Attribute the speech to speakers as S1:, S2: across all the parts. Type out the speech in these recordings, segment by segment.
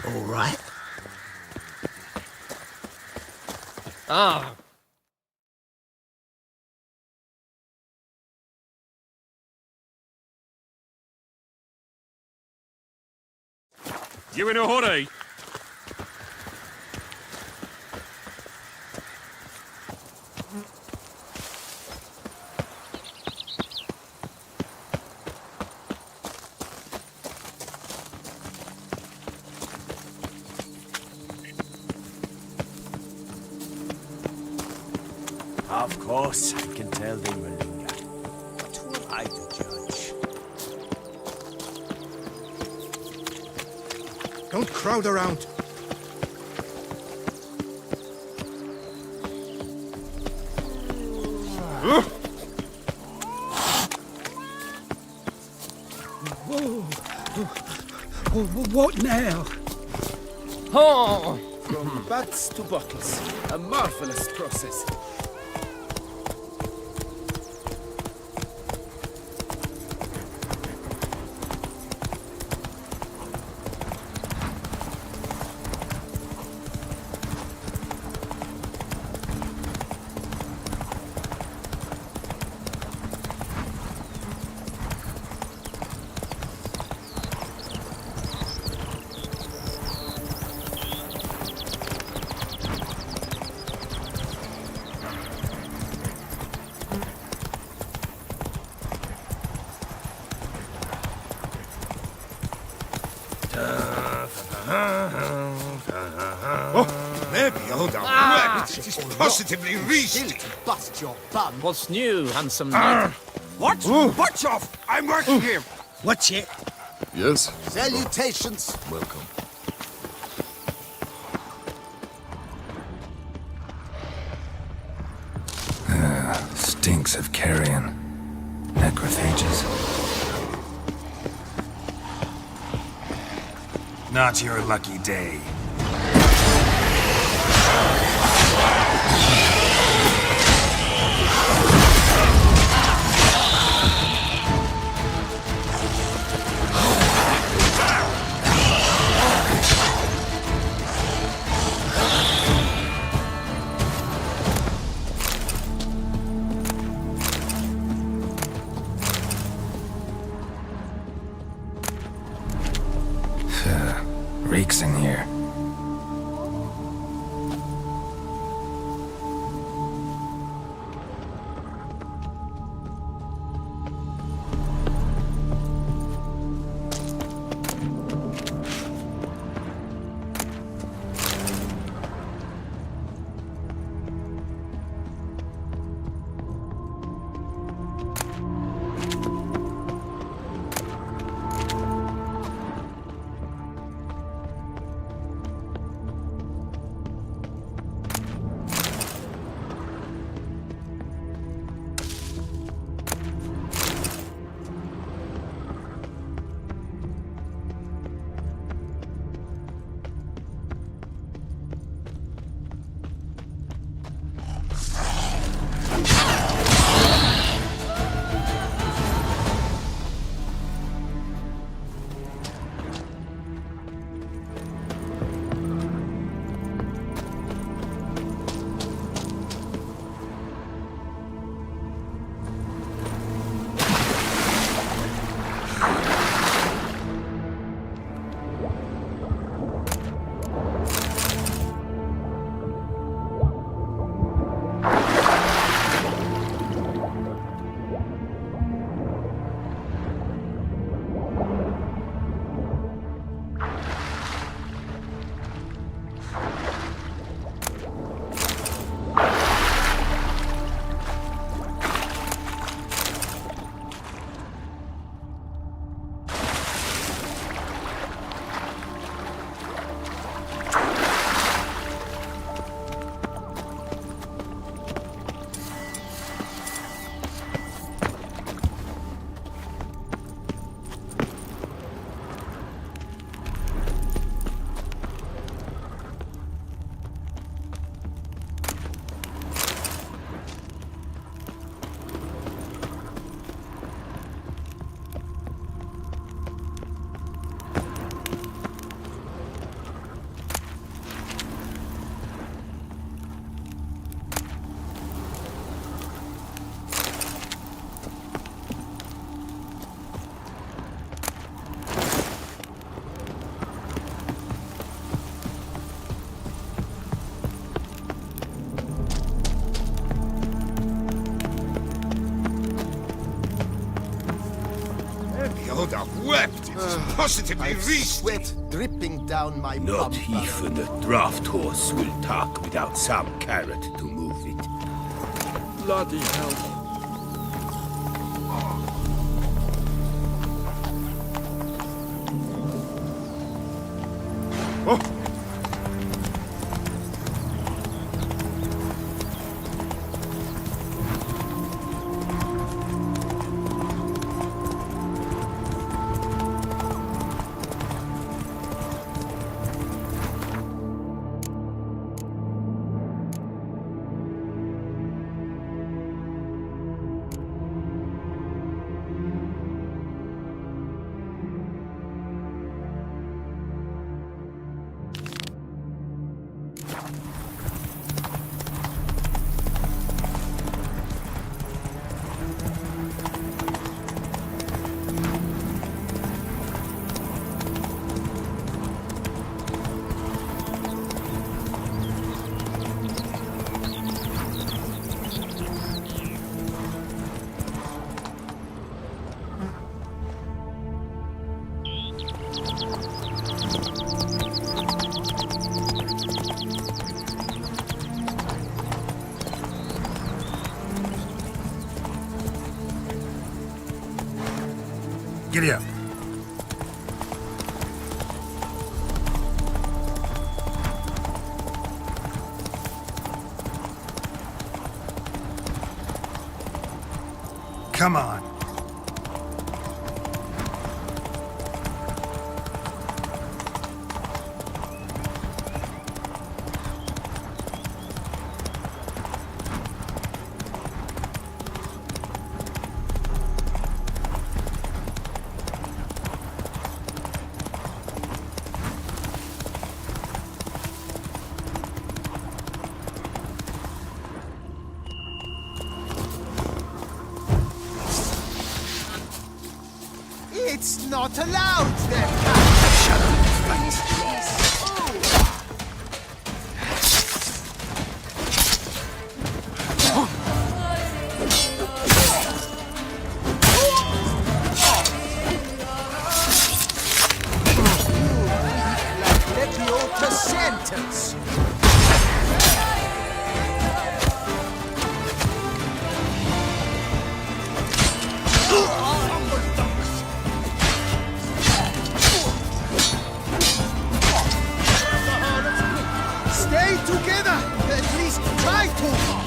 S1: All right.
S2: Ah.
S3: You in a hurry?
S1: Of course, I can tell they will linger. But who am I to judge?
S4: Don't crowd around. What now?
S2: Oh.
S5: From bats to bottles. A marvelous process.
S4: Maybe, hold on. Well, it is positively reached.
S1: Bust your bum.
S2: What's new, handsome knight?
S4: What? Watch off! I'm working here. Watch it.
S6: Yes,
S1: Salutations.
S6: welcome.
S7: Stinks of carrion. Necrophages.
S8: Not your lucky day.
S7: Reeks in here.
S4: It is positively reeked.
S5: Sweat dripping down my
S6: Not
S5: bum.
S6: even a draft horse will talk without some carrot to move it.
S2: Bloody hell.
S8: Giddy up. Come on.
S5: It's not allowed there. Like sentence. Stay together! At least try to!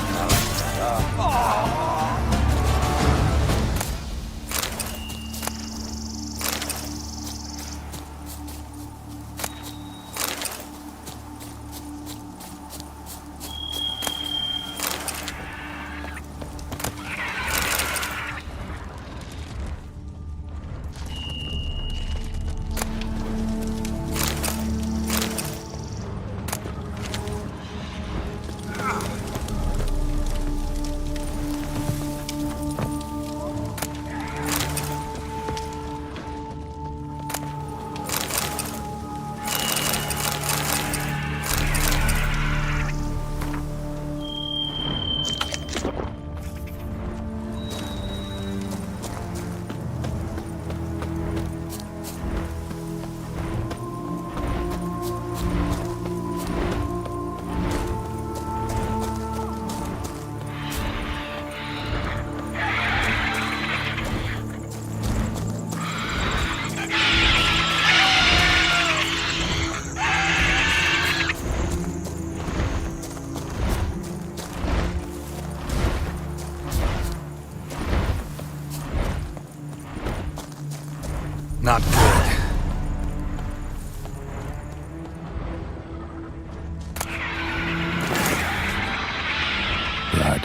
S8: Not good.
S7: Blood.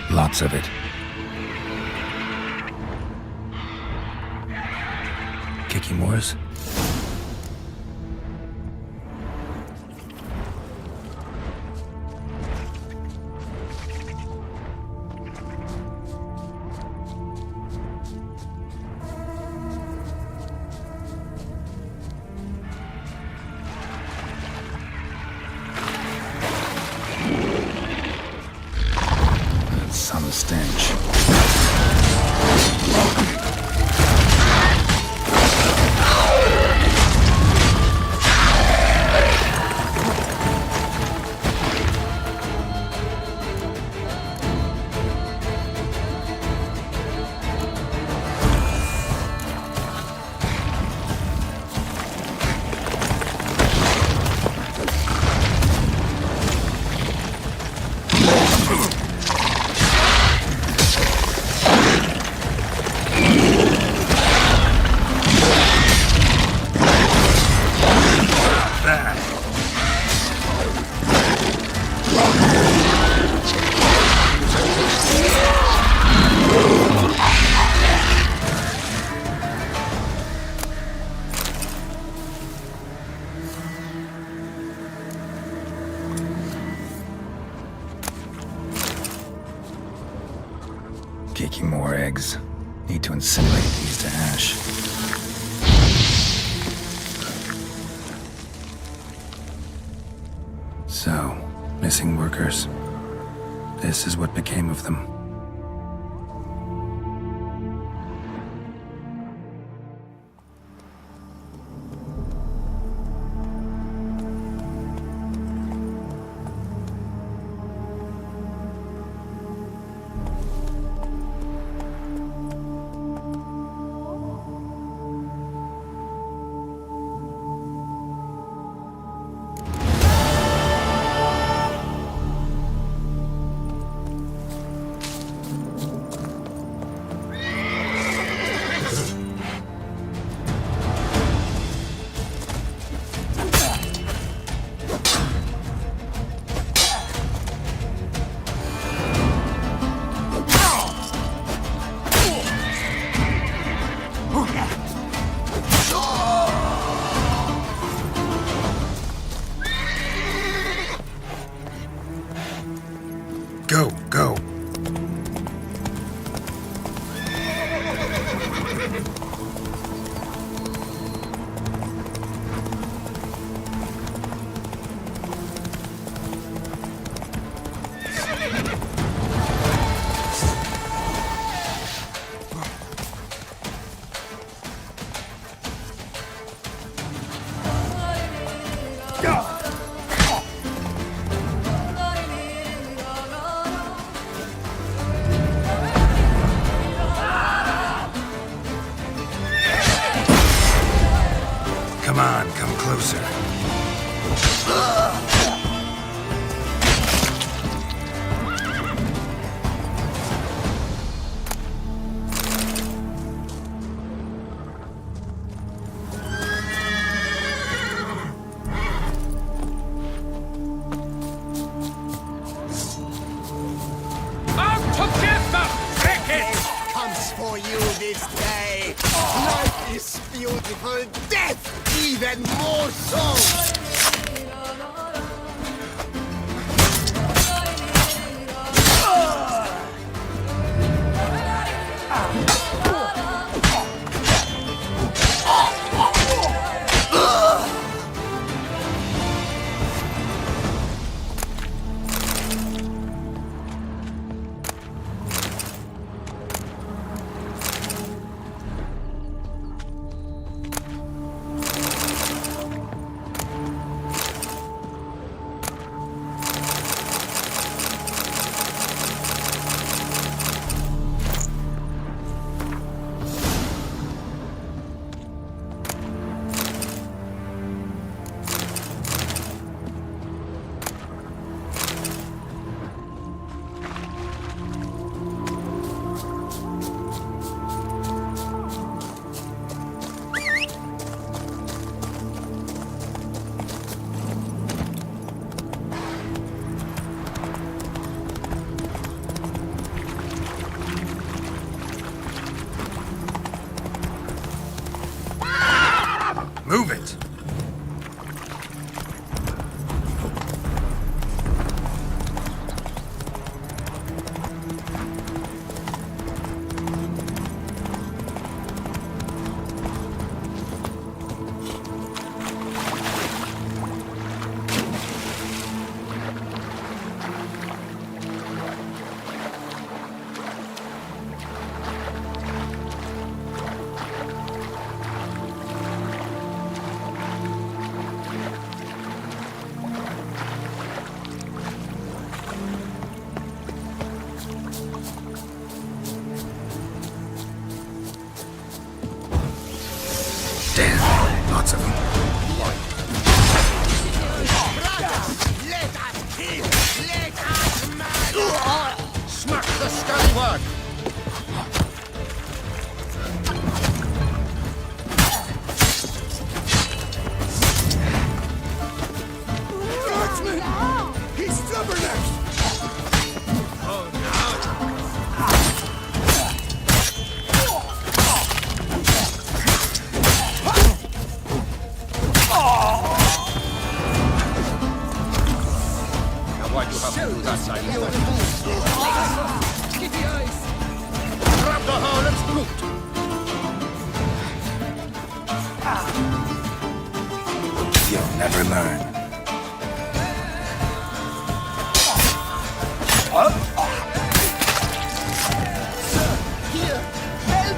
S7: Lots of it. Kiki Moores? Some stench. Kicking more eggs. Need to incinerate these to ash. So, missing workers. This is what became of them.
S8: Go, go. Come on, come closer.
S4: Comes for you this day. Life is beautiful, death even more so.
S8: Move it. Damn, lots of them.
S4: Let us kill, let us murder. Smack the skyward. Guardsman! He's stubborn!
S5: Why'd you have to do that, Simon? Kitty eyes! Let's boot.
S8: You'll never learn.
S4: Here, help!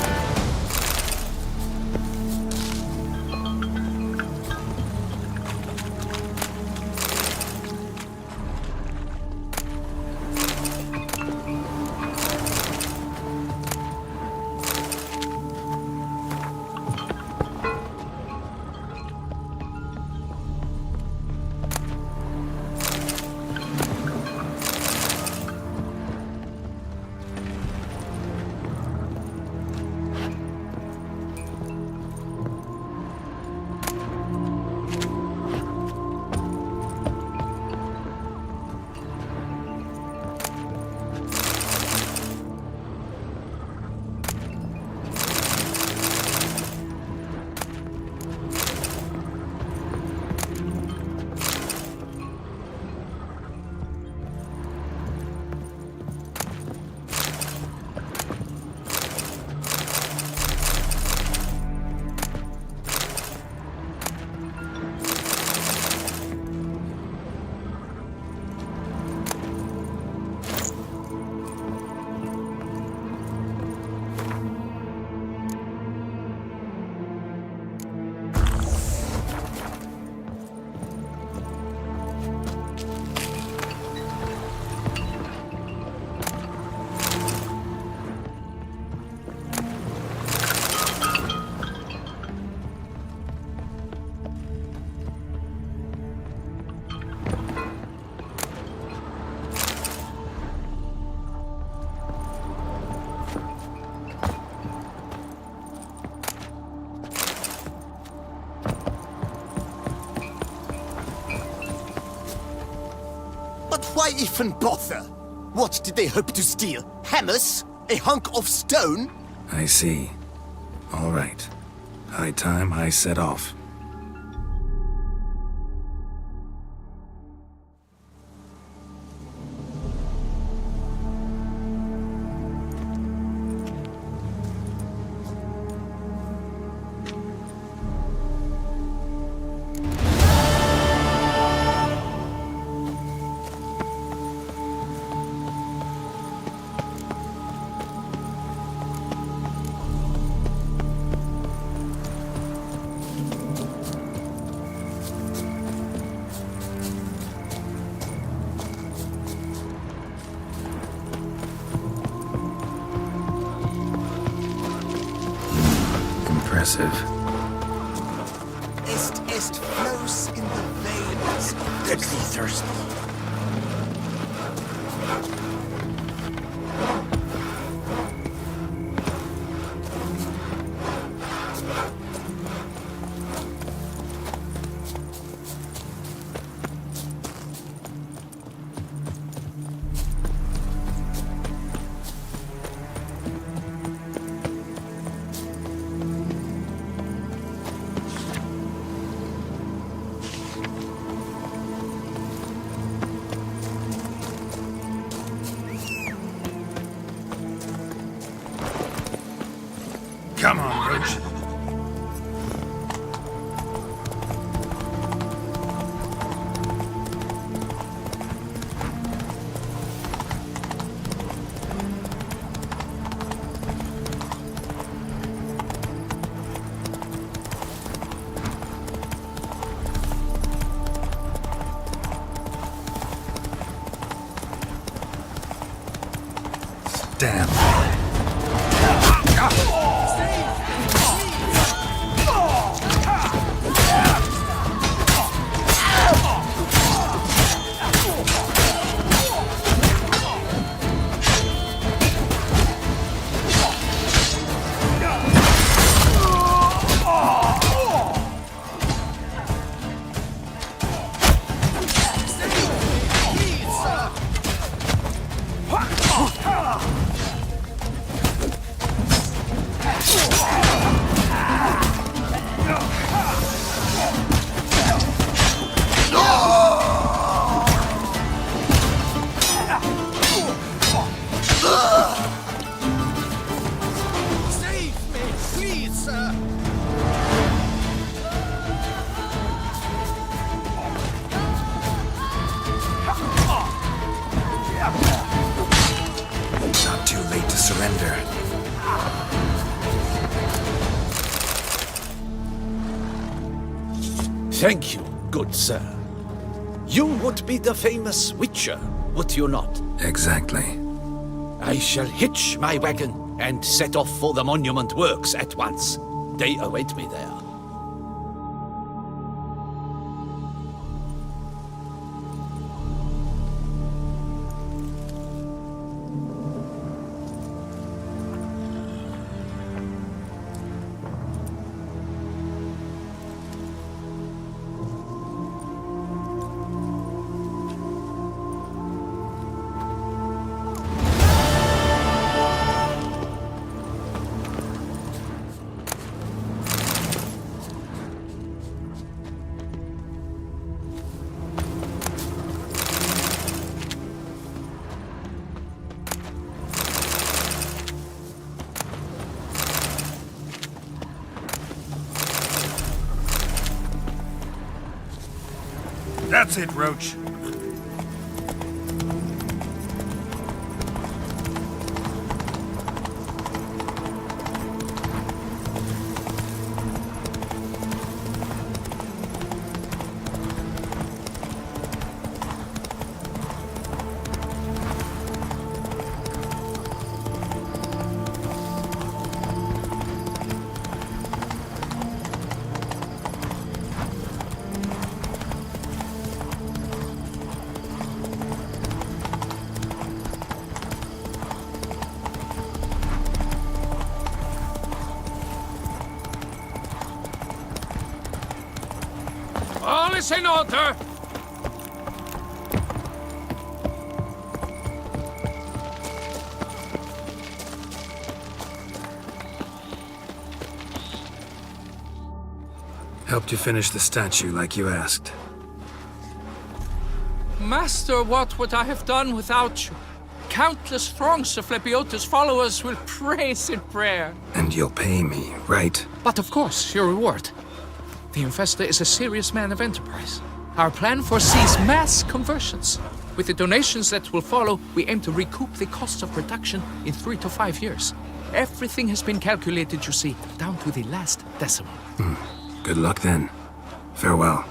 S4: But why even bother? What did they hope to steal? Hammers? A hunk of stone?
S7: I see. All right. High time I set off. Impressive.
S4: Est flows in the veins.
S6: Deadly thirsty.
S5: Thank you, good sir. You would be the famous Witcher, would you not?
S7: Exactly.
S5: I shall hitch my wagon and set off for the monument works at once. They await me there.
S3: That's it, Roach.
S2: All is in order.
S7: Helped you finish the statue like you asked.
S2: Master, what would I have done without you? Countless throngs of Lebiota's followers will praise in prayer.
S7: And you'll pay me, right?
S2: But of course, your reward. The investor is a serious man of enterprise. Our plan foresees mass conversions. With the donations that will follow, we aim to recoup the cost of production in 3 to 5 years. Everything has been calculated, you see, down to the last decimal.
S7: Good luck then. Farewell.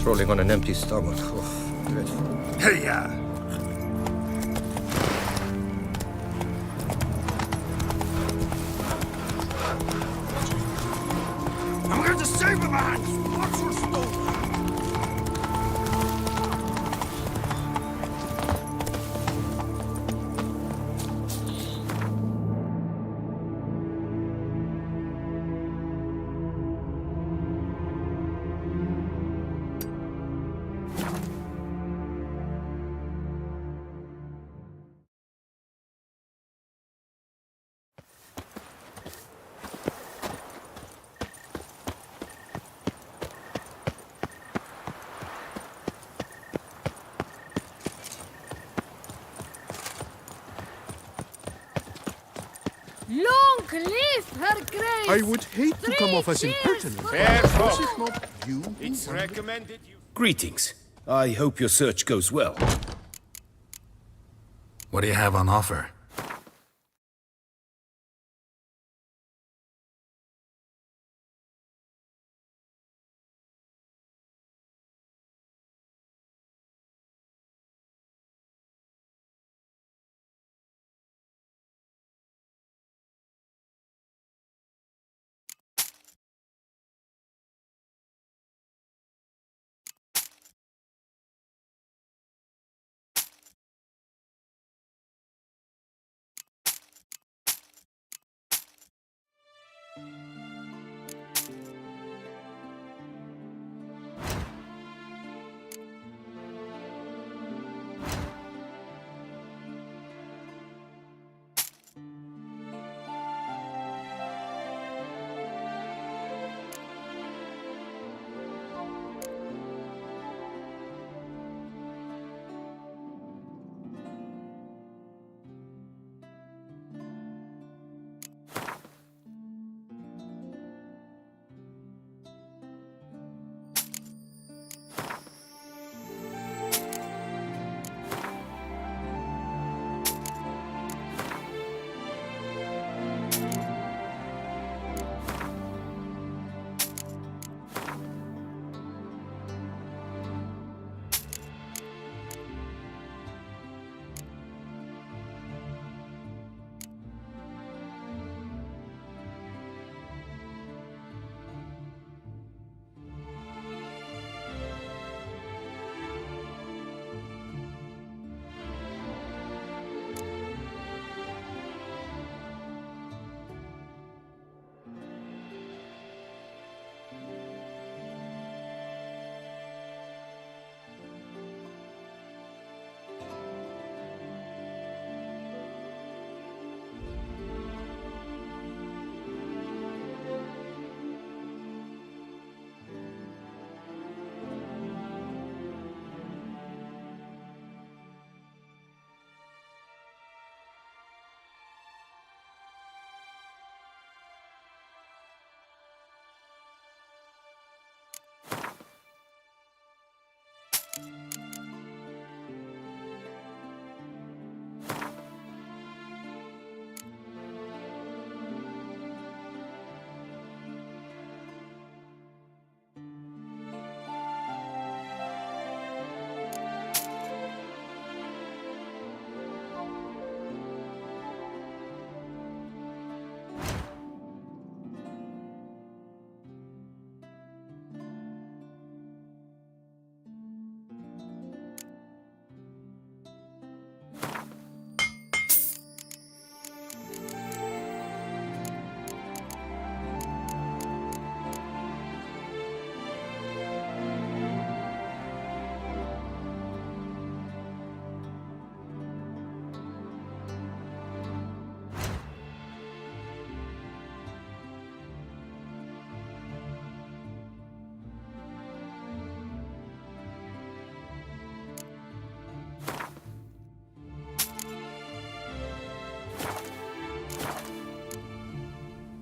S4: Patrolling on an empty stomach. Oh, dreadful.
S3: Hey-ya! I'm going to save the man! Watch your stone!
S9: Long live her grace!
S6: I would hate to come off as impertinent.
S4: Fair
S6: Was
S4: folk.
S6: it not you?
S4: It's recommended you...
S5: Greetings. I hope your search goes well.
S7: What do you have on offer?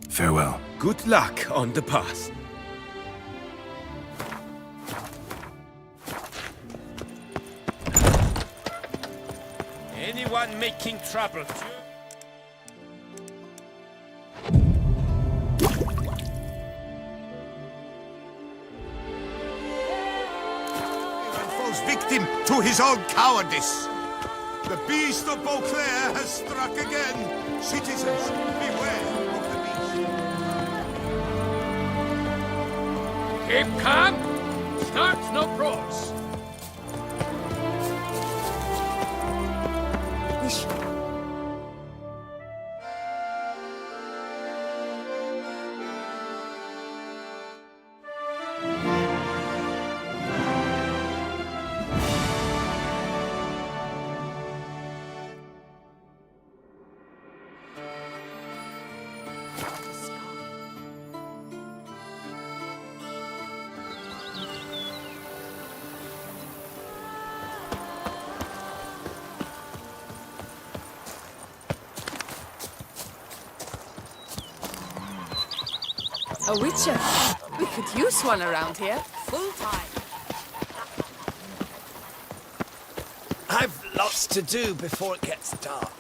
S7: Farewell.
S6: Good luck on the path. Anyone making trouble?
S3: And falls victim to his own cowardice. The beast of Beauclair has struck again. Citizens, beware of the beast.
S2: Keep calm. Start no pros.
S10: A witcher. We could use one around here. Full time.
S1: I've lots to do before it gets dark.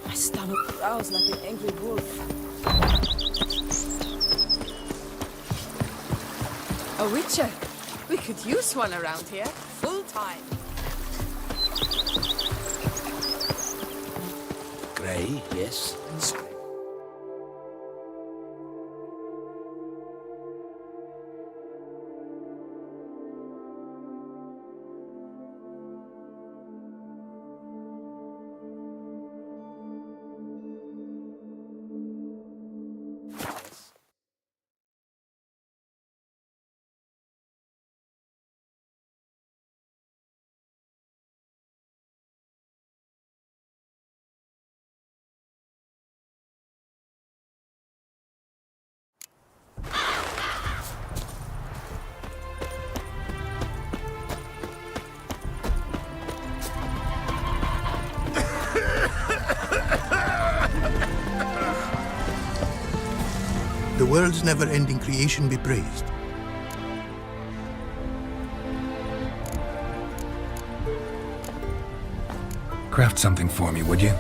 S10: My stomach growls like an angry wolf. A witcher. We could use one around here. Full time.
S1: Grey, yes.
S3: The world's never-ending creation be praised.
S7: Craft something for me, would you?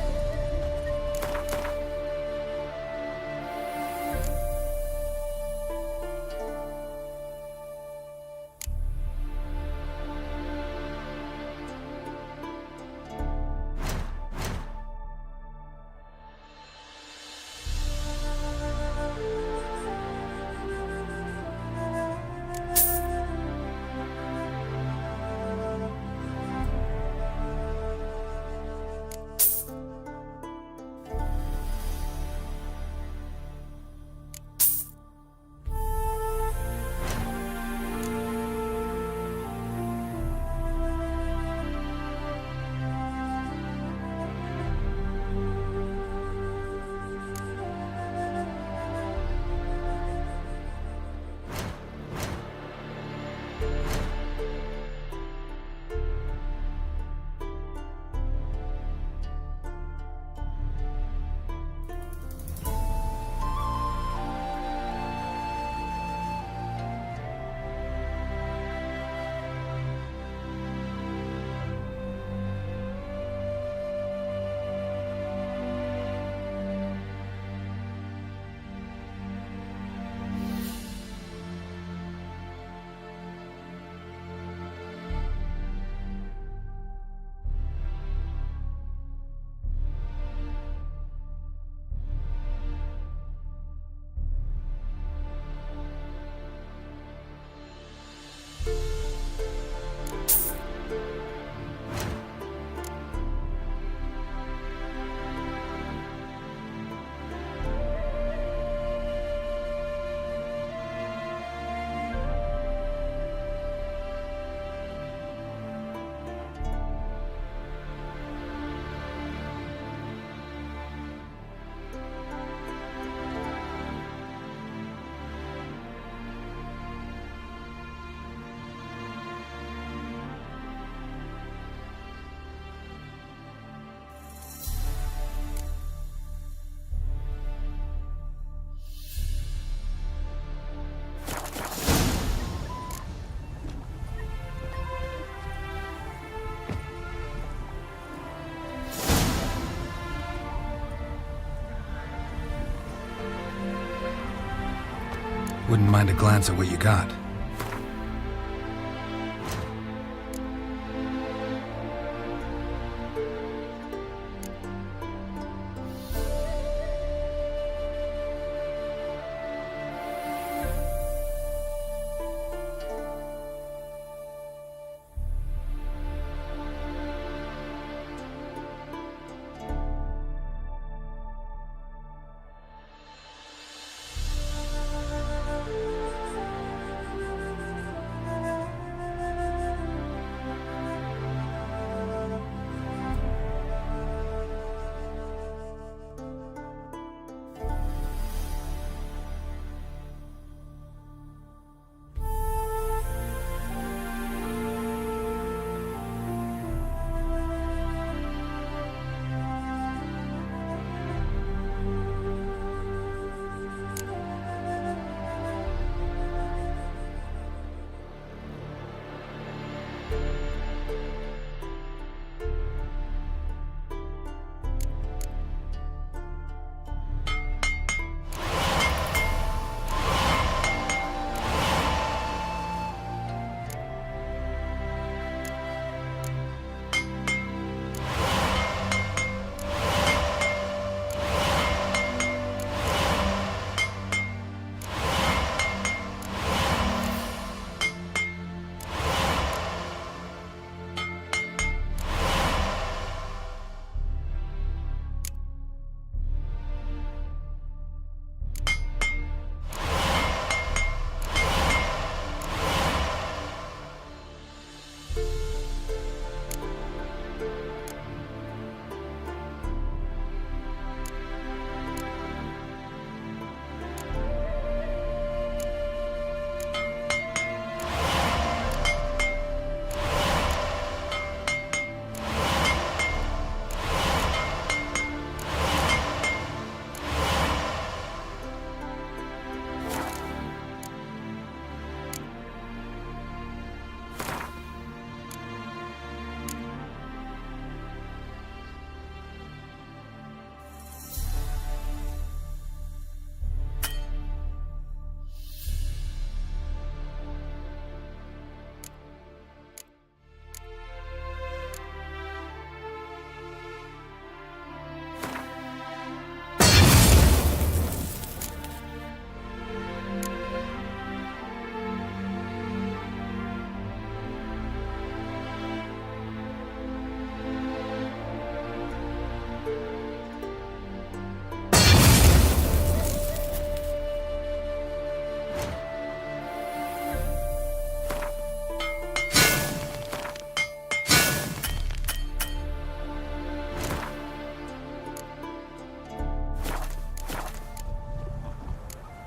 S7: Wouldn't mind a glance at what you got.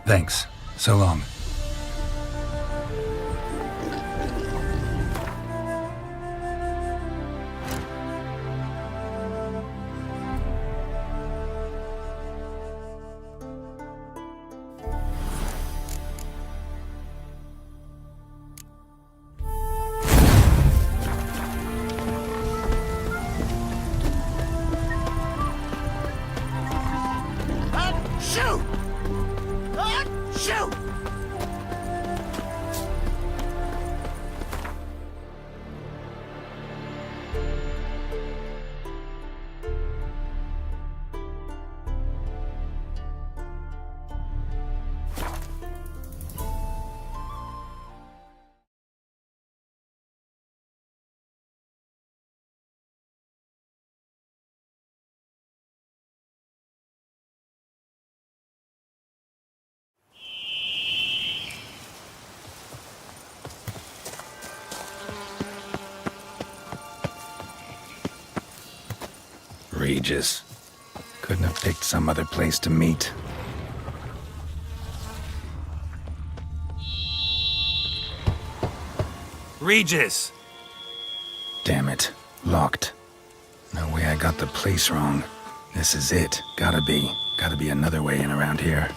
S7: Thanks. So long.
S3: Shoot! Shoot!
S7: Regis. Couldn't have picked some other place to meet.
S1: Regis!
S7: Damn it. Locked. No way I got the place wrong. This is it. Gotta be. Gotta be another way in around here.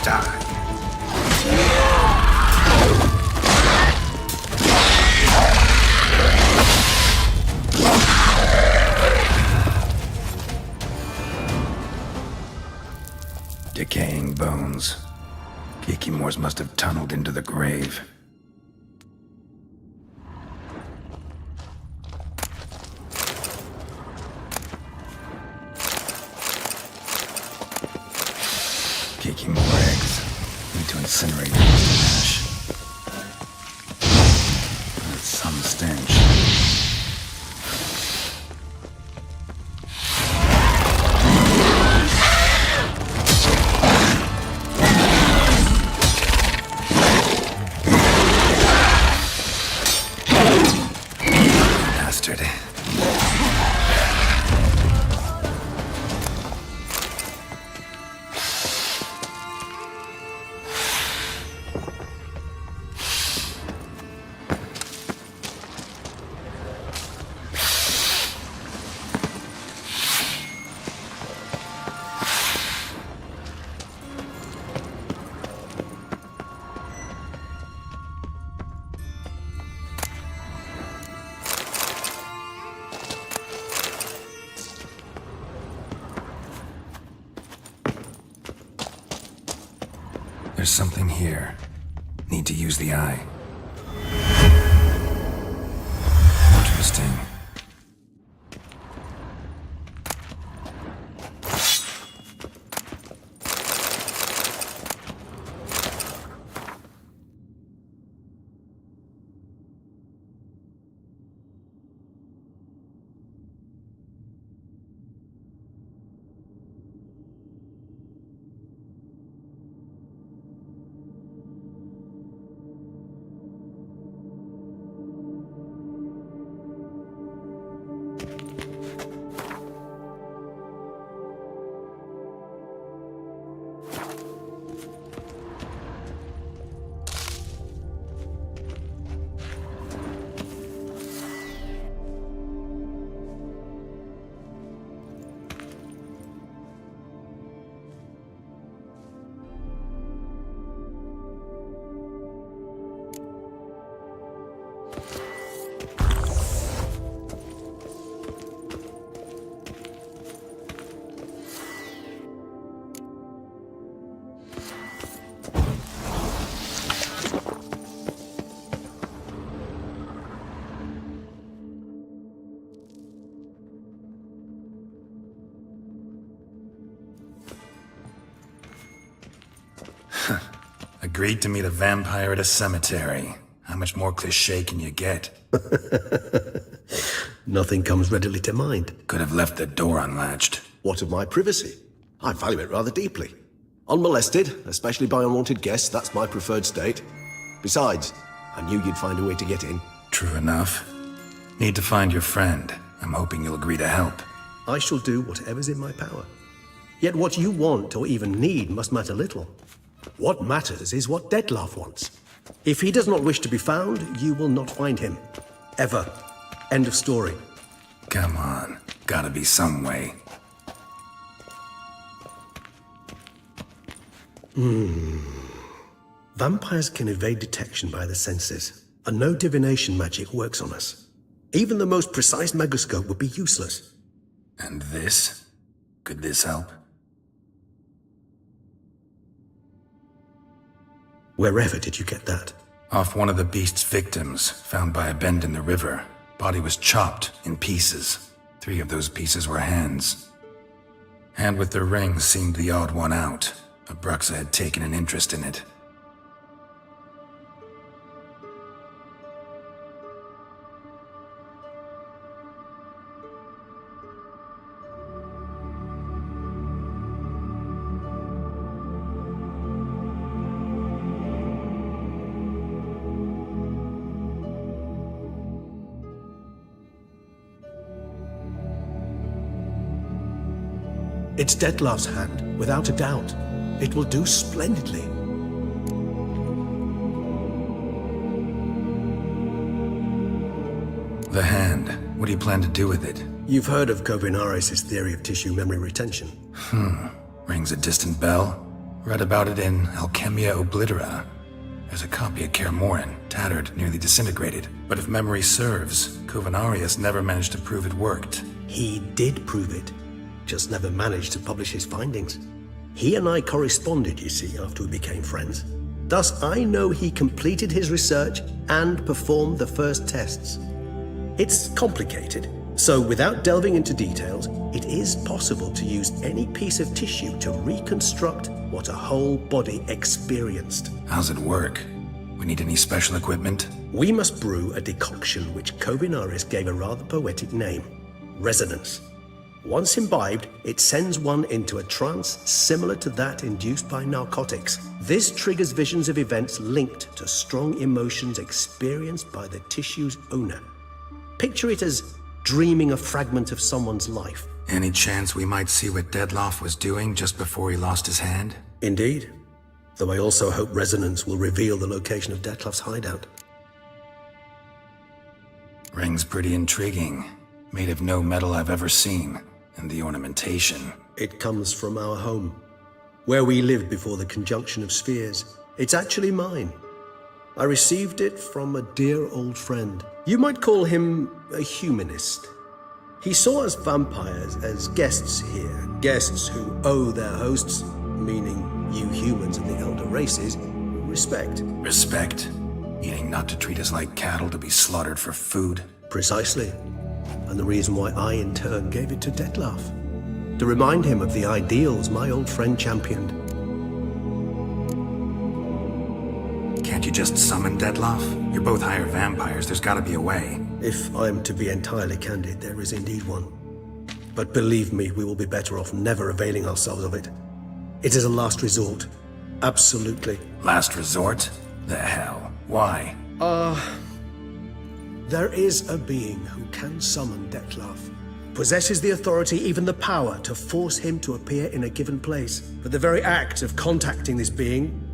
S8: die.
S7: Decaying bones. Kikimores must have tunneled into the grave. Kikimore eggs. Need to incinerate these to ash. That's some stench. Bastard. There's something here. Need to use the eye. Interesting. Agreed to meet a vampire at a cemetery. How much more cliché can you get?
S11: Nothing comes readily to mind.
S7: Could have left the door unlatched.
S11: What of my privacy? I value it rather deeply. Unmolested, especially by unwanted guests, that's my preferred state. Besides, I knew you'd find a way to get in.
S7: True enough. Need to find your friend. I'm hoping you'll agree to help.
S11: I shall do whatever's in my power. Yet what you want or even need must matter little. What matters is what Dettlaff wants. If he does not wish to be found, you will not find him. Ever. End of story.
S7: Come on. Gotta be some way.
S11: Vampires can evade detection by the senses, and no divination magic works on us. Even the most precise megascope would be useless.
S7: And this? Could this help?
S11: Wherever did you get that?
S7: Off one of the beast's victims, found by a bend in the river. Body was chopped in pieces. 3 of those pieces were hands. Hand with the ring seemed the odd one out. Abruxa had taken an interest in it.
S11: It's Dettlaff's hand, without a doubt. It will do splendidly.
S7: The hand. What do you plan to do with it?
S11: You've heard of Kovinaris' theory of tissue memory retention.
S7: Rings a distant bell? Read about it in Alchemia Oblitera. There's a copy of Kaer tattered, nearly disintegrated. But if memory serves, Covenarius never managed to prove it worked.
S11: He did prove it, just never managed to publish his findings. He and I corresponded, you see, after we became friends. Thus, I know he completed his research and performed the first tests. It's complicated, so without delving into details, it is possible to use any piece of tissue to reconstruct what a whole body experienced.
S7: How's it work? We need any special equipment?
S11: We must brew a decoction which Covenarius gave a rather poetic name, resonance. Once imbibed, it sends one into a trance similar to that induced by narcotics. This triggers visions of events linked to strong emotions experienced by the tissue's owner. Picture it as dreaming a fragment of someone's life.
S7: Any chance we might see what Dettlaff was doing just before he lost his hand?
S11: Indeed. Though I also hope resonance will reveal the location of Dettlaff's hideout.
S7: Ring's pretty intriguing. Made of no metal I've ever seen. And the ornamentation.
S11: It comes from our home, where we lived before the conjunction of spheres. It's actually mine. I received it from a dear old friend. You might call him a humanist. He saw us vampires as guests here, guests who owe their hosts, meaning you humans and the elder races, respect.
S7: Respect? Meaning not to treat us like cattle to be slaughtered for food?
S11: Precisely. And the reason why I, in turn, gave it to Dettlaff. To remind him of the ideals my old friend championed.
S7: Can't you just summon Dettlaff? You're both higher vampires, there's gotta be a way.
S11: If I'm to be entirely candid, there is indeed one. But believe me, we will be better off never availing ourselves of it. It is a last resort. Absolutely.
S7: Last resort? The hell? Why?
S11: There is a being who can summon Dettlaff. Possesses the authority, even the power, to force him to appear in a given place. But the very act of contacting this being,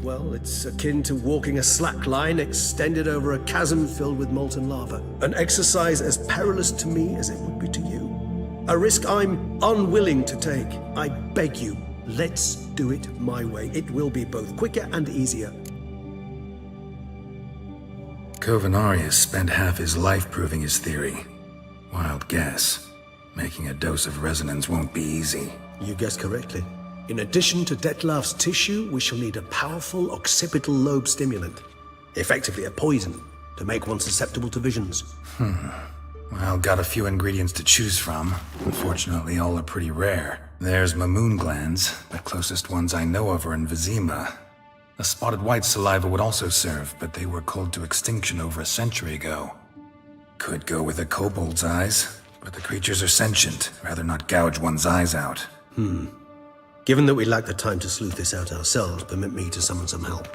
S11: well, it's akin to walking a slack line extended over a chasm filled with molten lava. An exercise as perilous to me as it would be to you. A risk I'm unwilling to take. I beg you, let's do it my way. It will be both quicker and easier.
S7: Covenarius spent half his life proving his theory. Wild guess. Making a dose of resonance won't be easy.
S11: You guessed correctly. In addition to Dettlaff's tissue, we shall need a powerful occipital lobe stimulant. Effectively a poison, to make one susceptible to visions.
S7: Well, got a few ingredients to choose from. Unfortunately, all are pretty rare. There's Mamoon glands. The closest ones I know of are in Vizima. A spotted white saliva would also serve, but they were culled to extinction over a century ago. Could go with a kobold's eyes, but the creatures are sentient. Rather not gouge one's eyes out.
S11: Given that we lack the time to sleuth this out ourselves, permit me to summon some help.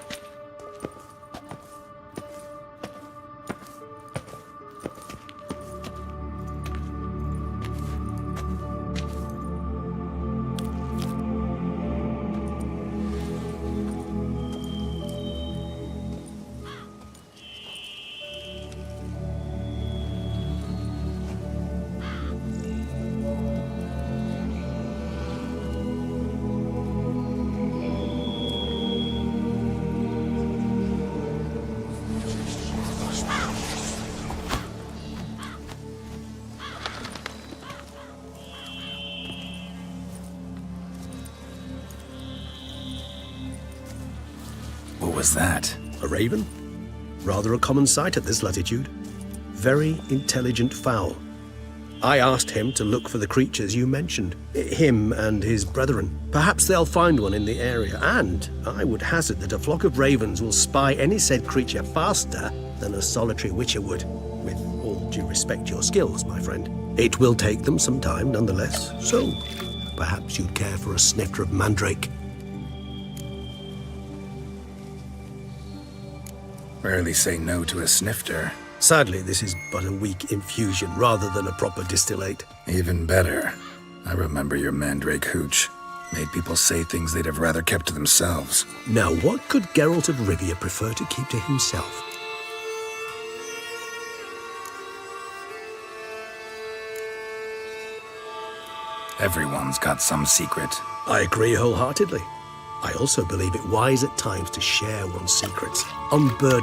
S7: What was that?
S11: A raven? Rather a common sight at this latitude. Very intelligent fowl. I asked him to look for the creatures you mentioned. Him and his brethren. Perhaps they'll find one in the area, and I would hazard that a flock of ravens will spy any said creature faster than a solitary witcher would. With all due respect to your skills, my friend. It will take them some time, nonetheless, so perhaps you'd care for a snifter of mandrake.
S7: Rarely say no to a snifter.
S11: Sadly, this is but a weak infusion rather than a proper distillate.
S7: Even better. I remember your mandrake hooch. Made people say things they'd have rather kept to themselves.
S11: Now, what could Geralt of Rivia prefer to keep to himself?
S7: Everyone's got some secret.
S11: I agree wholeheartedly. I also believe it wise at times to share one's secrets, unburden.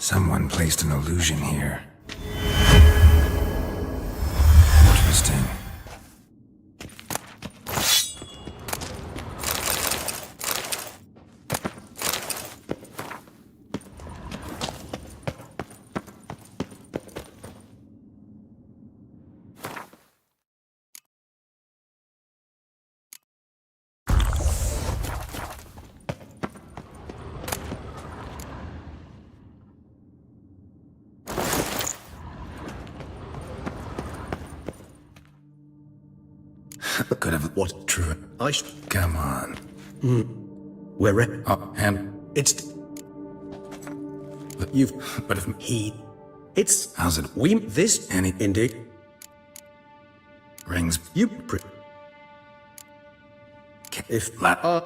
S7: Someone placed an illusion here. Interesting. Could have
S11: What?
S7: true. Come on.
S11: We're
S7: And
S11: It's... You've...
S7: but if
S11: He... It's...
S7: how's it?
S11: We... This...
S7: Any
S11: Indeed.
S7: rings?
S11: You... If...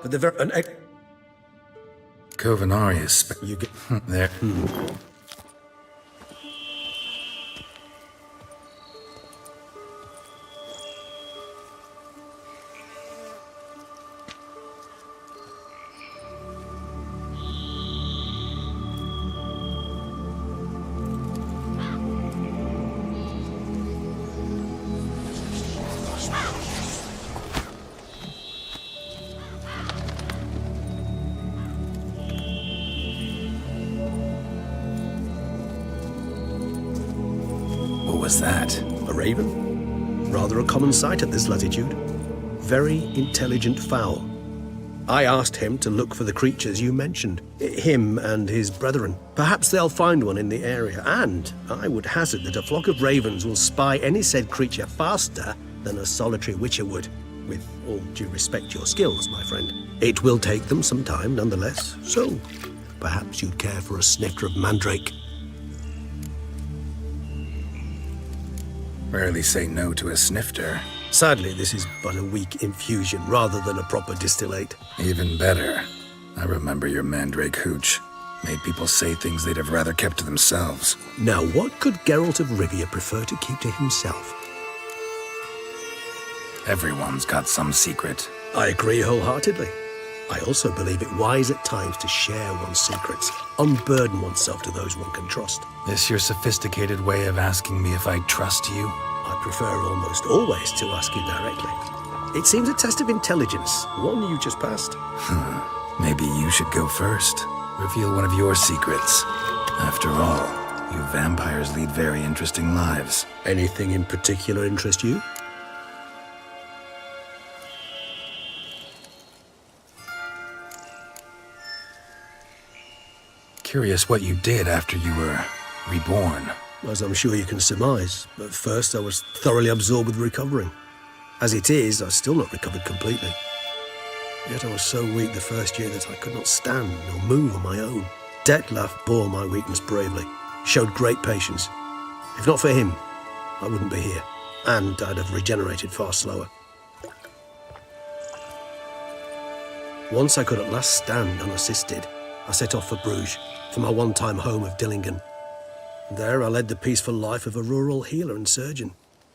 S11: the very... An...
S7: Covenarius.
S11: You get...
S7: There. was that?
S11: A raven? Rather a common sight at this latitude. Very intelligent fowl. I asked him to look for the creatures you mentioned, him and his brethren. Perhaps they'll find one in the area, and I would hazard that a flock of ravens will spy any said creature faster than a solitary witcher would. With all due respect to your skills, my friend. It will take them some time, nonetheless, so perhaps you'd care for a snifter of mandrake.
S7: Rarely say no to a snifter.
S11: Sadly, this is but a weak infusion rather than a proper distillate.
S7: Even better. I remember your mandrake hooch. Made people say things they'd have rather kept to themselves.
S11: Now, what could Geralt of Rivia prefer to keep to himself?
S7: Everyone's got some secret.
S11: I agree wholeheartedly. I also believe it wise at times to share one's secrets, unburden oneself to those one can trust.
S7: This your sophisticated way of asking me if I trust you?
S11: I prefer almost always to ask you directly. It seems a test of intelligence, one you just passed.
S7: Maybe you should go first. Reveal one of your secrets. After all, you vampires lead very interesting lives.
S11: Anything in particular interest you?
S7: Curious what you did after you were reborn.
S11: As I'm sure you can surmise, at first I was thoroughly absorbed with recovering. As it is, I've still not recovered completely. Yet I was so weak the first year that I could not stand or move on my own. Detlef bore my weakness bravely, showed great patience. If not for him, I wouldn't be here, and I'd have regenerated far slower. Once I could at last stand unassisted, I set off for Bruges, for my one-time home of Dillingen. There I led the peaceful life of a rural healer and surgeon,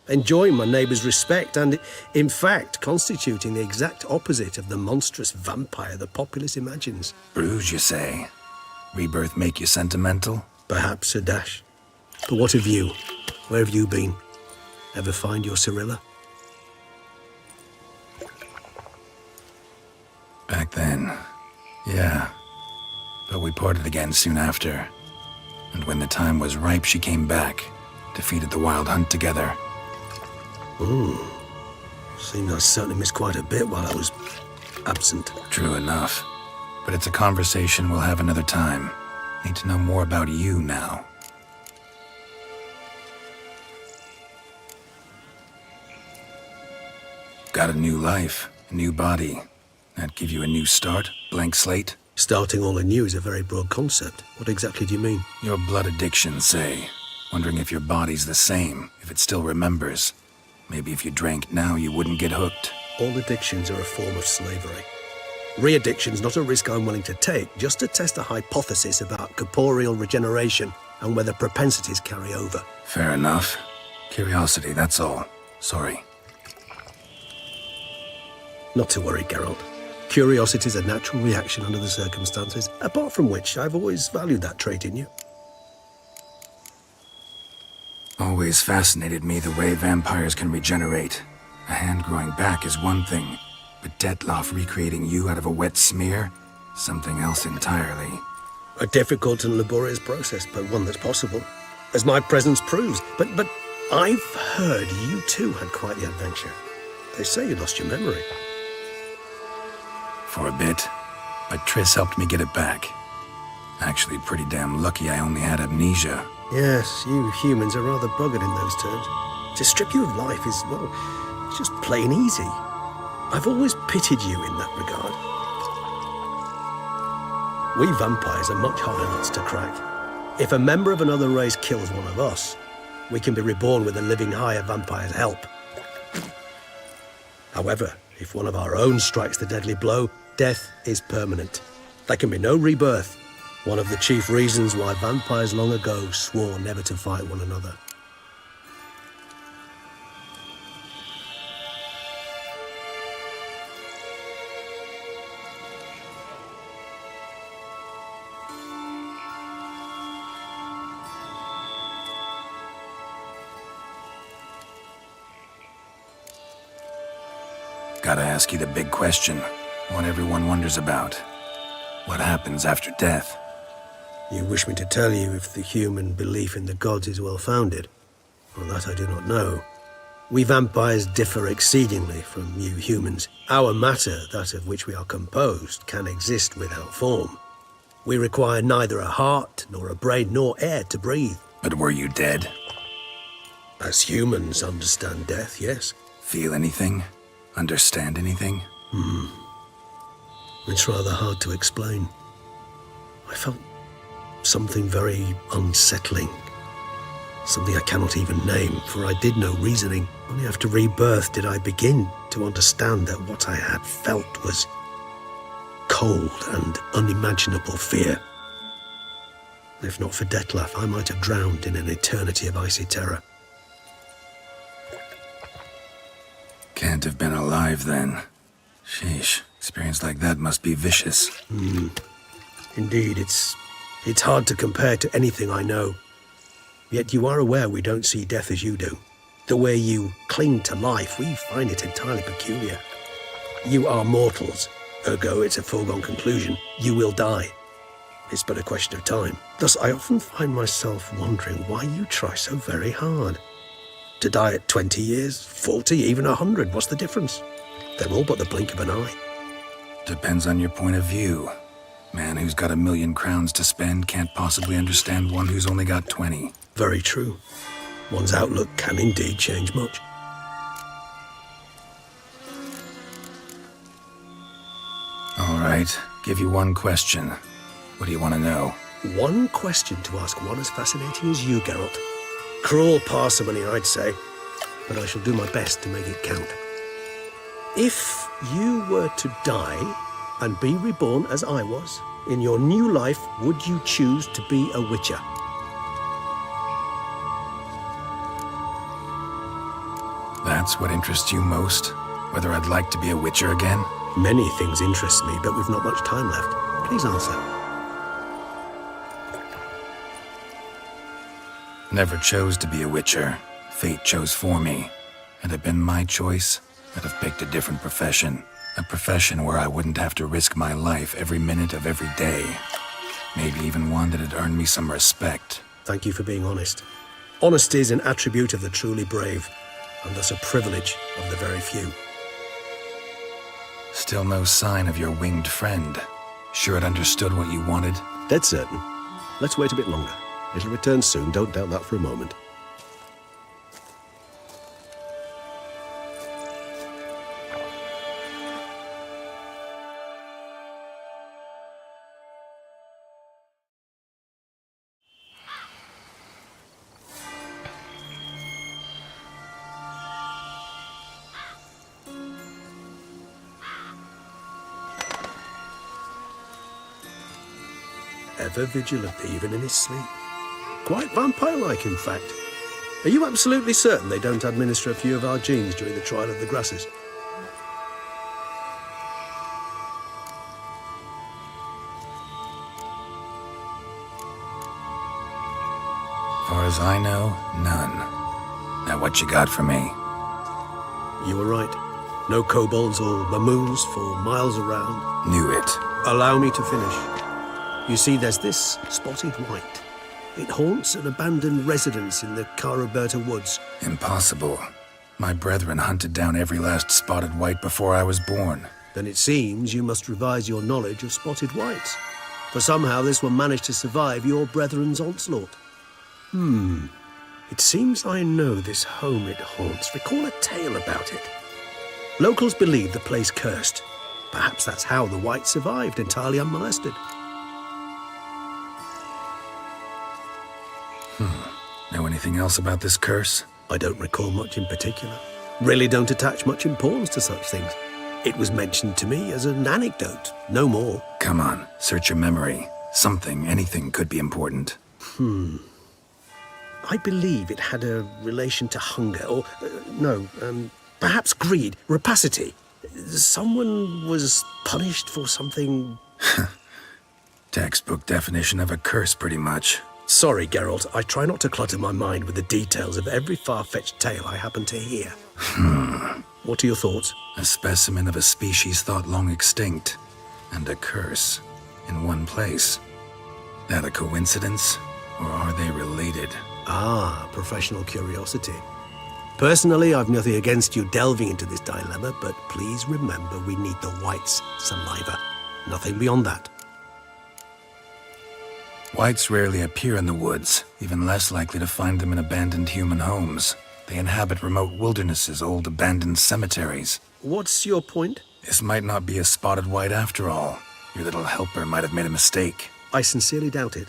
S11: enjoying my neighbours' respect and, in fact, constituting the exact opposite of the monstrous vampire the populace imagines.
S7: Bruges, you say? Rebirth make you sentimental?
S11: Perhaps a dash. But what of you? Where have you been? Ever find your Cyrilla?
S7: Back then, yeah. But we parted again soon after. And when the time was ripe, she came back, defeated the Wild Hunt together.
S11: Seems I certainly missed quite a bit while I was absent.
S7: True enough. But it's a conversation we'll have another time. Need to know more about you now. Got a new life, a new body. That give you a new start? Blank slate?
S11: Starting all anew is a very broad concept. What exactly do you mean?
S7: Your blood addiction, say. Wondering if your body's the same, if it still remembers. Maybe if you drank now, you wouldn't get hooked.
S11: All addictions are a form of slavery. Re-addiction's not a risk I'm willing to take, just to test a hypothesis about corporeal regeneration and whether propensities carry over.
S7: Fair enough. Curiosity, that's all. Sorry.
S11: Not to worry, Geralt. Curiosity is a natural reaction under the circumstances, apart from which I've always valued that trait in you.
S7: Always fascinated me the way vampires can regenerate. A hand growing back is one thing, but Detlef recreating you out of a wet smear? Something else entirely.
S11: A difficult and laborious process, but one that's possible, as my presence proves. But I've heard you too had quite the adventure. They say you lost your memory.
S7: For a bit, but Triss helped me get it back. Actually, pretty damn lucky I only had amnesia.
S11: Yes, you humans are rather buggered in those terms. To strip you of life is, well, it's just plain easy. I've always pitied you in that regard. We vampires are much harder nuts to crack. If a member of another race kills one of us, we can be reborn with a living higher vampire's help. However, if one of our own strikes the deadly blow, death is permanent. There can be no rebirth. One of the chief reasons why vampires long ago swore never to fight one another.
S7: Gotta ask you the big question, one everyone wonders about. What happens after death?
S11: You wish me to tell you if the human belief in the gods is well-founded? Well, that I do not know. We vampires differ exceedingly from you humans. Our matter, that of which we are composed, can exist without form. We require neither a heart, nor a brain, nor air to breathe.
S7: But were you dead?
S11: As humans understand death, yes.
S7: Feel anything? Understand anything?
S11: It's rather hard to explain. I felt something very unsettling. Something I cannot even name, for I did no reasoning. Only after rebirth did I begin to understand that what I had felt was cold and unimaginable fear. If not for Detlef, I might have drowned in an eternity of icy terror.
S7: Can't have been alive then. Sheesh, experience like that must be vicious.
S11: Indeed, it's hard to compare to anything I know. Yet you are aware we don't see death as you do. The way you cling to life, we find it entirely peculiar. You are mortals, ergo it's a foregone conclusion. You will die. It's but a question of time. Thus, I often find myself wondering why you try so very hard. To die at 20 years, 40, even 100, what's the difference? They're all but the blink of an eye.
S7: Depends on your point of view. Man who's got 1,000,000 crowns to spend can't possibly understand one who's only got 20.
S11: Very true. One's outlook can indeed change much.
S7: All right, give you one question. What do you want to know?
S11: One question to ask one as fascinating as you, Geralt. Cruel parsimony, I'd say, but I shall do my best to make it count. If you were to die and be reborn as I was, in your new life, would you choose to be a witcher?
S7: That's what interests you most? Whether I'd like to be a witcher again?
S11: Many things interest me, but we've not much time left. Please answer.
S7: Never chose to be a witcher. Fate chose for me. Had it been my choice, I'd have picked a different profession. A profession where I wouldn't have to risk my life every minute of every day. Maybe even one that had earned me some respect.
S11: Thank you for being honest. Honesty is an attribute of the truly brave, and thus a privilege of the very few.
S7: Still no sign of your winged friend. Sure it understood what you wanted?
S11: Dead certain. Let's wait a bit longer. It'll return soon, don't doubt that for a moment. Ever vigilant, even in his sleep. Quite vampire-like, in fact. Are you absolutely certain they don't administer a few of our genes during the trial of the grasses?
S7: Far as I know, none. Now what you got for me?
S11: You were right. No kobolds or mamoons for miles around.
S7: Knew it.
S11: Allow me to finish. You see, there's this spotted white. It haunts an abandoned residence in the Caraberta woods.
S7: Impossible. My brethren hunted down every last spotted white before I was born.
S11: Then it seems you must revise your knowledge of spotted whites. For somehow this one managed to survive your brethren's onslaught. It seems I know this home it haunts. Recall a tale about it. Locals believe the place cursed. Perhaps that's how the white survived, entirely unmolested.
S7: Know anything else about this curse?
S11: I don't recall much in particular. Really don't attach much importance to such things. It was mentioned to me as an anecdote, no more.
S7: Come on, search your memory. Something, anything could be important.
S11: I believe it had a relation to hunger, or, perhaps greed, rapacity. Someone was punished for something...
S7: Textbook definition of a curse, pretty much.
S11: Sorry, Geralt, I try not to clutter my mind with the details of every far-fetched tale I happen to hear. What are your thoughts?
S7: A specimen of a species thought long extinct, and a curse in one place. That a coincidence, or are they related?
S11: Ah, professional curiosity. Personally, I've nothing against you delving into this dilemma, but please remember we need the whites' saliva. Nothing beyond that.
S7: Whites rarely appear in the woods, even less likely to find them in abandoned human homes. They inhabit remote wildernesses, old abandoned cemeteries.
S11: What's your point?
S7: This might not be a spotted white after all. Your little helper might have made a mistake.
S11: I sincerely doubt it.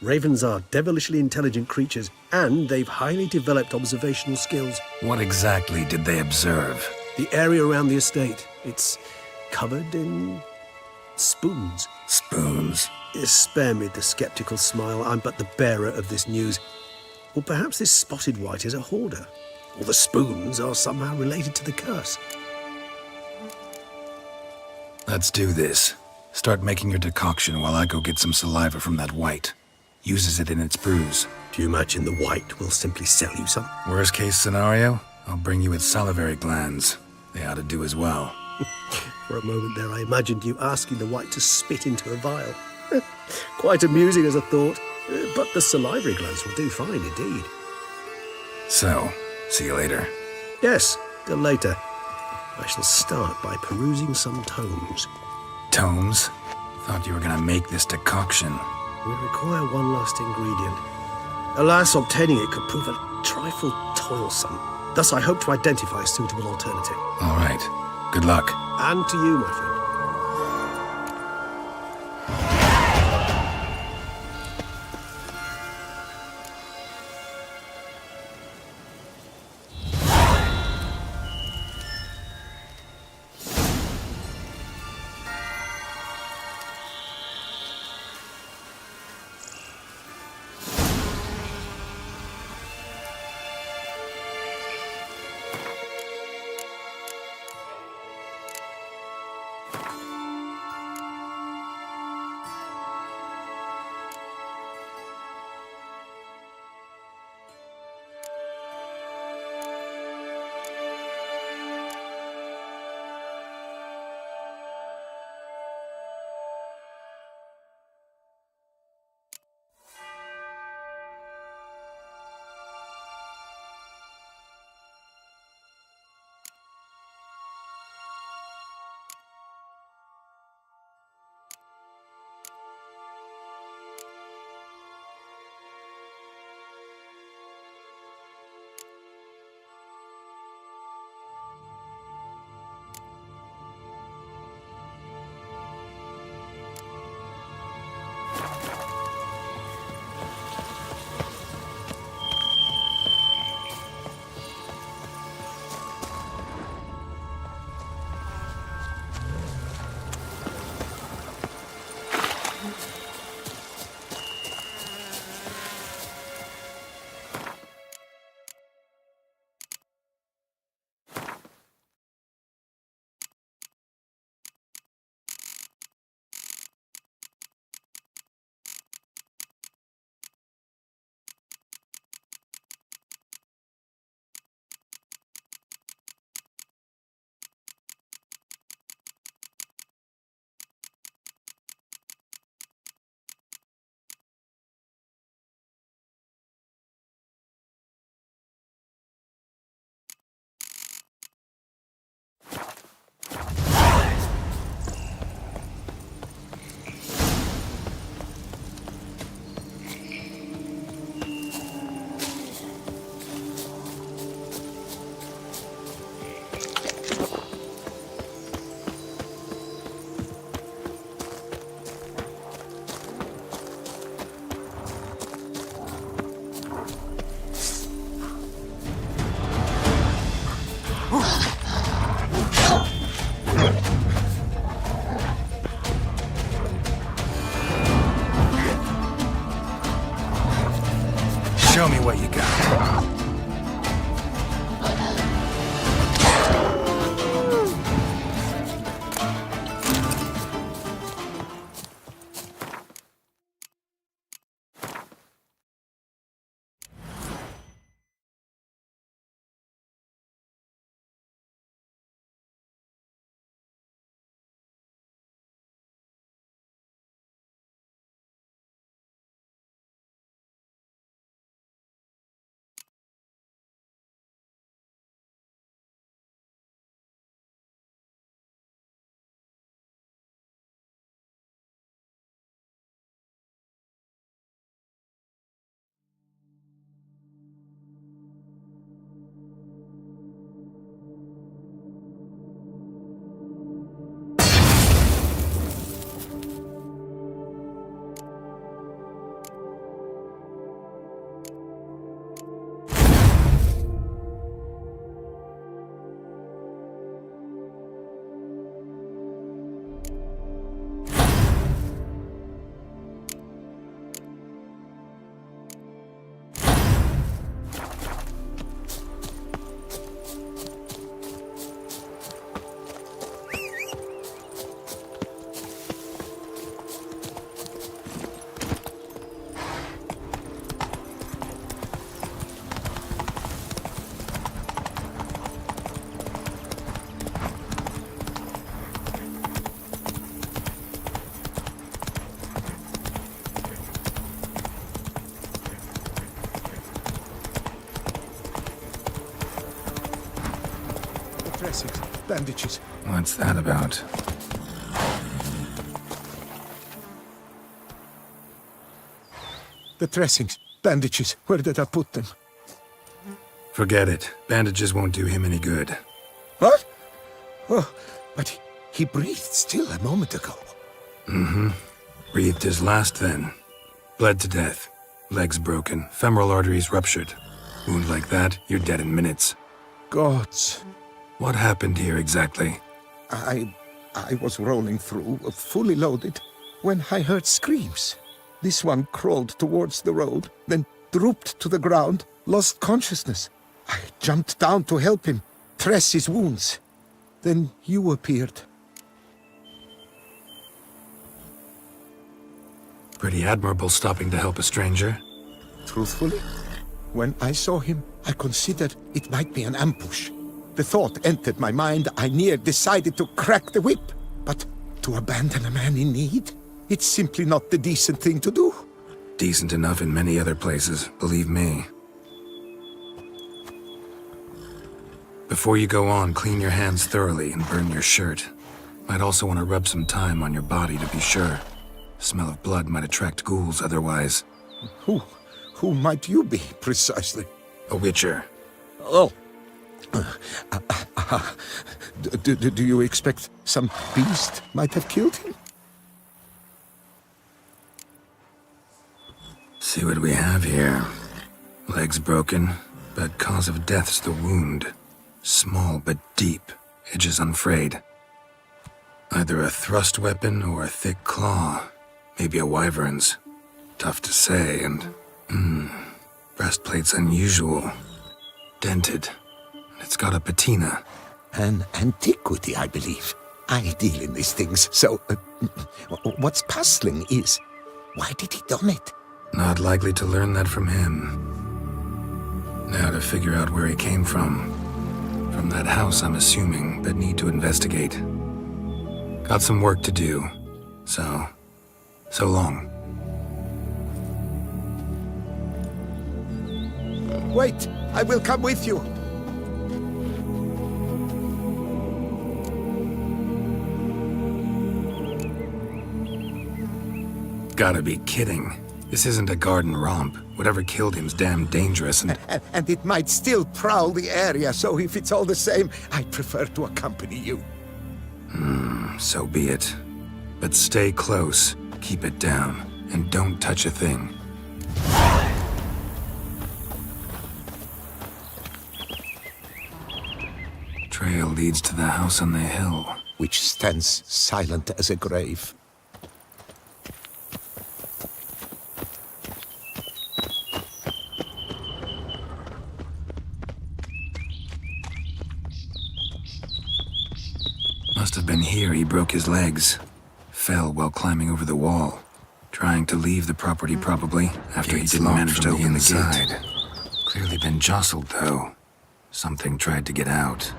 S11: Ravens are devilishly intelligent creatures, and they've highly developed observational skills.
S7: What exactly did they observe?
S11: The area around the estate, it's covered in spoons.
S7: Spoons?
S11: Spare me the skeptical smile. I'm but the bearer of this news. Or perhaps this spotted white is a hoarder. Or the spoons are somehow related to the curse.
S7: Let's do this. Start making your decoction while I go get some saliva from that white. Uses it in its brews.
S11: Do you imagine the white will simply sell you some?
S7: Worst case scenario, I'll bring you its salivary glands. They ought to do as well.
S11: For a moment there, I imagined you asking the white to spit into a vial. Quite amusing as a thought, but the salivary glands will do fine indeed.
S7: So, see you later.
S11: Yes, till later. I shall start by perusing some tomes.
S7: Tomes? Thought you were gonna make this decoction.
S11: We require one last ingredient. Alas, obtaining it could prove a trifle toilsome. Thus, I hope to identify a suitable alternative.
S7: All right. Good luck.
S11: And to you, my friend.
S7: Show me what you got.
S3: dressings, bandages.
S7: What's that about?
S3: The dressings, bandages. Where did I put them?
S7: Forget it. Bandages won't do him any good.
S3: What? Oh, but he breathed still a moment ago.
S7: Mm-hmm. Breathed his last then. Bled to death. Legs broken. Femoral arteries ruptured. Wound like that, you're dead in minutes.
S3: Gods.
S7: What happened here exactly?
S3: I was rolling through, fully loaded, when I heard screams. This one crawled towards the road, then drooped to the ground, lost consciousness. I jumped down to help him, dress his wounds. Then you appeared.
S7: Pretty admirable stopping to help a stranger.
S3: Truthfully, when I saw him, I considered it might be an ambush. The thought entered my mind, I near decided to crack the whip. But to abandon a man in need? It's simply not the decent thing to do.
S7: Decent enough in many other places, believe me. Before you go on, clean your hands thoroughly and burn your shirt. Might also want to rub some thyme on your body to be sure. Smell of blood might attract ghouls otherwise.
S3: Who might you be, precisely?
S7: A witcher.
S3: Oh. Do you expect some beast might have killed him?
S7: See what we have here. Legs broken, but cause of death's the wound. Small but deep, edges unfrayed. Either a thrust weapon or a thick claw. Maybe a wyvern's. Tough to say, and... breastplate's unusual. Dented. It's got a patina.
S3: An antiquity, I believe. I deal in these things, so... what's puzzling is... why did he done it?
S7: Not likely to learn that from him. Now to figure out where he came from. From that house, I'm assuming, but need to investigate. Got some work to do. So long.
S3: Wait, I will come with you.
S7: Gotta be kidding. This isn't a garden romp. Whatever killed him's damn dangerous
S3: and it might still prowl the area, so if it's all the same, I'd prefer to accompany you.
S7: So be it. But stay close, keep it down, and don't touch a thing. Trail leads to the house on the hill,
S3: which stands silent as a grave.
S7: Must have been here he broke his legs. Fell while climbing over the wall. Trying to leave the property probably, after he didn't manage to open the gate. Clearly been jostled though. Something tried to get out.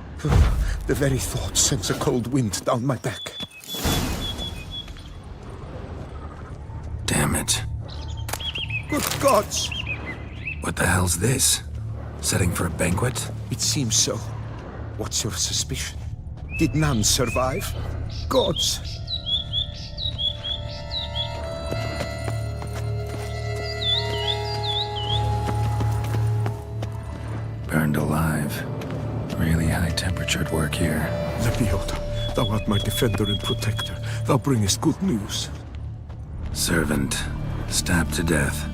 S3: The very thought sends a cold wind down my back.
S7: Damn it.
S3: Good gods!
S7: What the hell's this? Setting for a banquet?
S3: It seems so. What's your suspicion? Did none survive? Gods!
S7: Burned alive. Really high-temperatured work here.
S3: Lebioda, thou art my defender and protector. Thou bringest good news.
S7: Servant. Stabbed to death.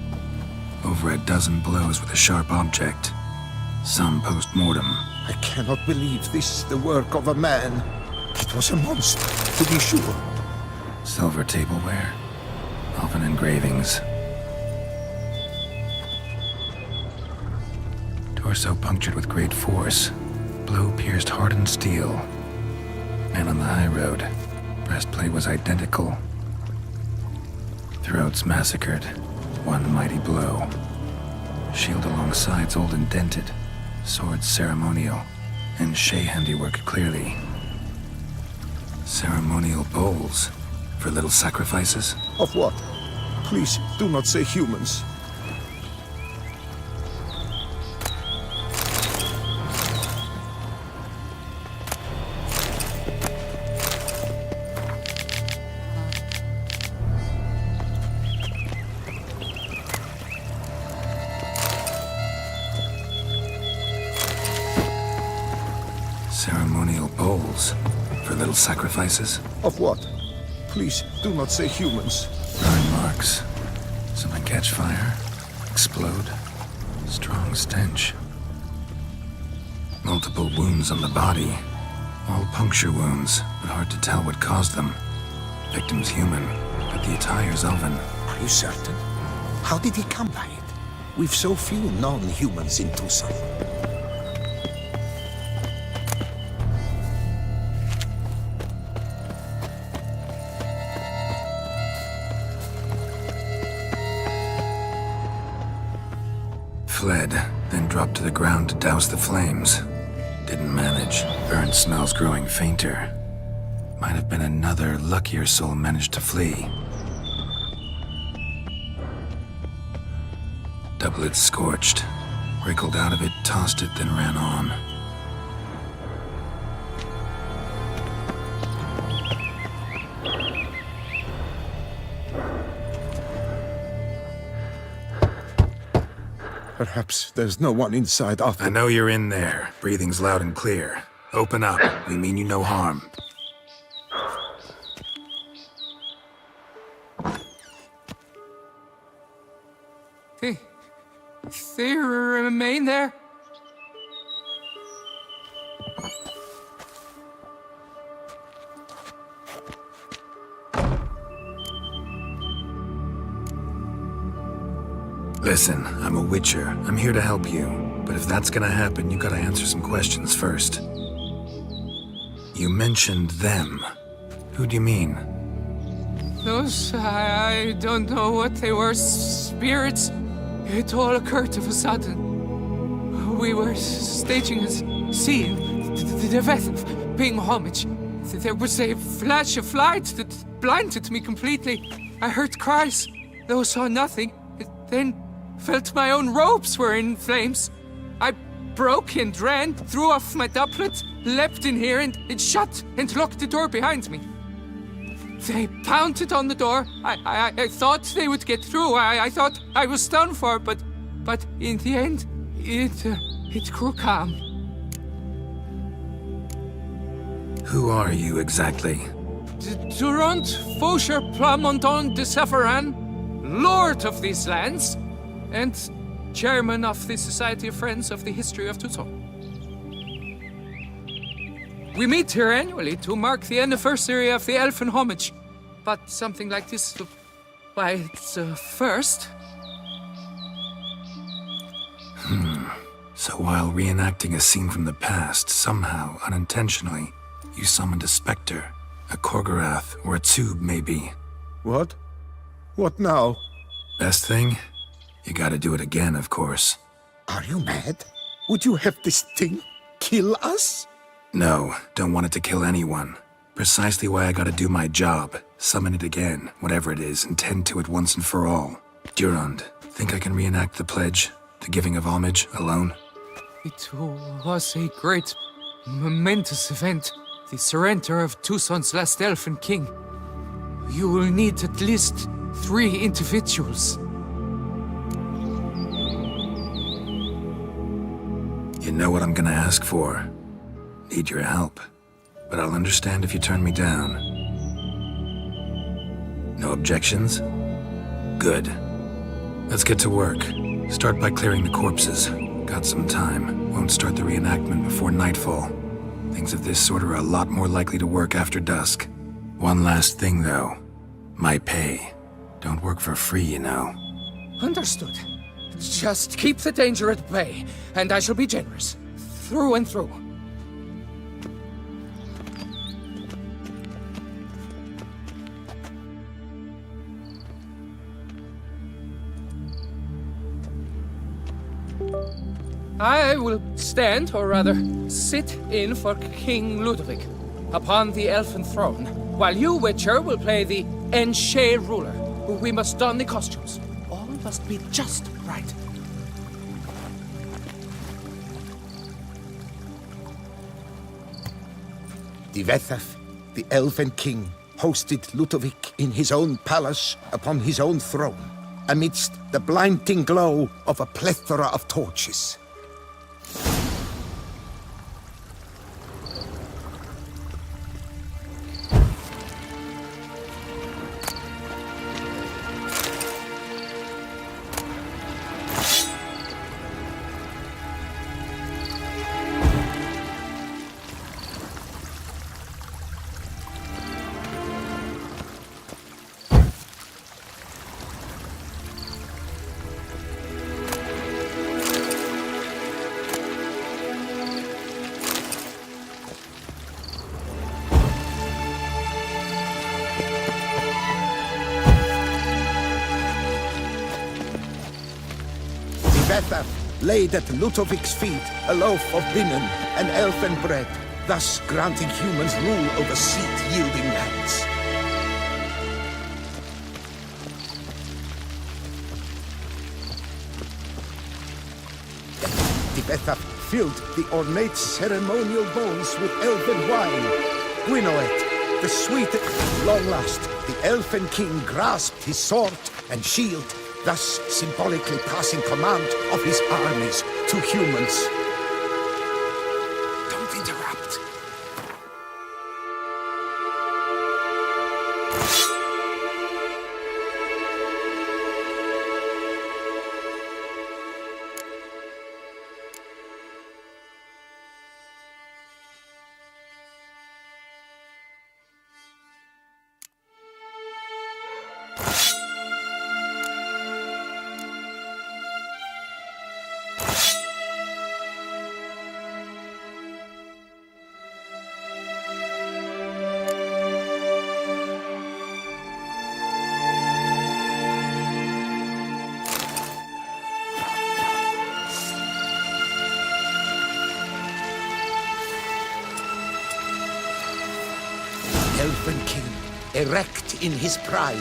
S7: Over a dozen blows with a sharp object. Some post-mortem.
S3: I cannot believe this is the work of a man. It was a monster, to be sure.
S7: Silver tableware. Often engravings. Torso punctured with great force. Blow pierced hardened steel. Man on the high road. Breastplate was identical. Throats massacred. One mighty blow. Shield along sides old and dented. Swords ceremonial. And Shea handiwork clearly. Ceremonial bowls. For little sacrifices?
S3: Of what? Please, do not say humans.
S7: ceremonial bowls for little sacrifices.
S3: Of what? Please, do not say humans.
S7: Burn marks. Some catch fire, explode. Strong stench. Multiple wounds on the body. All puncture wounds, but hard to tell what caused them. Victim's human, but the attire's elven.
S3: Are you certain? How did he come by it? We've so few non-humans in Tucson.
S7: Fled, then dropped to the ground to douse the flames. Didn't manage. Burn smells growing fainter. Might have been another luckier soul managed to flee. Doublet scorched. Wriggled out of it, tossed it, then ran on.
S3: Perhaps there's no one inside after...
S7: I know you're in there. Breathing's loud and clear. Open up. We mean you no harm.
S2: They remain there?
S7: Listen, I'm a witcher. I'm here to help you. But if that's gonna happen, you gotta answer some questions first. You mentioned them. Who do you mean?
S2: Those, I don't know what they were. Spirits. It all occurred of a sudden. We were staging a scene, the event, paying homage. There was a flash of light that blinded me completely. I heard cries, though saw nothing. Then felt my own robes were in flames. I broke and ran, threw off my doublet, leapt in here and shut and locked the door behind me. They pounded on the door. I thought they would get through. I thought I was done for, but in the end, it grew calm.
S7: Who are you exactly?
S2: Durant Faucher Plamondon de Savarin, Lord of these lands, and Chairman of the Society of Friends of the History of Tucson. We meet here annually to mark the anniversary of the Elfin Homage. But something like this, why, it's a first.
S7: So while reenacting a scene from the past, somehow, unintentionally, you summoned a specter, a Korgorath, or a tube, maybe.
S3: What? What now?
S7: Best thing? You gotta do it again, of course.
S3: Are you mad? Would you have this thing kill us?
S7: No, don't want it to kill anyone. Precisely why I gotta do my job. Summon it again, whatever it is, and tend to it once and for all. Durand, think I can reenact the pledge, the giving of homage, alone?
S2: It was a great, momentous event. The surrender of Tucson's last elfin king. You will need at least 3 individuals.
S7: You know what I'm gonna ask for. Need your help. But I'll understand if you turn me down. No objections? Good. Let's get to work. Start by clearing the corpses. Got some time. Won't start the reenactment before nightfall. Things of this sort are a lot more likely to work after dusk. One last thing, though. My pay. Don't work for free, you know.
S2: Understood. Just keep the danger at bay, and I shall be generous. Through and through. I will stand, or rather, sit in for King Ludwig, upon the elfin throne, while you, Witcher, will play the Enche ruler. We must don the costumes. All must be just right.
S3: Divethaf, the Elven King, hosted Ludovic in his own palace upon his own throne, amidst the blinding glow of a plethora of torches. Tivetha laid at Ludovic's feet a loaf of binnen and elfin bread, thus granting humans rule over seed-yielding lands. Tivetha filled the ornate ceremonial bowls with elven wine. Gwinoet, the sweet at long last, the elfin king grasped his sword and shield, thus symbolically passing command of his armies to humans. Don't interrupt. Elfin king, erect in his pride,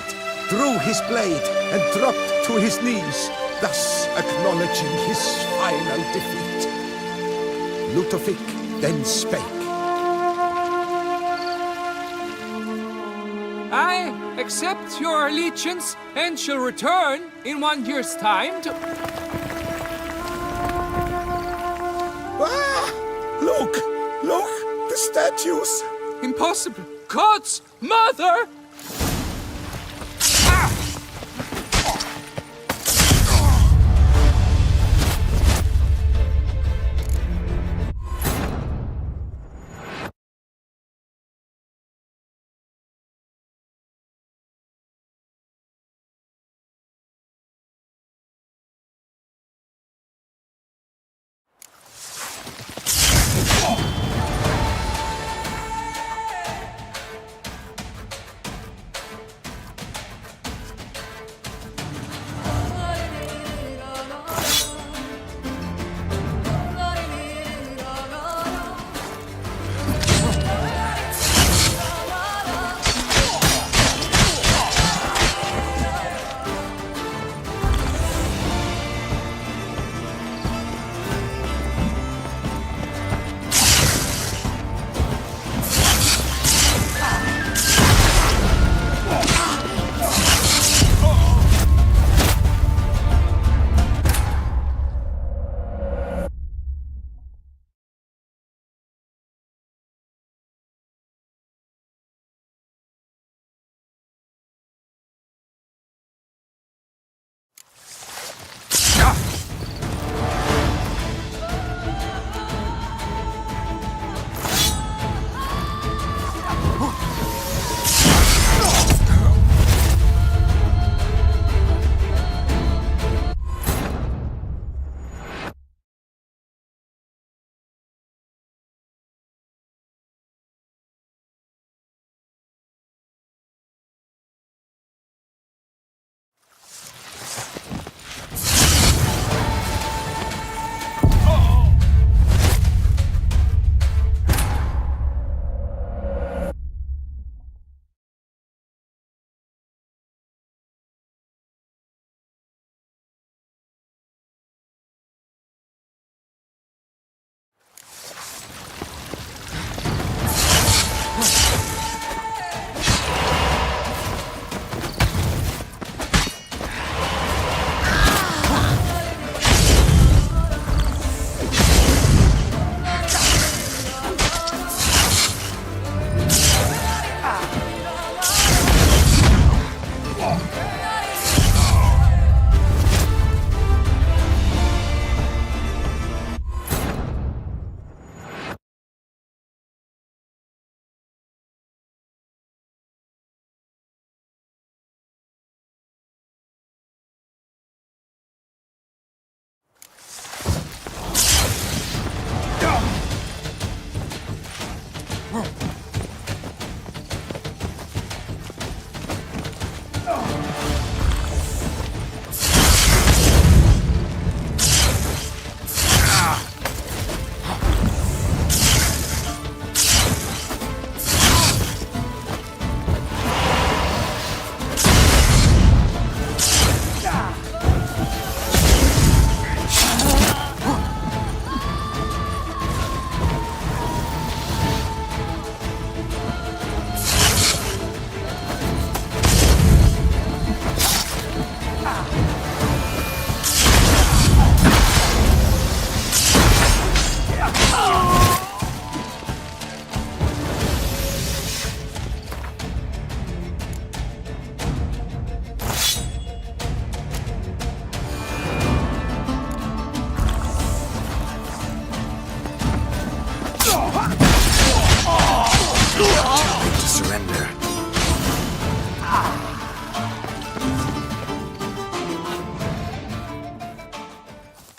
S3: drew his blade and dropped to his knees, thus acknowledging his final defeat. Ludovic then spake.
S2: I accept your allegiance and shall return in 1 year's time to...
S3: Ah! Look! Look! The statues!
S2: Impossible! God's mother!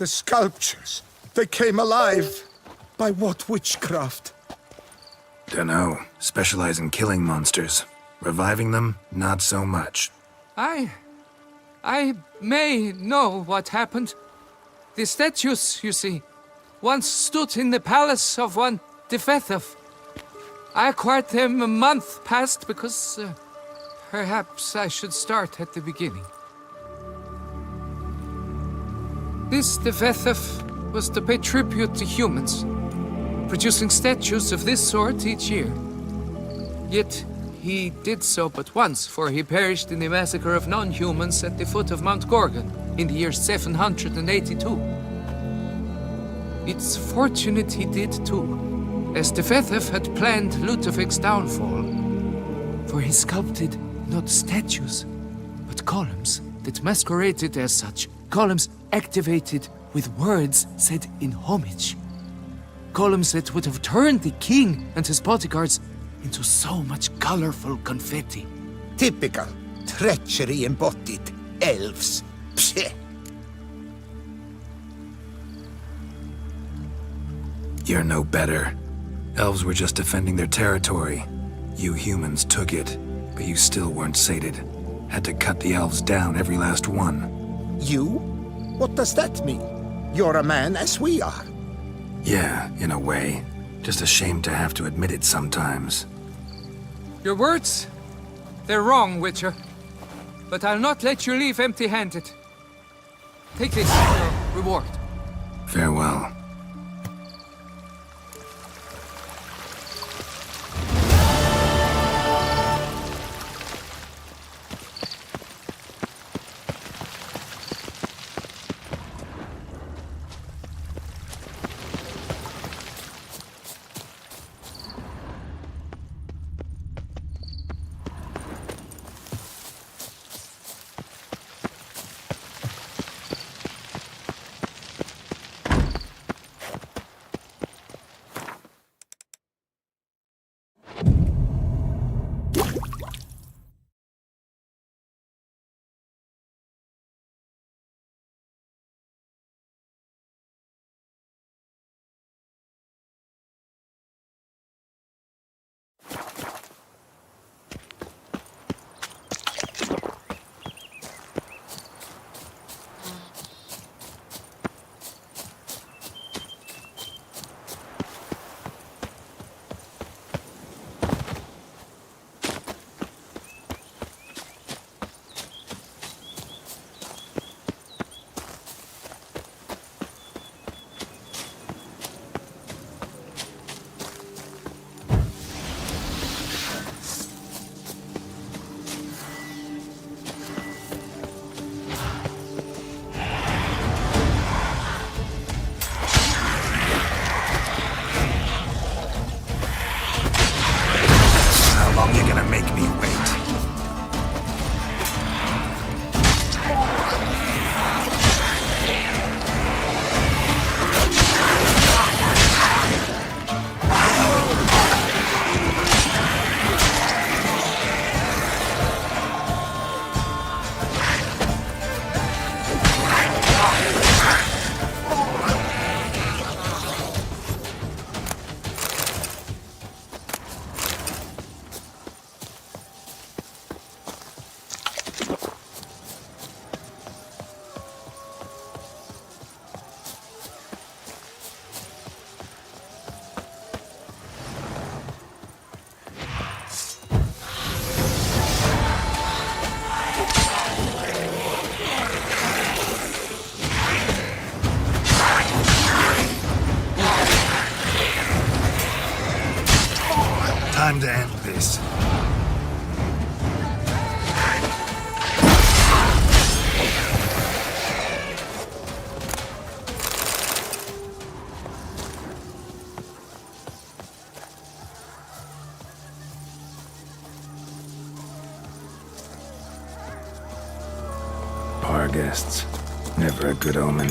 S3: The sculptures, they came alive. By what witchcraft?
S7: Dunno. Specialize in killing monsters. Reviving them, not so much.
S2: I may know what happened. The statues, you see, once stood in the palace of one Defethov. I acquired them a month past because perhaps I should start at the beginning. This Defethov was to pay tribute to humans, producing statues of this sort each year. Yet he did so but once, for he perished in the massacre of non-humans at the foot of Mount Gorgon in the year 782. It's fortunate he did too, as Defethov had planned Ludovic's downfall. For he sculpted not statues, but columns that masqueraded as such. Columns activated with words said in homage. Columns that would have turned the king and his bodyguards into so much colorful confetti.
S4: Typical. Treachery embodied. Elves. Psheh.
S7: You're no better. Elves were just defending their territory. You humans took it, but you still weren't sated. Had to cut the elves down, every last one.
S3: You? What does that mean? You're a man as we are.
S7: Yeah, in a way. Just ashamed to have to admit it sometimes.
S2: Your words? They're wrong, Witcher. But I'll not let you leave empty-handed. Take this, your reward.
S7: Farewell. Time to end this. Our guests. Never a good omen.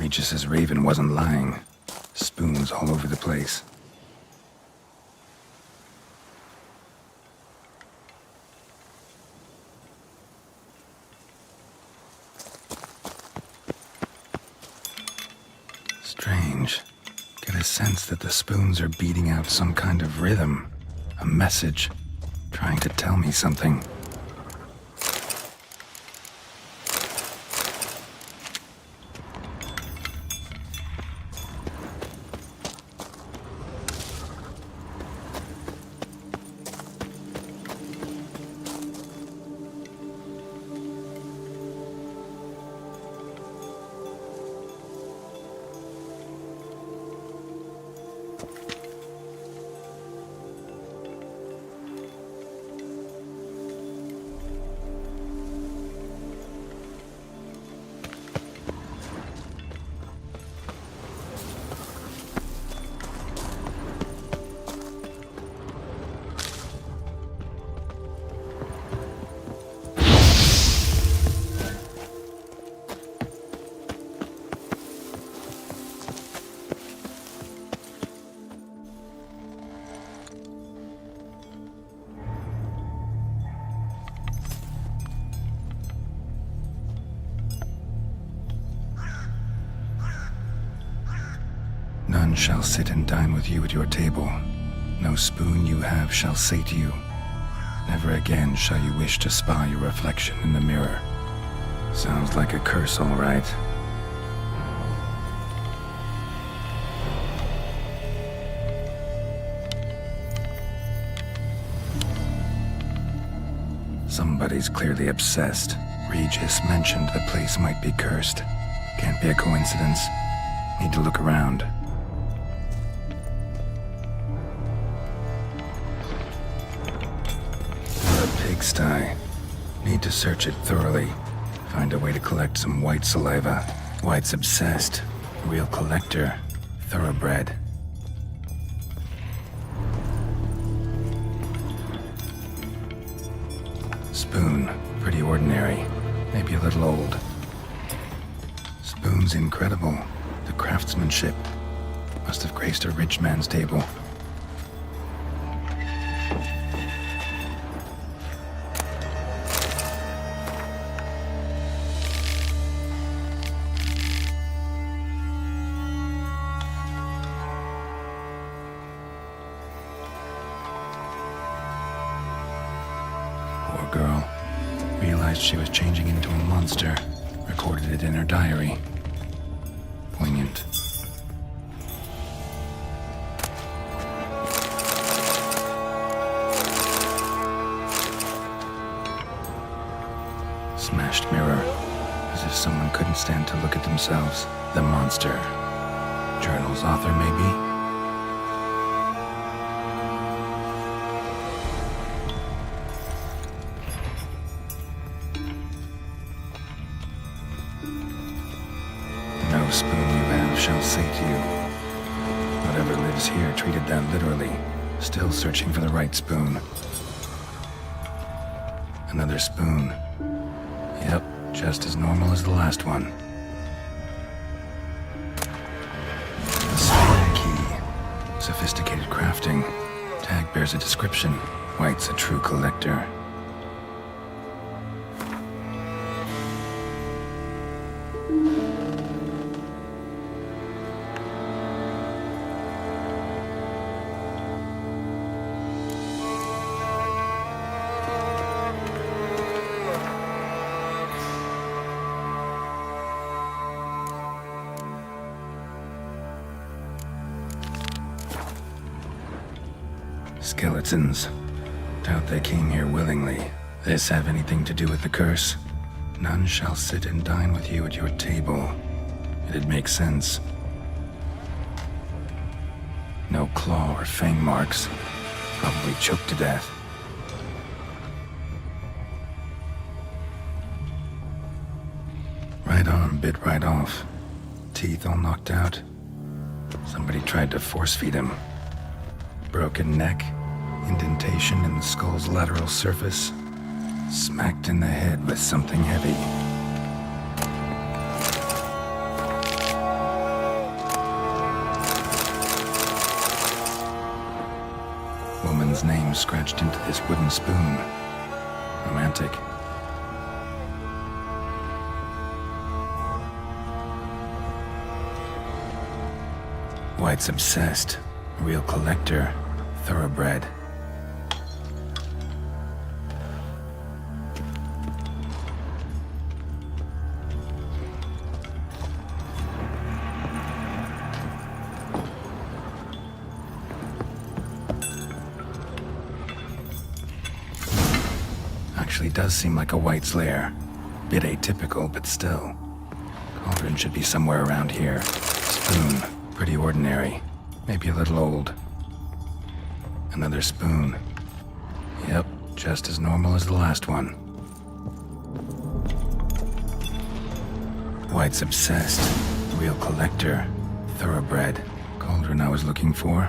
S7: Regis's raven wasn't lying. Spoons all over the place. Strange. Get a sense that the spoons are beating out some kind of rhythm. A message. Trying to tell me something. None shall sit and dine with you at your table. No spoon you have shall sate you. Never again shall you wish to spy your reflection in the mirror. Sounds like a curse, all right. Somebody's clearly obsessed. Regis mentioned the place might be cursed. Can't be a coincidence. Need to look around. Pigsty. Need to search it thoroughly. Find a way to collect some white saliva. White's obsessed. Real collector. Thoroughbred. Spoon. Pretty ordinary. Maybe a little old. Spoon's incredible. The craftsmanship. Must have graced a rich man's table. Poor girl. Realized she was changing into a monster. Recorded it in her diary. Poignant. Smashed mirror. As if someone couldn't stand to look at themselves. The monster. Journal's author, maybe? No spoon you have shall sate you. Whatever lives here treated that literally. Still searching for the right spoon. Another spoon. Yep, just as normal as the last one. The spoon key. Sophisticated crafting. Tag bears a description. White's a true collector. Skeletons. Doubt they came here willingly. This have anything to do with the curse? None shall sit and dine with you at your table. It'd make sense. No claw or fang marks. Probably choked to death. Right arm bit right off. Teeth all knocked out. Somebody tried to force feed him. Broken neck. Indentation in the skull's lateral surface. Smacked in the head with something heavy. name scratched into this wooden spoon. Romantic. White's obsessed. Real collector. Thoroughbred. Actually does seem like a White's lair. Bit atypical, but still. Cauldron should be somewhere around here. Spoon. Pretty ordinary. Maybe a little old. Another spoon. Yep, just as normal as the last one. White's obsessed. Real collector. Thoroughbred. Cauldron I was looking for.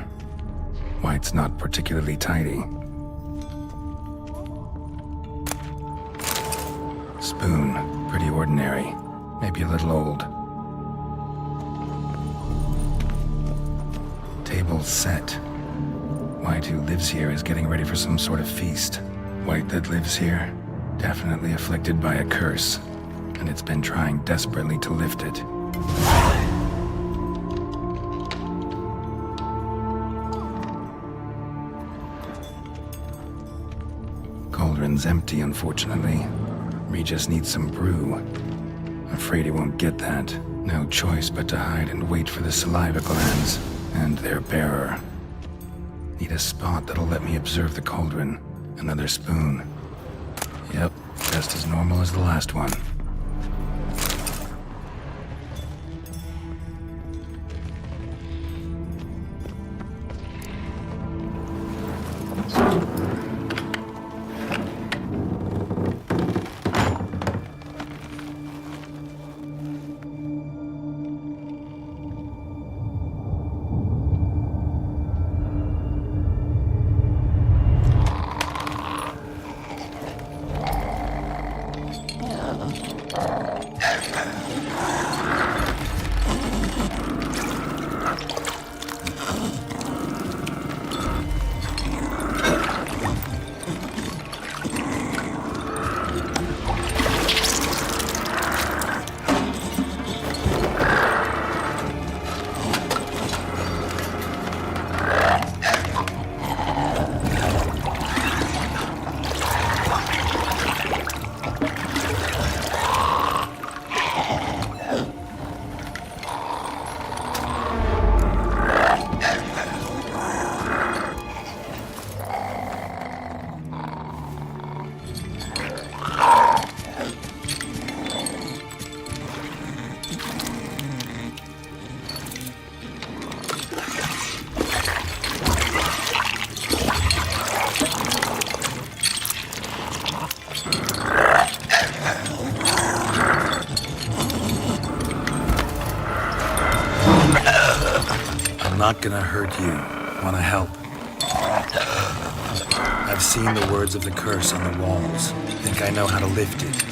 S7: White's not particularly tidy. Spoon. Pretty ordinary. Maybe a little old. Table set. White who lives here is getting ready for some sort of feast. White that lives here, definitely afflicted by a curse, and it's been trying desperately to lift it. Cauldron's empty, unfortunately. Regis needs some brew. Afraid he won't get that. No choice but to hide and wait for the saliva glands and their bearer. Need a spot that'll let me observe the cauldron. Another spoon. Yep, just as normal as the last one. I'm not gonna hurt you. Wanna help? I've seen the words of the curse on the walls. Think I know how to lift it.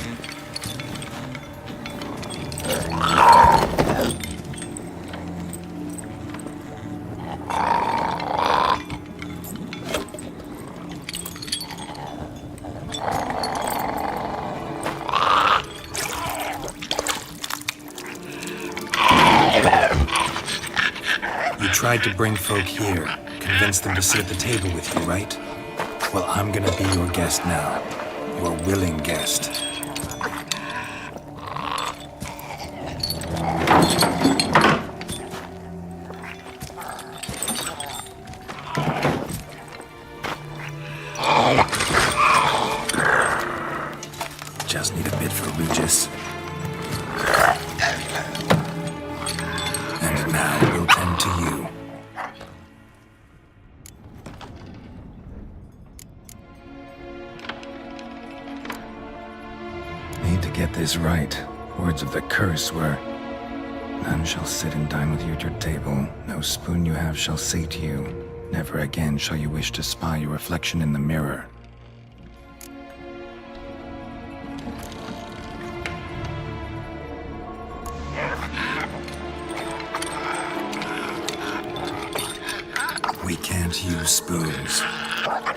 S7: You tried to bring folk here, convince them to sit at the table with you, right? Well, I'm gonna be your guest now. Your willing guest. Just need a bit for Regis. And now we'll tend to you. Need to get this right. Words of the curse were, none shall sit and dine with you at your table. No spoon you have shall sate you. Never again shall you wish to spy your reflection in the mirror. We can't use spoons.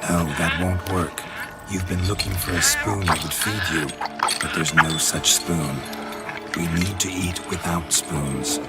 S7: No, that won't work. You've been looking for a spoon that would feed you, but there's no such spoon. We need to eat without spoons.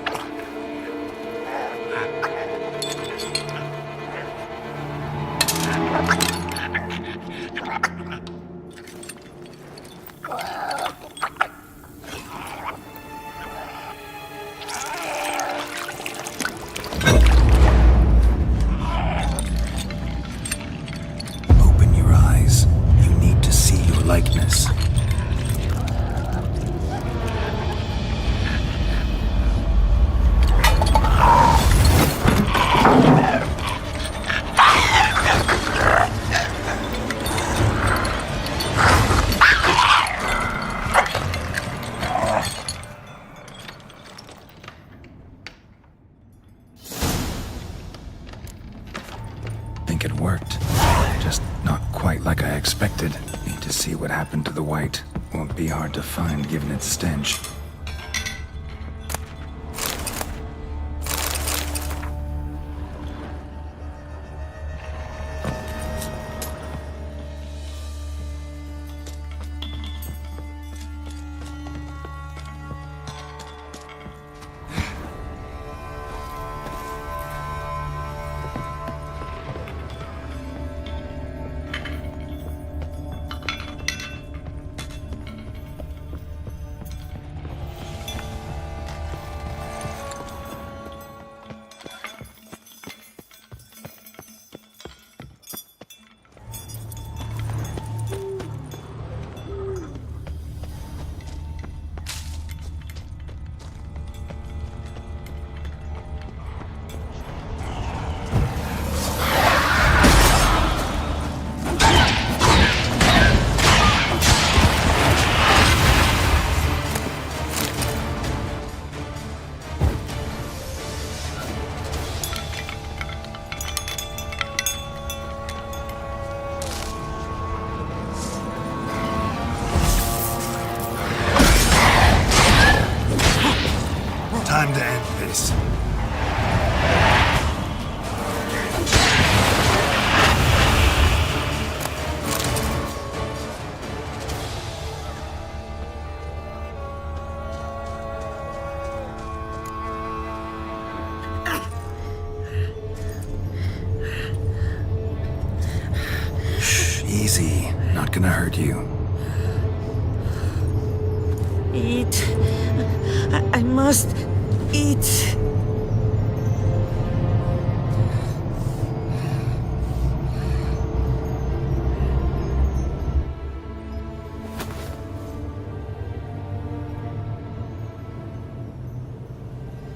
S7: Open your eyes. You need to see your likeness. Think it worked. Just not quite like I expected. Need to see what happened to the white. Won't be hard to find given its stench. Time to end this. Shh, easy. Not gonna hurt you.
S12: Eat. I must eat.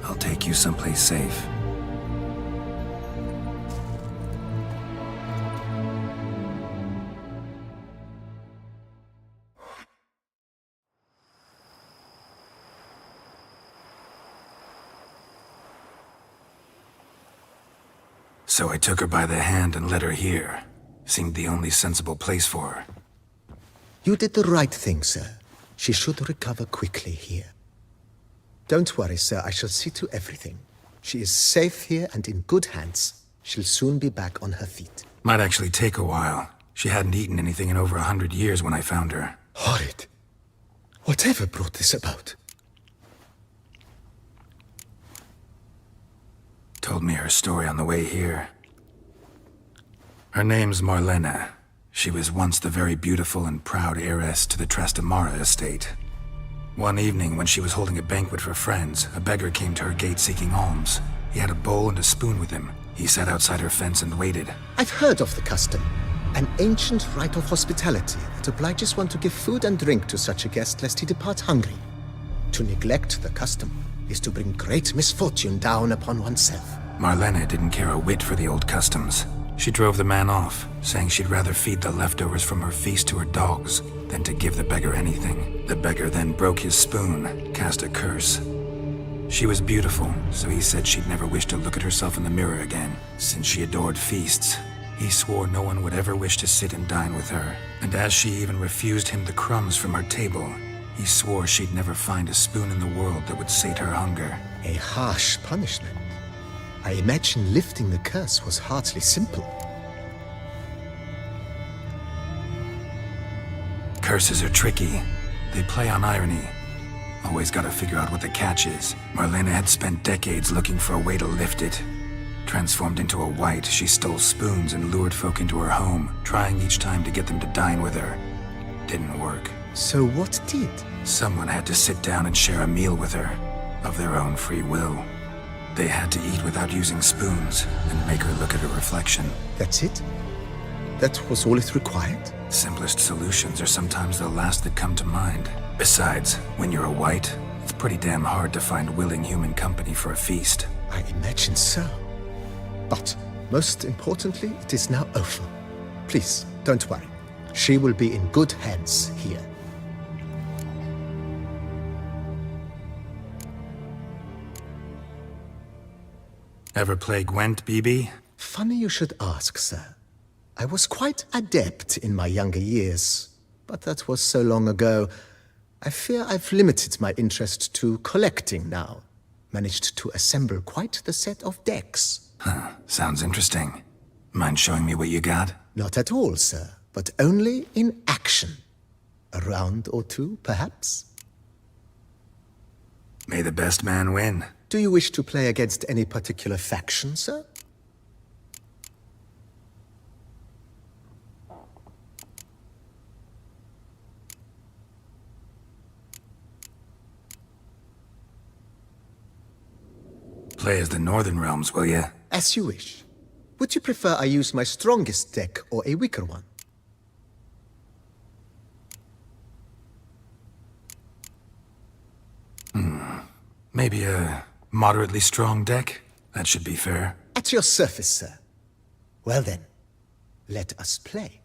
S7: I'll take you someplace safe. So I took her by the hand and led her here. Seemed the only sensible place for her.
S3: You did the right thing, sir. She should recover quickly here. Don't worry, sir. I shall see to everything. She is safe here and in good hands. She'll soon be back on her feet.
S7: Might actually take a while. She hadn't eaten anything in over 100 years when I found her.
S3: Horrid. Whatever brought this about?
S7: Told me her story on the way here. Her name's Marlena. She was once the very beautiful and proud heiress to the Trastamara estate. One evening, when she was holding a banquet for friends, a beggar came to her gate seeking alms. He had a bowl and a spoon with him. He sat outside her fence and waited.
S3: I've heard of the custom. An ancient rite of hospitality that obliges one to give food and drink to such a guest lest he depart hungry. To neglect the custom is to bring great misfortune down upon oneself.
S7: Marlena didn't care a whit for the old customs. She drove the man off, saying she'd rather feed the leftovers from her feast to her dogs than to give the beggar anything. The beggar then broke his spoon, cast a curse. She was beautiful, so he said she'd never wish to look at herself in the mirror again. Since she adored feasts, he swore no one would ever wish to sit and dine with her. And as she even refused him the crumbs from her table, he swore she'd never find a spoon in the world that would sate her hunger.
S3: A harsh punishment. I imagine lifting the curse was hardly simple.
S7: Curses are tricky. They play on irony. Always gotta figure out what the catch is. Marlena had spent decades looking for a way to lift it. Transformed into a wight, she stole spoons and lured folk into her home, trying each time to get them to dine with her. Didn't work.
S3: So what did?
S7: Someone had to sit down and share a meal with her, of their own free will. They had to eat without using spoons, and make her look at her reflection.
S3: That's it? That was all it required?
S7: Simplest solutions are sometimes the last that come to mind. Besides, when you're a wight, it's pretty damn hard to find willing human company for a feast.
S3: I imagine so. But, most importantly, it is now over. Please, don't worry. She will be in good hands here.
S7: Ever play Gwent, BB?
S3: Funny you should ask, sir. I was quite adept in my younger years, but that was so long ago. I fear I've limited my interest to collecting now. Managed to assemble quite the set of decks.
S7: Huh, sounds interesting. Mind showing me what you got?
S3: Not at all, sir, but only in action. A round or two, perhaps?
S7: May the best man win.
S3: Do you wish to play against any particular faction, sir?
S7: Play as the Northern Realms, will ya?
S3: As you wish. Would you prefer I use my strongest deck or a weaker one?
S7: Maybe a moderately strong deck? That should be fair.
S3: At your service, sir. Well then, let us play.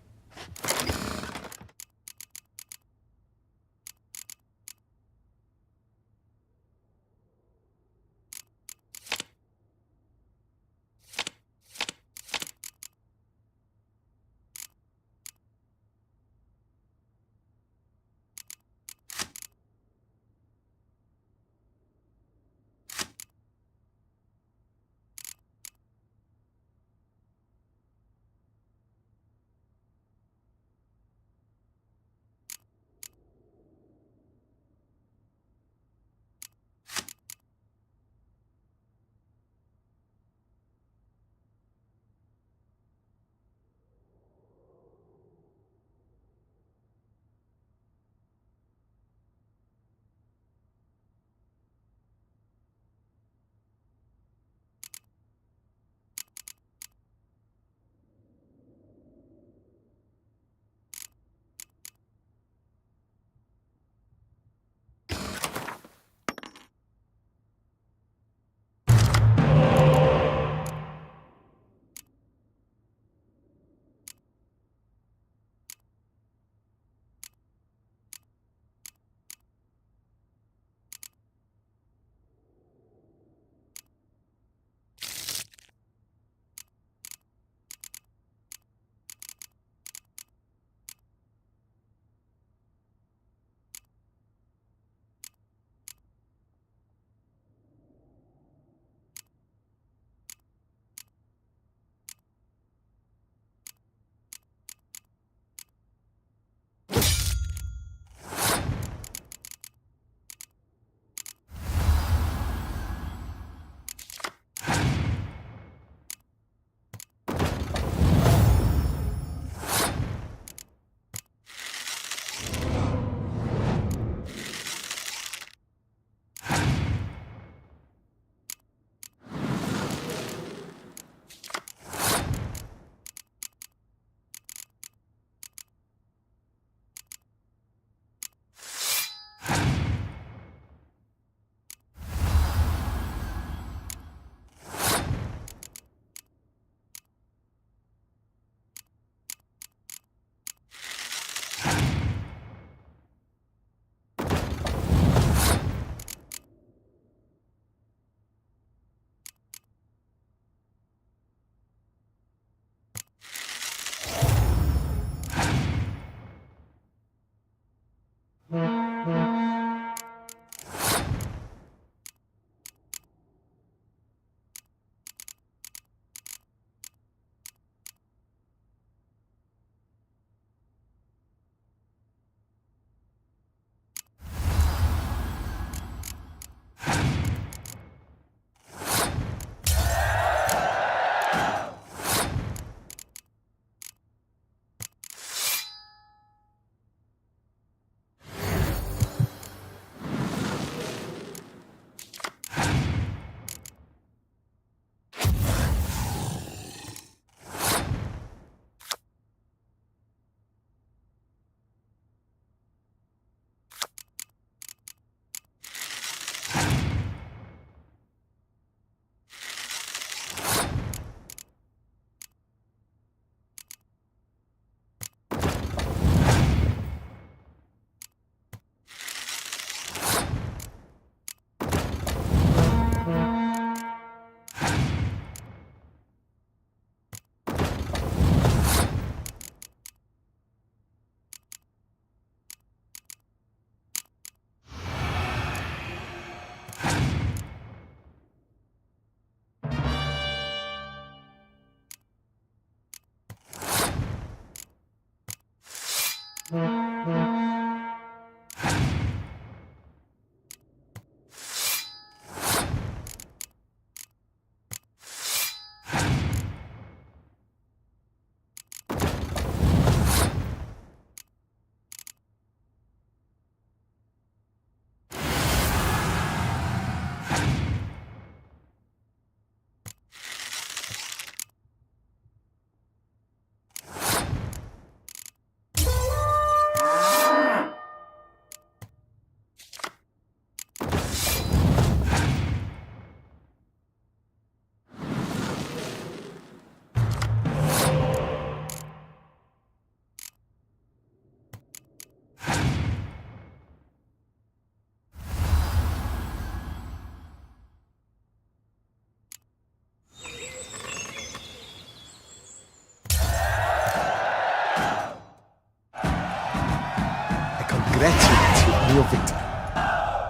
S4: congratulate you on your victory.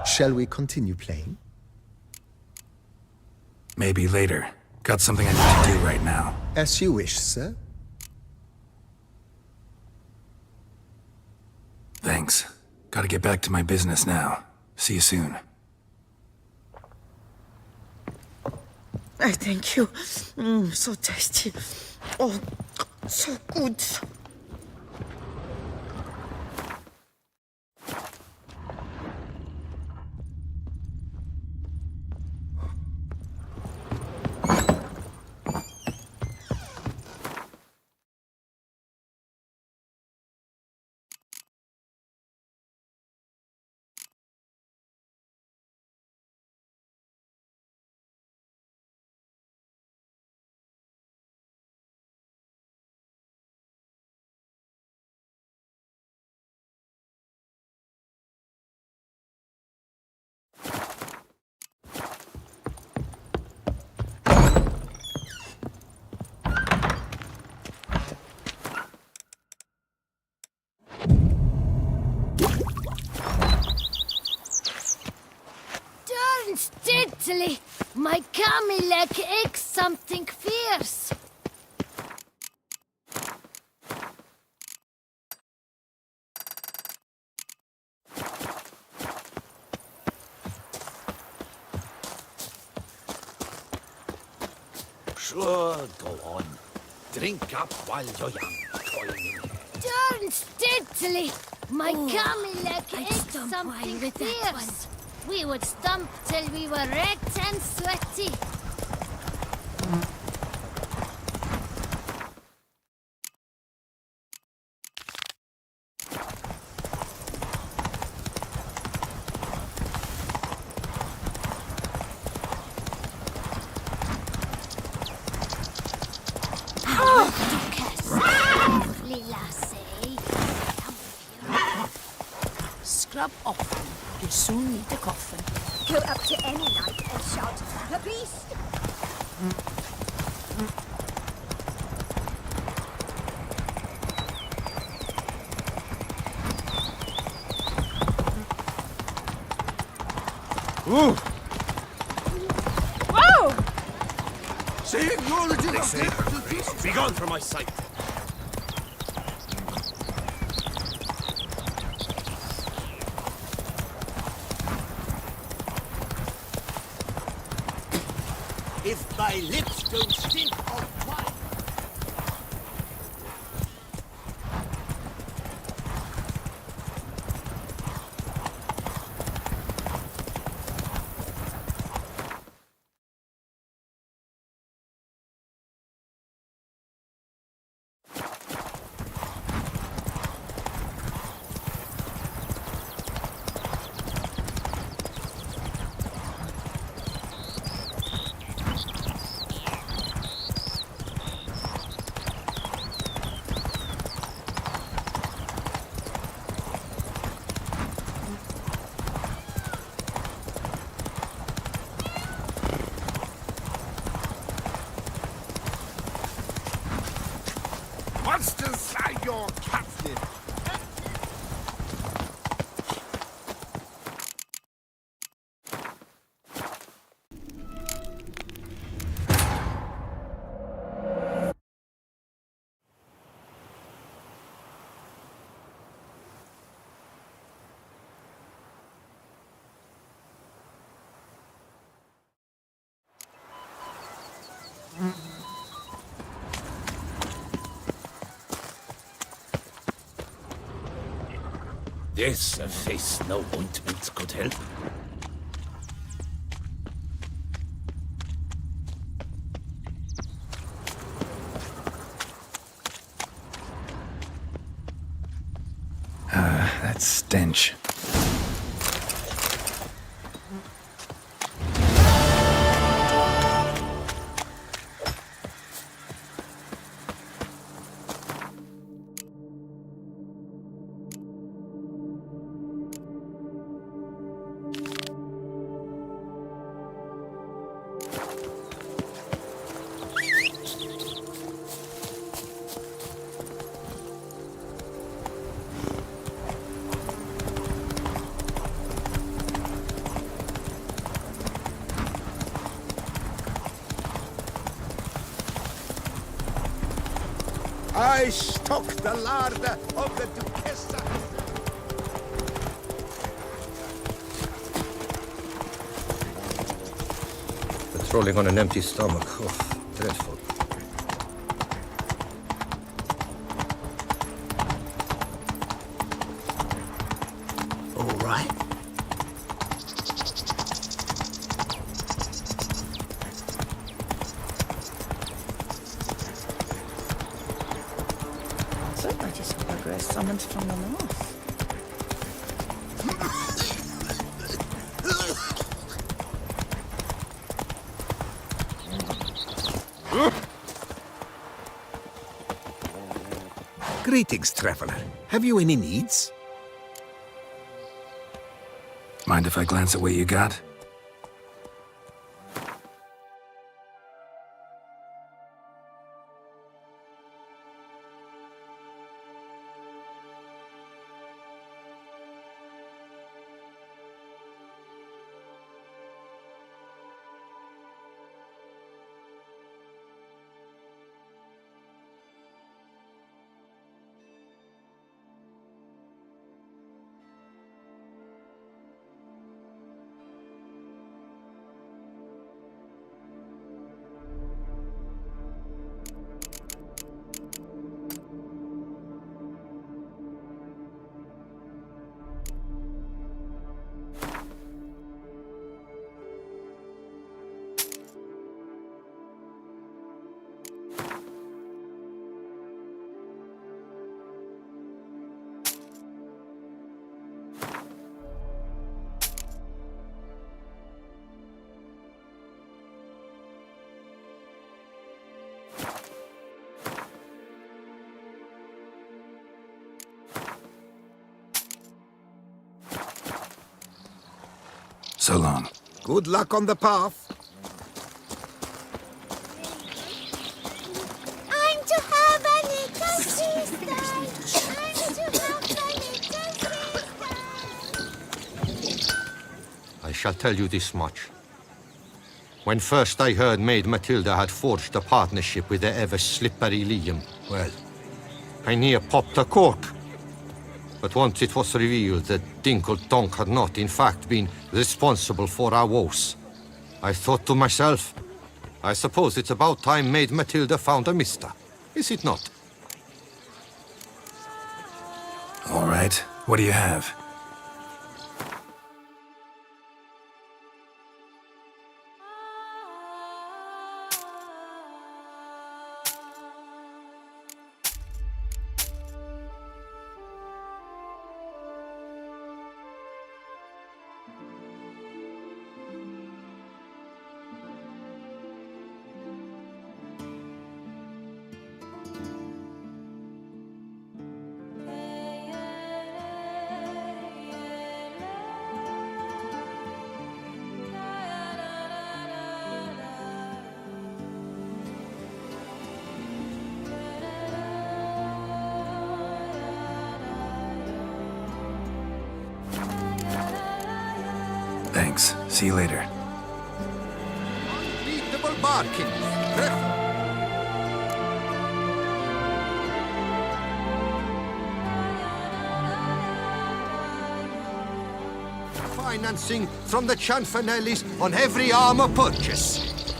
S4: Shall we continue playing?
S7: Maybe later. Got something I need to do right now.
S4: As you wish, sir.
S7: Thanks. Gotta get back to my business now. See you soon.
S12: I thank you. So tasty. Oh, so good.
S9: Darn steadily! My Camilek aches something fierce.
S5: Sure, go on. Drink up while you're young, Colin.
S9: Darn steadily! My Camilek aches something fierce. We would stump till we were red and sweaty. Lovely lassie.
S10: Scrub off. You'll soon need a coffin.
S9: Go up to any knight and shout, "The beast!"
S4: Ooh!
S9: Whoa!
S5: Saying your legit be gone from my sight.
S4: If my lips don't stink of wine.
S6: Monsters are your captain.
S5: This face no ointment could help.
S7: That stench.
S4: I stock the larder of the Duchessa.
S11: Patrolling on an empty stomach. Oh, dreadful. All right.
S12: So I just progress summons from the north.
S4: Greetings, traveler. Have you any needs?
S7: Mind if I glance at what you got? So long.
S4: Good luck on the path.
S9: I'm to have a little sister. I'm to have a little sister.
S13: I shall tell you this much. When first I heard Maid Matilda had forged a partnership with the ever-slippery Liam, well, I near popped a cork. But once it was revealed that Dinkle Donk had not, in fact, been responsible for our woes, I thought to myself, I suppose it's about time Maid Matilda found a mister, is it not?
S7: All right. What do you have? Thanks. See you later.
S4: Unbeatable barking. Financing from the Chanfanellis on every armor purchase.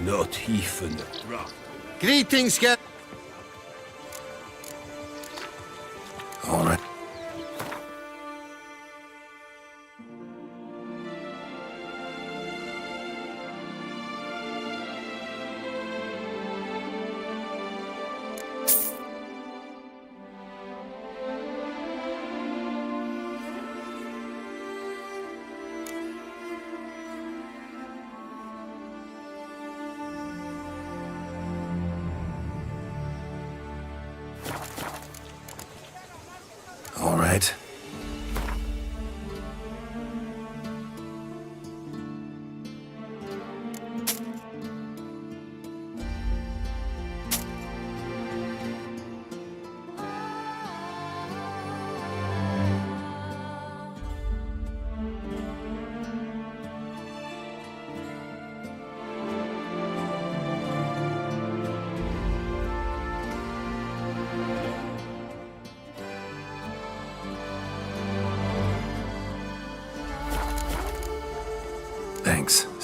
S6: Not even a drop.
S4: Greetings, Gap.
S7: All right. All right.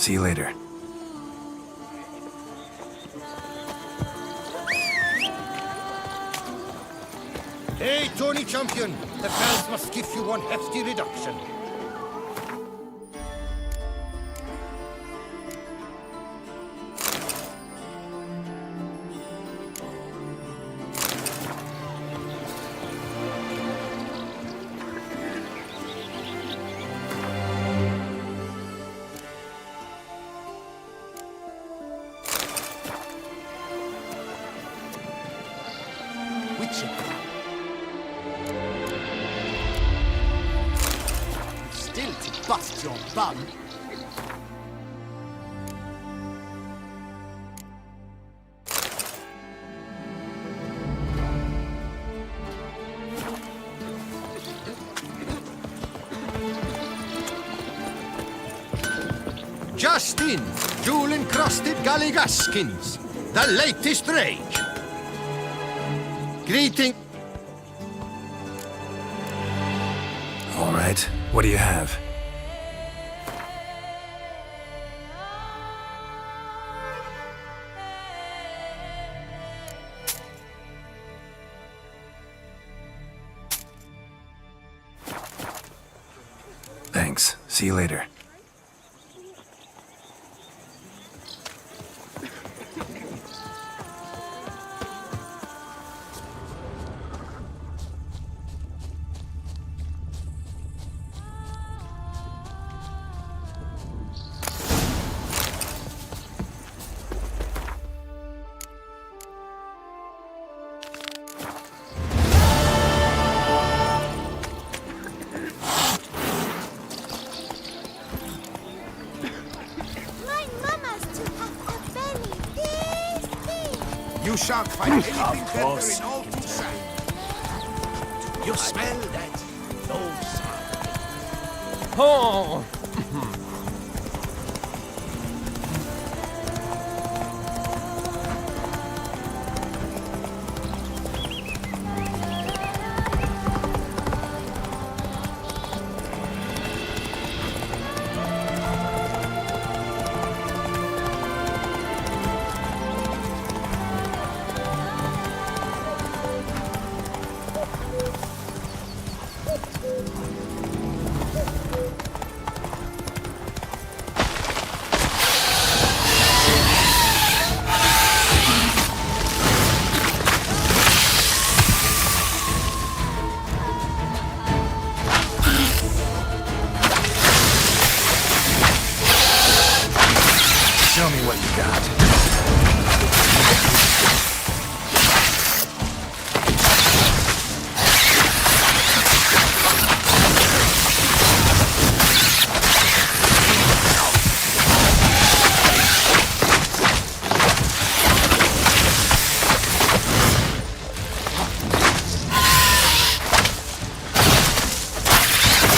S7: See you later.
S6: Hey, Tony Champion! The bells must give you one hefty reduction.
S4: Still to bust your bum.
S13: Just in, jewel-encrusted galligaskins, the latest rage. Greeting.
S7: All right, what do you have? Thanks. See you later.
S4: You shan't find anything better in all Busan.
S6: You smell that? No, sir.
S1: Oh!
S7: Show me what you got.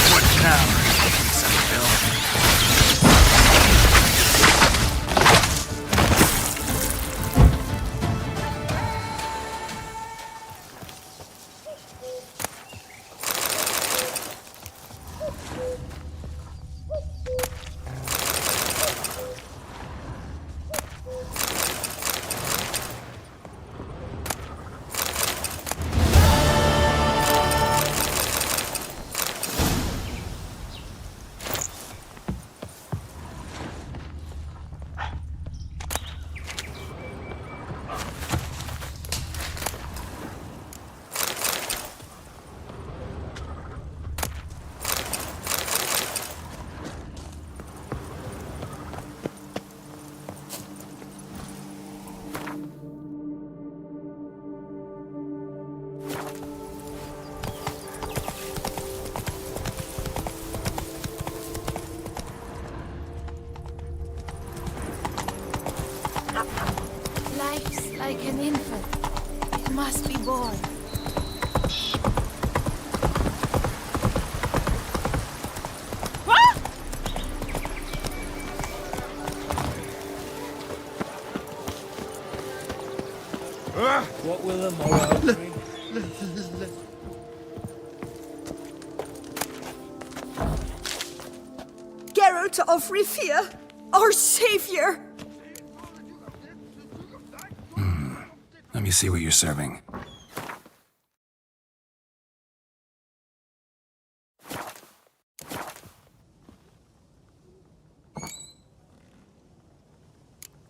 S7: What now? Piece of film.
S9: Life's like an infant. It must be born.
S1: What will the morrow bring?
S12: Geralt of Rivia, Our savior!
S7: Let me see what you're serving.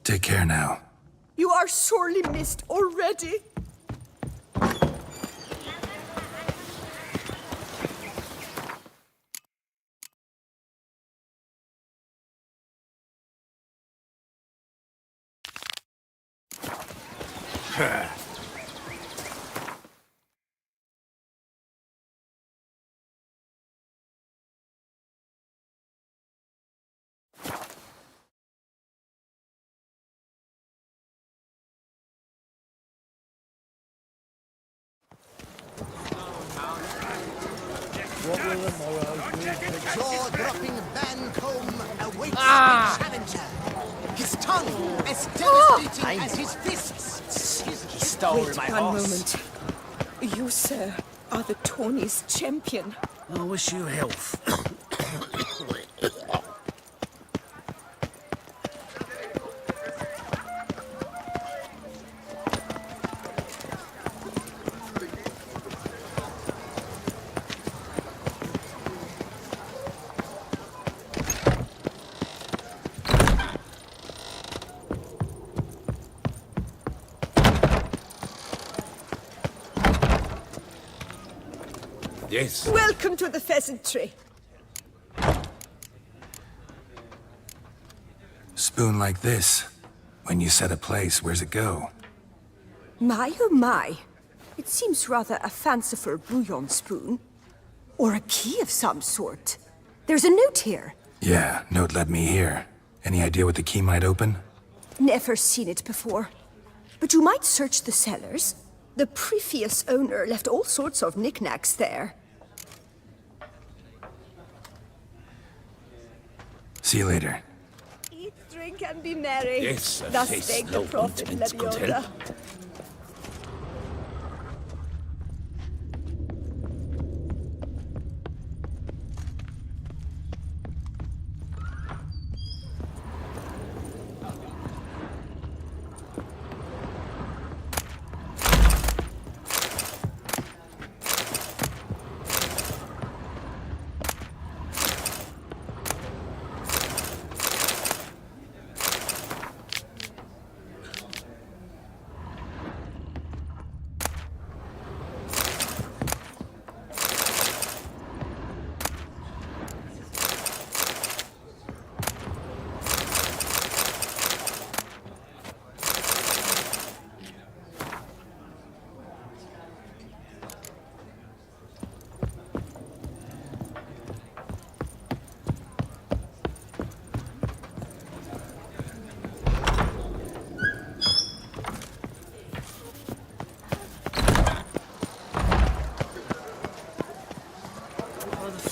S7: Take care now.
S12: You are sorely missed already.
S4: What will the morrow bring? The jaw-dropping Bancombe awaits the challenger. His tongue as devastating as his fists.
S1: He stole
S12: Wait
S1: my
S12: one
S1: horse.
S12: moment. You, sir, are the Tawny's champion.
S1: I wish you health.
S5: Yes.
S12: Welcome to the pheasantry.
S7: Spoon like this. When you set a place, where's it go?
S12: My oh my. It seems rather a fanciful bouillon spoon. Or a key of some sort. There's a note here.
S7: Yeah, note led me here. Any idea what the key might open?
S12: Never seen it before. But you might search the cellars. The previous owner left all sorts of knickknacks there.
S7: See you later.
S12: Eat, drink, and be merry.
S5: Yes, a
S12: Thus
S5: face
S12: spake
S5: no
S12: the prophet
S5: ointment could
S12: Lebioda.
S5: help.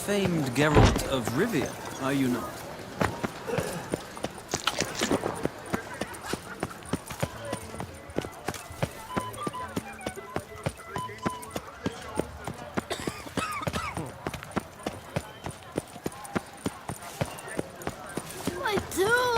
S1: Famed Geralt of Rivia, are you not?
S9: My dove!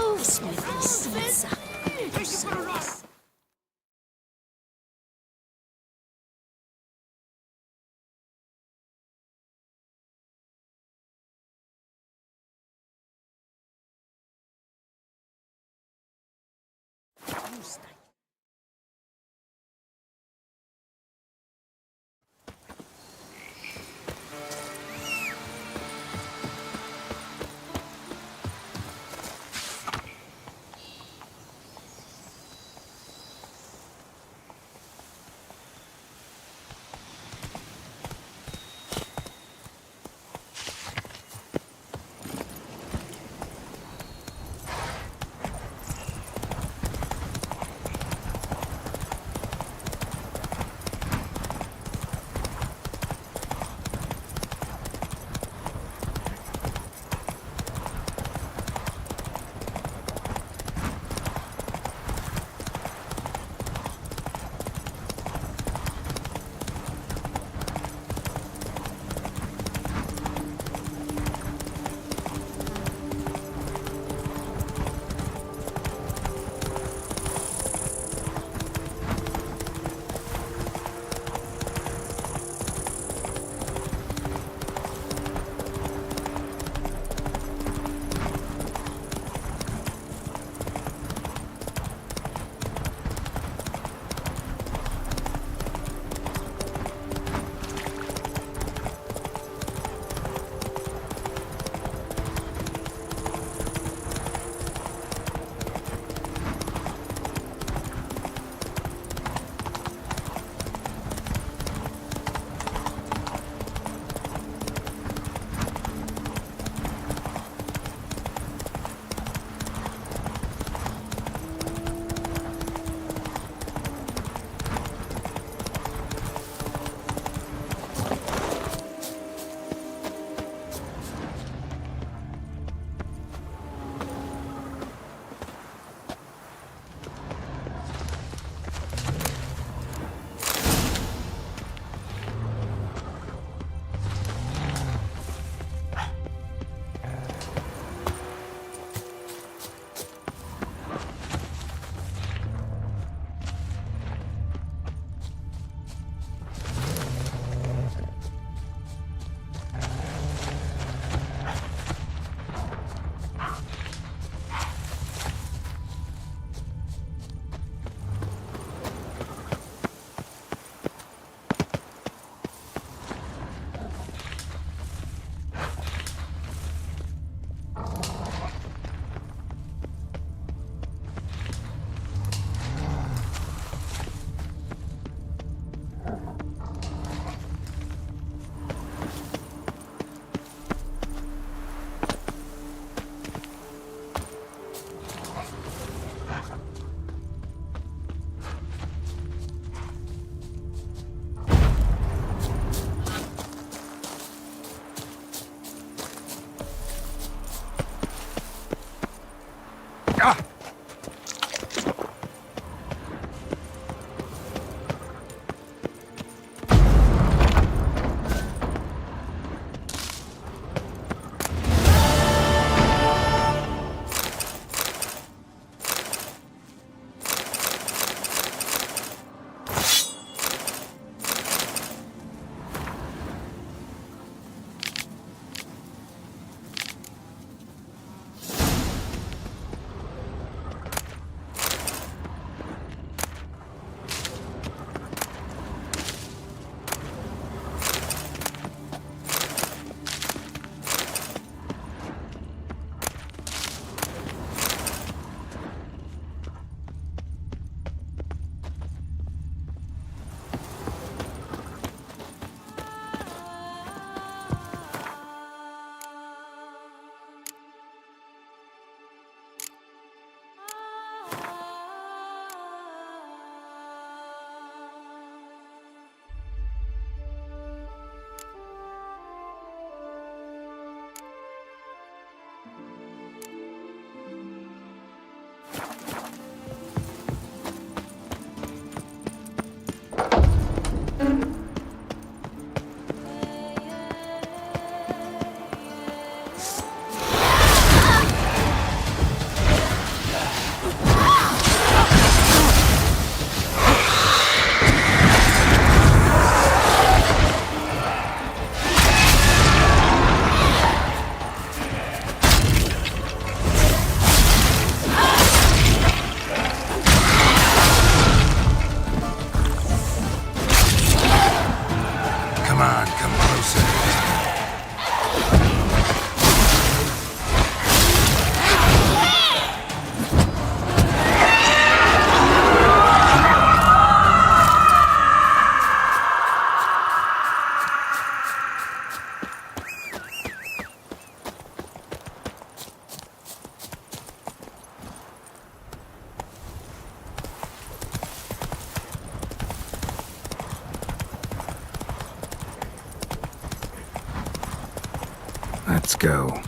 S7: Let's go.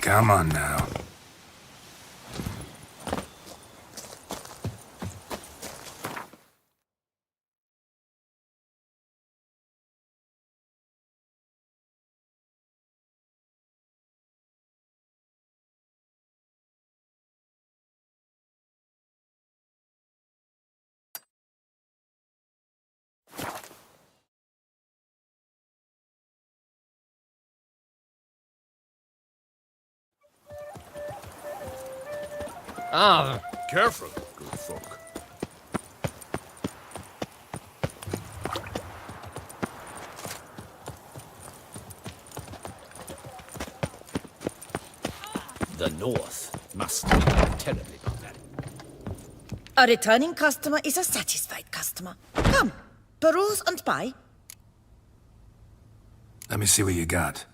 S7: Come on now.
S1: Ah, careful, good folk. The North must be terribly barbaric.
S14: A returning customer is a satisfied customer. Come, peruse and buy.
S7: Let me see what you got.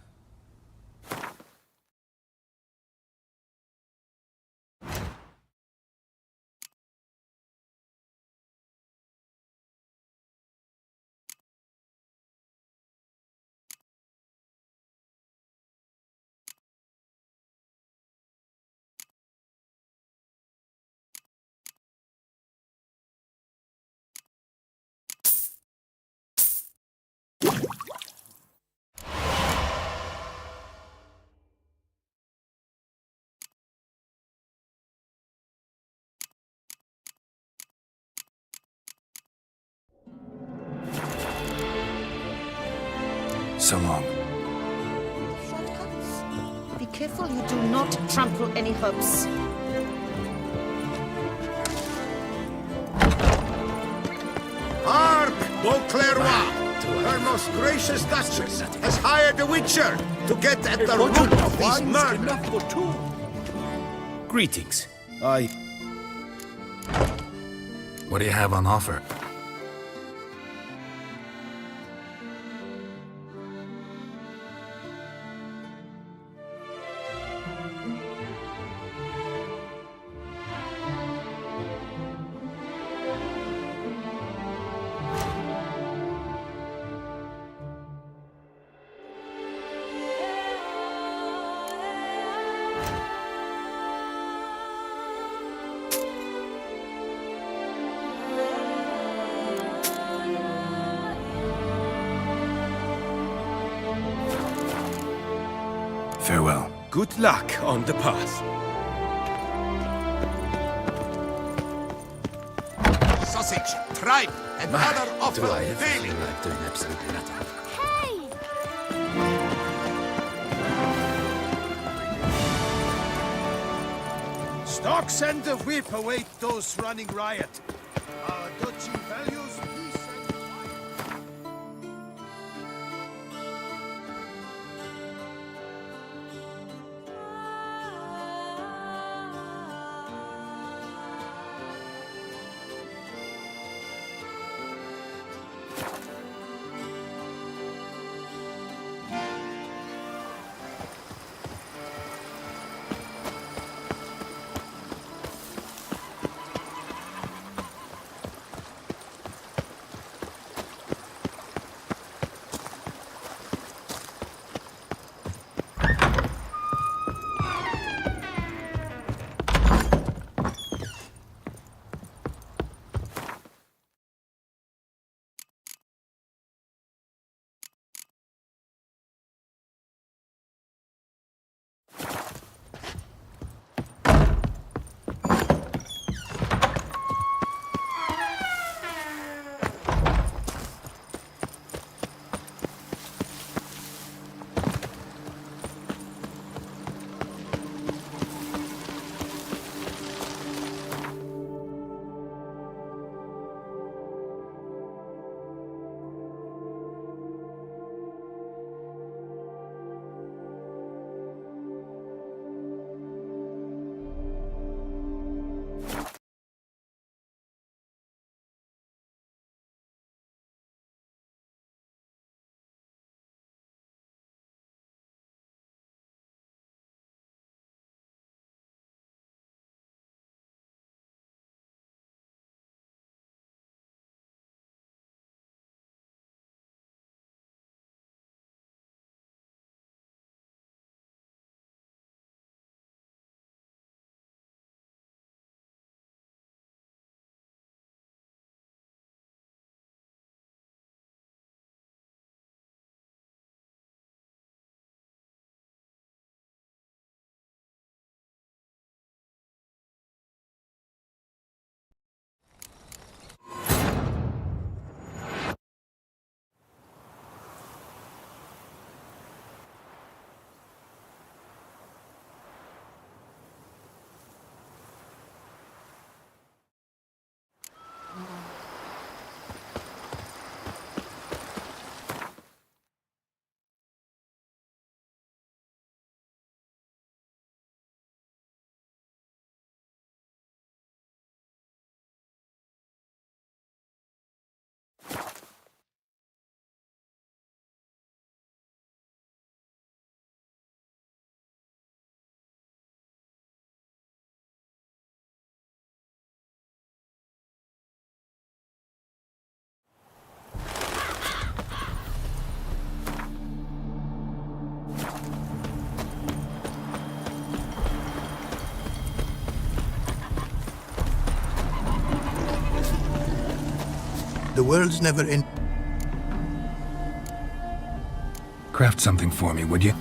S7: So long.
S14: Shortcuts. Be careful you do not trample any herbs.
S6: Hark, Beauclair! Her most gracious duchess has hired a witcher to get at the root of these murders.
S1: Greetings.
S7: What do you have on offer? Farewell.
S6: Good luck on the path. Sausage, tripe, and other offal daily.
S5: like doing absolutely nothing?
S6: Stocks and the whip await those running riot. Our duchy values peace and quiet. The world's never in.
S7: Craft something for me, would you?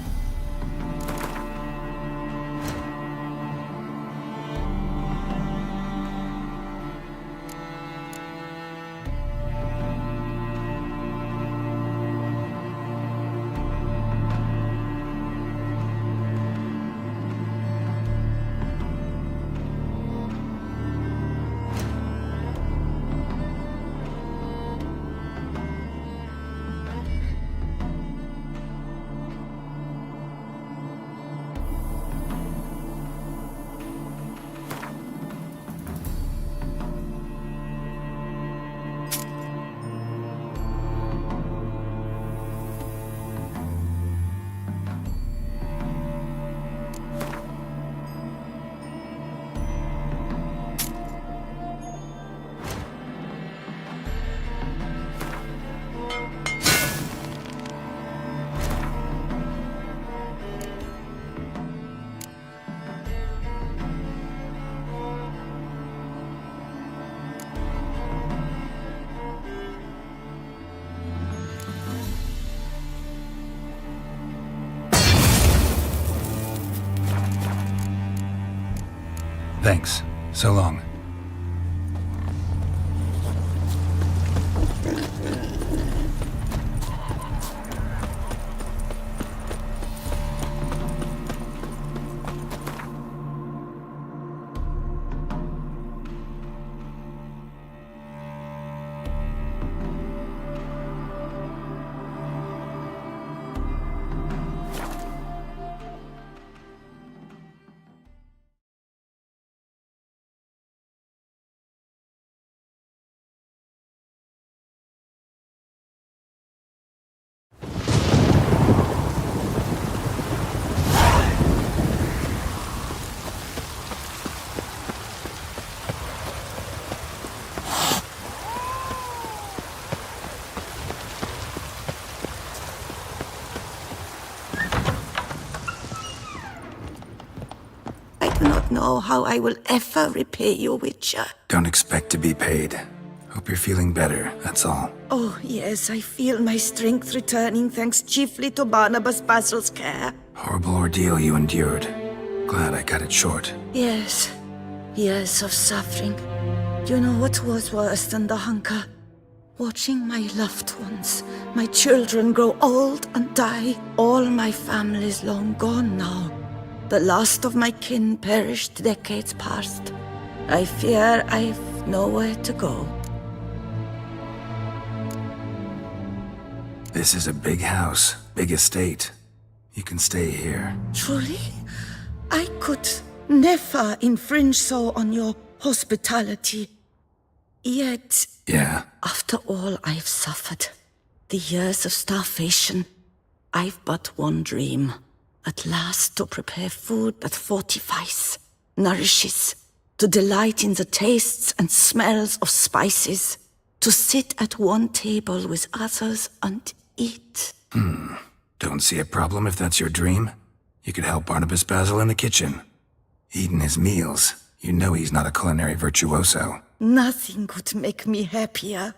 S7: Thanks. So long.
S14: I do not know how I will ever repay you, Witcher.
S7: Don't expect to be paid. Hope you're feeling better, that's all.
S14: Oh, yes, I feel my strength returning thanks chiefly to Barnabas Basil's care.
S7: Horrible ordeal you endured. Glad I cut it short.
S14: Yes, years of suffering. Do you know what was worse than the hunger? Watching my loved ones, my children grow old and die. All my family's long gone now. The last of my kin perished decades past. I fear I've nowhere to go.
S7: This is a big house, big estate. You can stay here.
S14: Truly? I could never infringe so on your hospitality. Yet,
S7: Yeah.
S14: after all I've suffered, the years of starvation, I've but one dream. At last to prepare food that fortifies, nourishes, to delight in the tastes and smells of spices, to sit at one table with others and eat.
S7: Don't see a problem if that's your dream. You could help Barnabas Basil in the kitchen. Eating his meals. You know he's not a culinary virtuoso.
S14: Nothing could make me happier.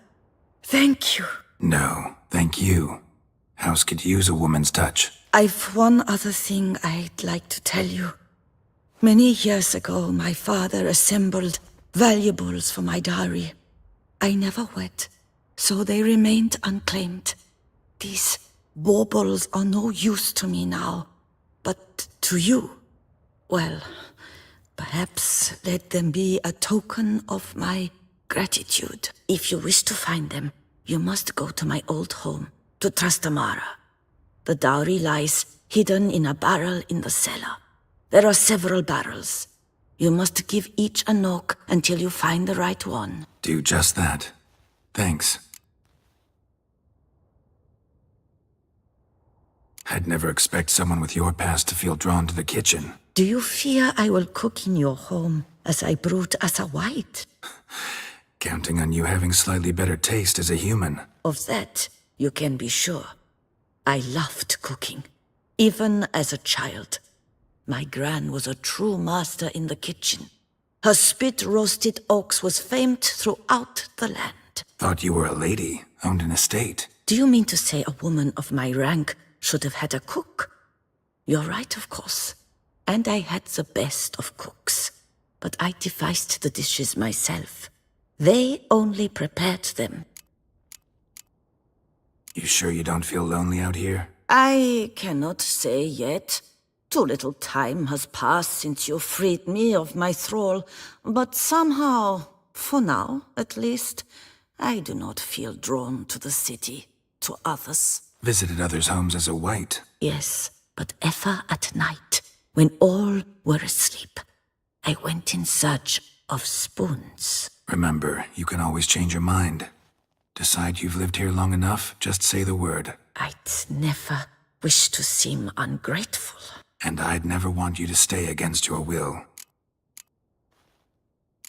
S14: Thank you.
S7: No, thank you. House could use a woman's touch.
S14: I've one other thing I'd like to tell you. Many years ago, my father assembled valuables for my dowry. I never wed, so they remained unclaimed. These baubles are no use to me now, but to you, well, perhaps let them be a token of my gratitude. If you wish to find them, you must go to my old home, to Trastamara. The dowry lies hidden in a barrel in the cellar. There are several barrels. You must give each a knock until you find the right one.
S7: Do just that. Thanks. I'd never expect someone with your past to feel drawn to the kitchen.
S14: Do you fear I will cook in your home as I brewed as a white?
S7: Counting on you having slightly better taste as a human.
S14: Of that, you can be sure. I loved cooking, even as a child. My gran was a true master in the kitchen. Her spit-roasted ox was famed throughout the land. that.
S7: Thought you were a lady, owned an estate.
S14: Do you mean to say a woman of my rank should have had a cook? You're right, of course. And I had the best of cooks. But I devised the dishes myself. They only prepared them.
S7: You sure you don't feel lonely out here?
S14: I cannot say yet. Too little time has passed since you freed me of my thrall, but somehow, for now at least, I do not feel drawn to the city, to others.
S7: Visited others' homes as a white.
S14: Yes, but ever at night, when all were asleep, I went in search of spoons.
S7: Remember, you can always change your mind. Decide you've lived here long enough, just say the word.
S14: I'd never wish to seem ungrateful.
S7: And I'd never want you to stay against your will.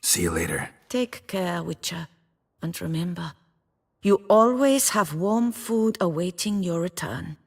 S7: See you later.
S14: Take care, Witcher. And remember, you always have warm food awaiting your return.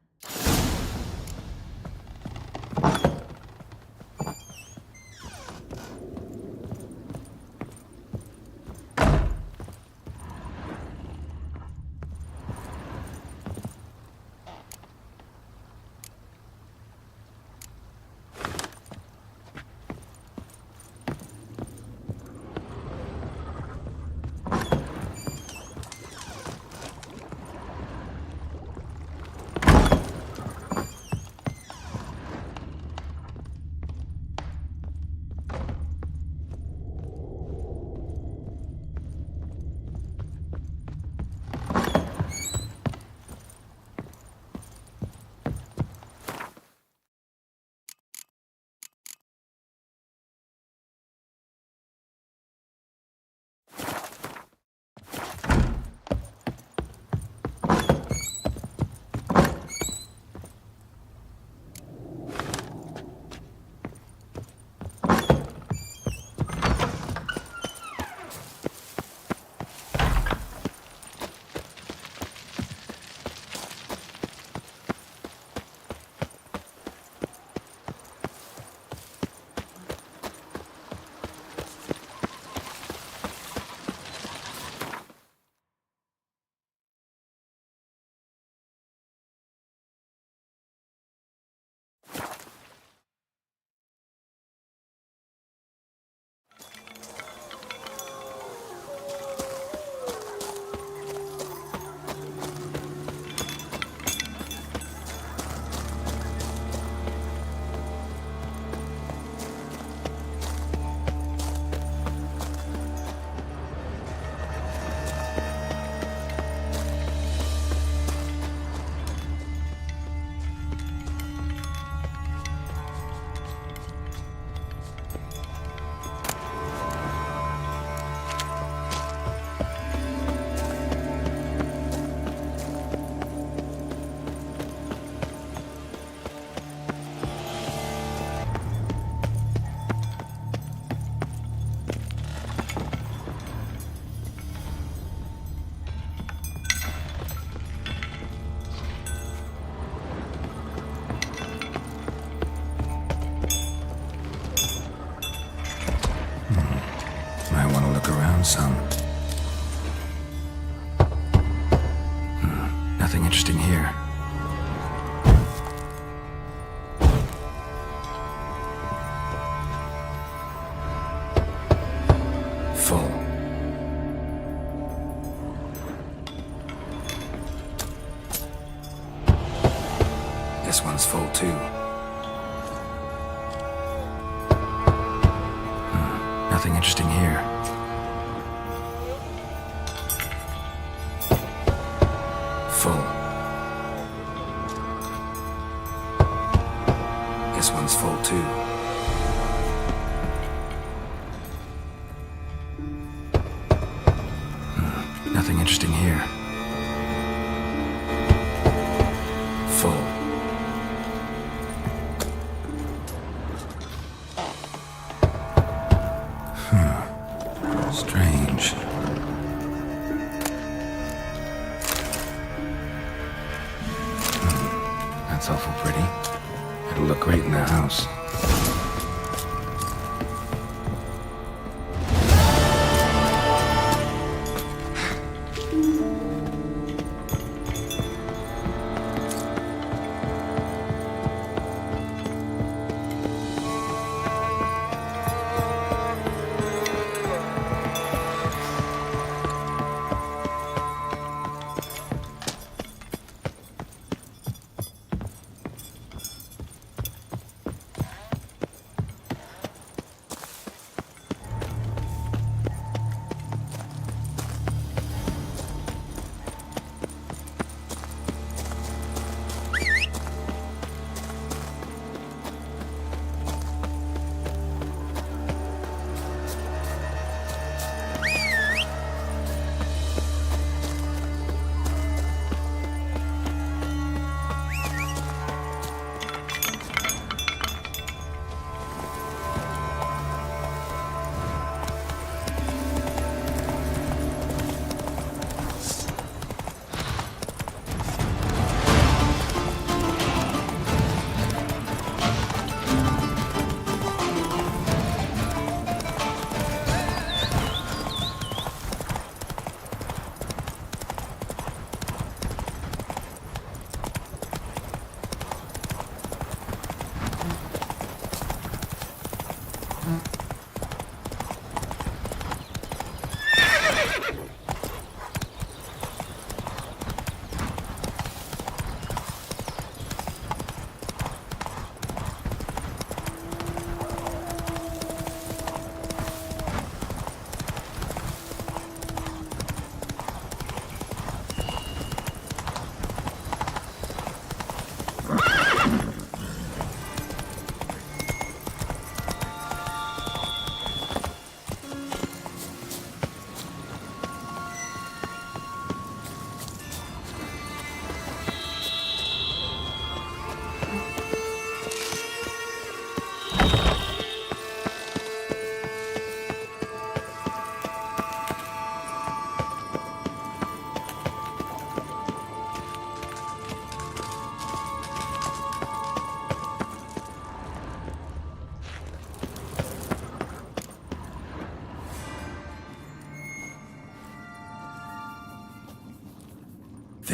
S7: Might want to look around some. Nothing interesting here. Full. This one's full too. Nothing interesting here. Full. This one's full too. Nothing interesting here. Full. Strange. That's awful pretty. It'll look great in the house.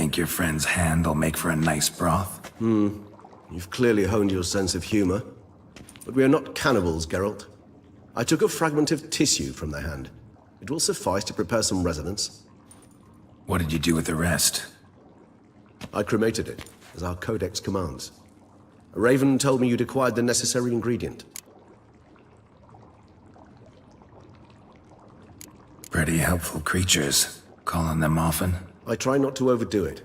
S7: Think your friend's hand will make for a nice broth?
S11: You've clearly honed your sense of humor. But we are not cannibals, Geralt. I took a fragment of tissue from the hand. It will suffice to prepare some resonance.
S7: What did you do with the rest?
S11: I cremated it, as our codex commands. A raven told me you'd acquired the necessary ingredient.
S7: Pretty helpful creatures. Call on them often?
S11: I try not to overdo it.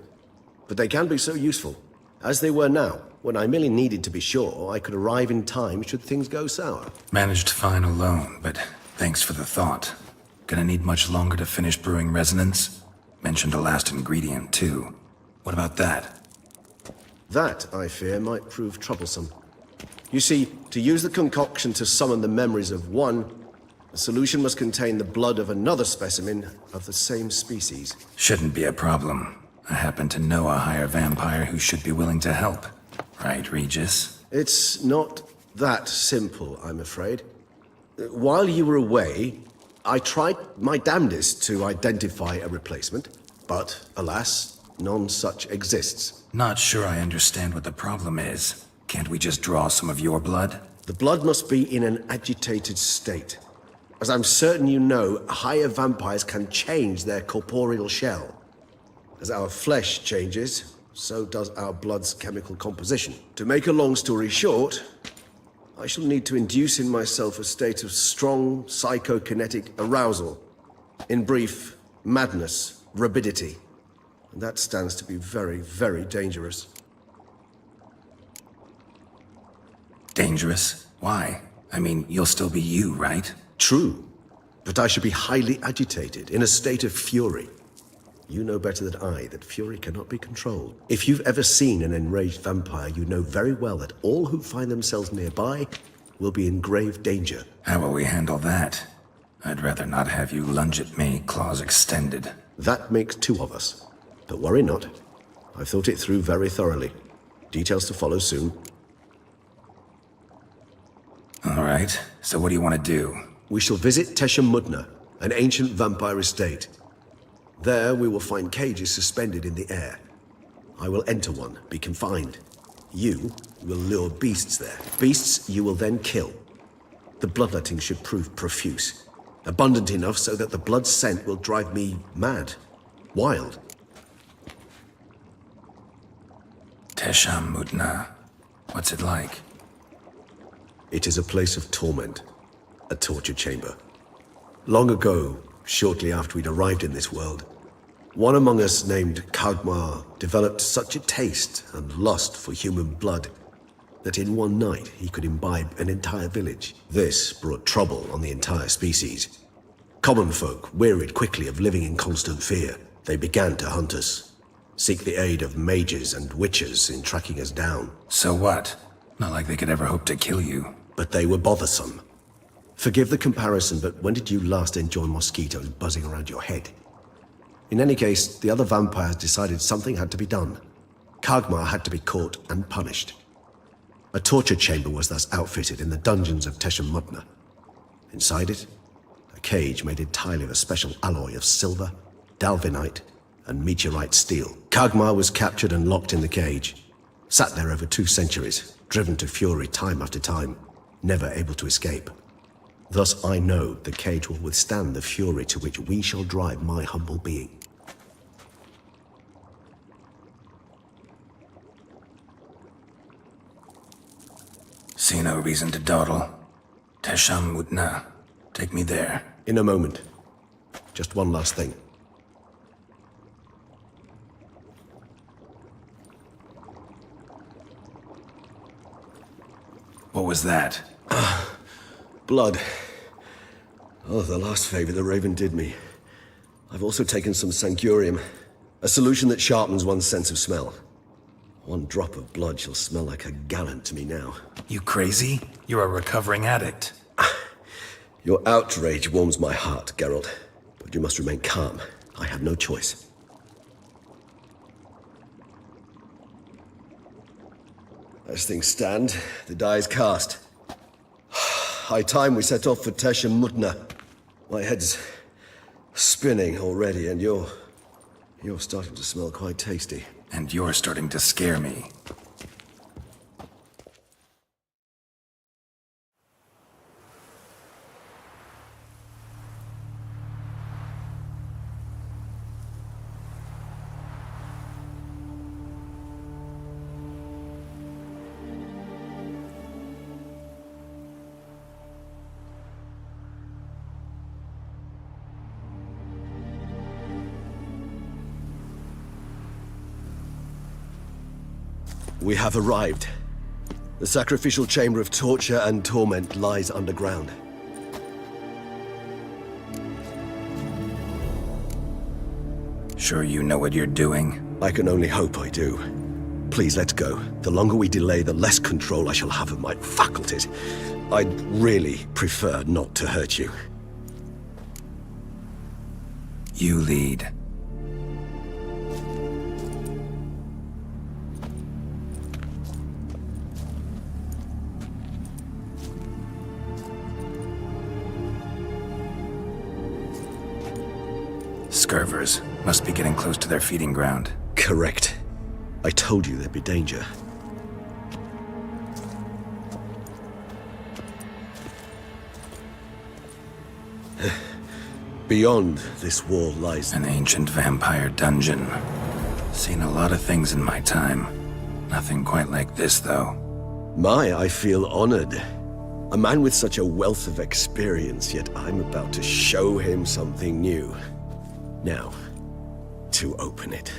S11: But they can be so useful. As they were now, when I merely needed to be sure I could arrive in time should things go sour.
S7: Managed fine alone, but thanks for the thought. Gonna need much longer to finish brewing resonance? Mentioned a last ingredient, too. What about that?
S11: That, I fear, might prove troublesome. You see, to use the concoction to summon the memories of one, the solution must contain the blood of another specimen of the same species.
S7: Shouldn't be a problem. I happen to know a higher vampire who should be willing to help. Right, Regis?
S11: It's not that simple, I'm afraid. While you were away, I tried my damnedest to identify a replacement, but alas, none such exists.
S7: Not sure I understand what the problem is. Can't we just draw some of your blood?
S11: The blood must be in an agitated state. As I'm certain you know, higher vampires can change their corporeal shell. As our flesh changes, so does our blood's chemical composition. To make a long story short, I shall need to induce in myself a state of strong psychokinetic arousal. In brief, madness, rabidity. And that stands to be very, very dangerous.
S7: Dangerous? Why? I mean, you'll still be you, right?
S11: True, but I should be highly agitated, in a state of fury. You know better than I that fury cannot be controlled. If you've ever seen an enraged vampire, you know very well that all who find themselves nearby will be in grave danger.
S7: How will we handle that? I'd rather not have you lunge at me, claws extended.
S11: That makes two of us. But worry not. I've thought it through very thoroughly. Details to follow soon.
S7: All right, so what do you want to do?
S11: We shall visit Teshem Mudna, an ancient vampire estate. There we will find cages suspended in the air. I will enter one, be confined. You will lure beasts there. Beasts you will then kill. The bloodletting should prove profuse. Abundant enough so that the blood scent will drive me mad. Wild.
S7: Teshem Mudna. What's it like?
S11: It is a place of torment. A torture chamber. Long ago, shortly after we'd arrived in this world, one among us named Kagmar developed such a taste and lust for human blood that in one night he could imbibe an entire village. This brought trouble on the entire species. Common folk wearied quickly of living in constant fear. They began to hunt us, seek the aid of mages and witches in tracking us down.
S7: So what? Not like they could ever hope to kill you.
S11: But they were bothersome. Forgive the comparison, but when did you last enjoy mosquitoes buzzing around your head? In any case, the other vampires decided something had to be done. Kagmar had to be caught and punished. A torture chamber was thus outfitted in the dungeons of Teshem Mudna. Inside it, a cage made entirely of a special alloy of silver, dalvinite, and meteorite steel. Kagmar was captured and locked in the cage. Sat there over 2 centuries, driven to fury time after time, never able to escape. Thus I know the cage will withstand the fury to which we shall drive my humble being.
S7: See no reason to dawdle. Tesham Mutna. Take me there.
S11: In a moment. Just one last thing.
S7: What was that?
S11: Blood. Oh, the last favor the Raven did me. I've also taken some Sancurium, a solution that sharpens one's sense of smell. One drop of blood shall smell like a gallon to me now.
S7: You crazy? You're a recovering addict.
S11: Your outrage warms my heart, Geralt. But you must remain calm. I have no choice. As things stand, the die is cast. High time we set off for Teshem Mutna. My head's spinning already, and you're starting to smell quite tasty.
S7: And you're starting to scare me.
S11: We have arrived. The sacrificial chamber of torture and torment lies underground.
S7: Sure you know what you're doing?
S11: I can only hope I do. Please, let's go. The longer we delay, the less control I shall have of my faculties. I'd really prefer not to hurt you.
S7: You lead. Scurvers must be getting close to their feeding ground.
S11: Correct. I told you there'd be danger. Beyond this wall lies
S7: an ancient vampire dungeon. Seen a lot of things in my time. Nothing quite like this, though.
S11: I feel honored. A man with such a wealth of experience, yet I'm about to show him something new. Now, to open it.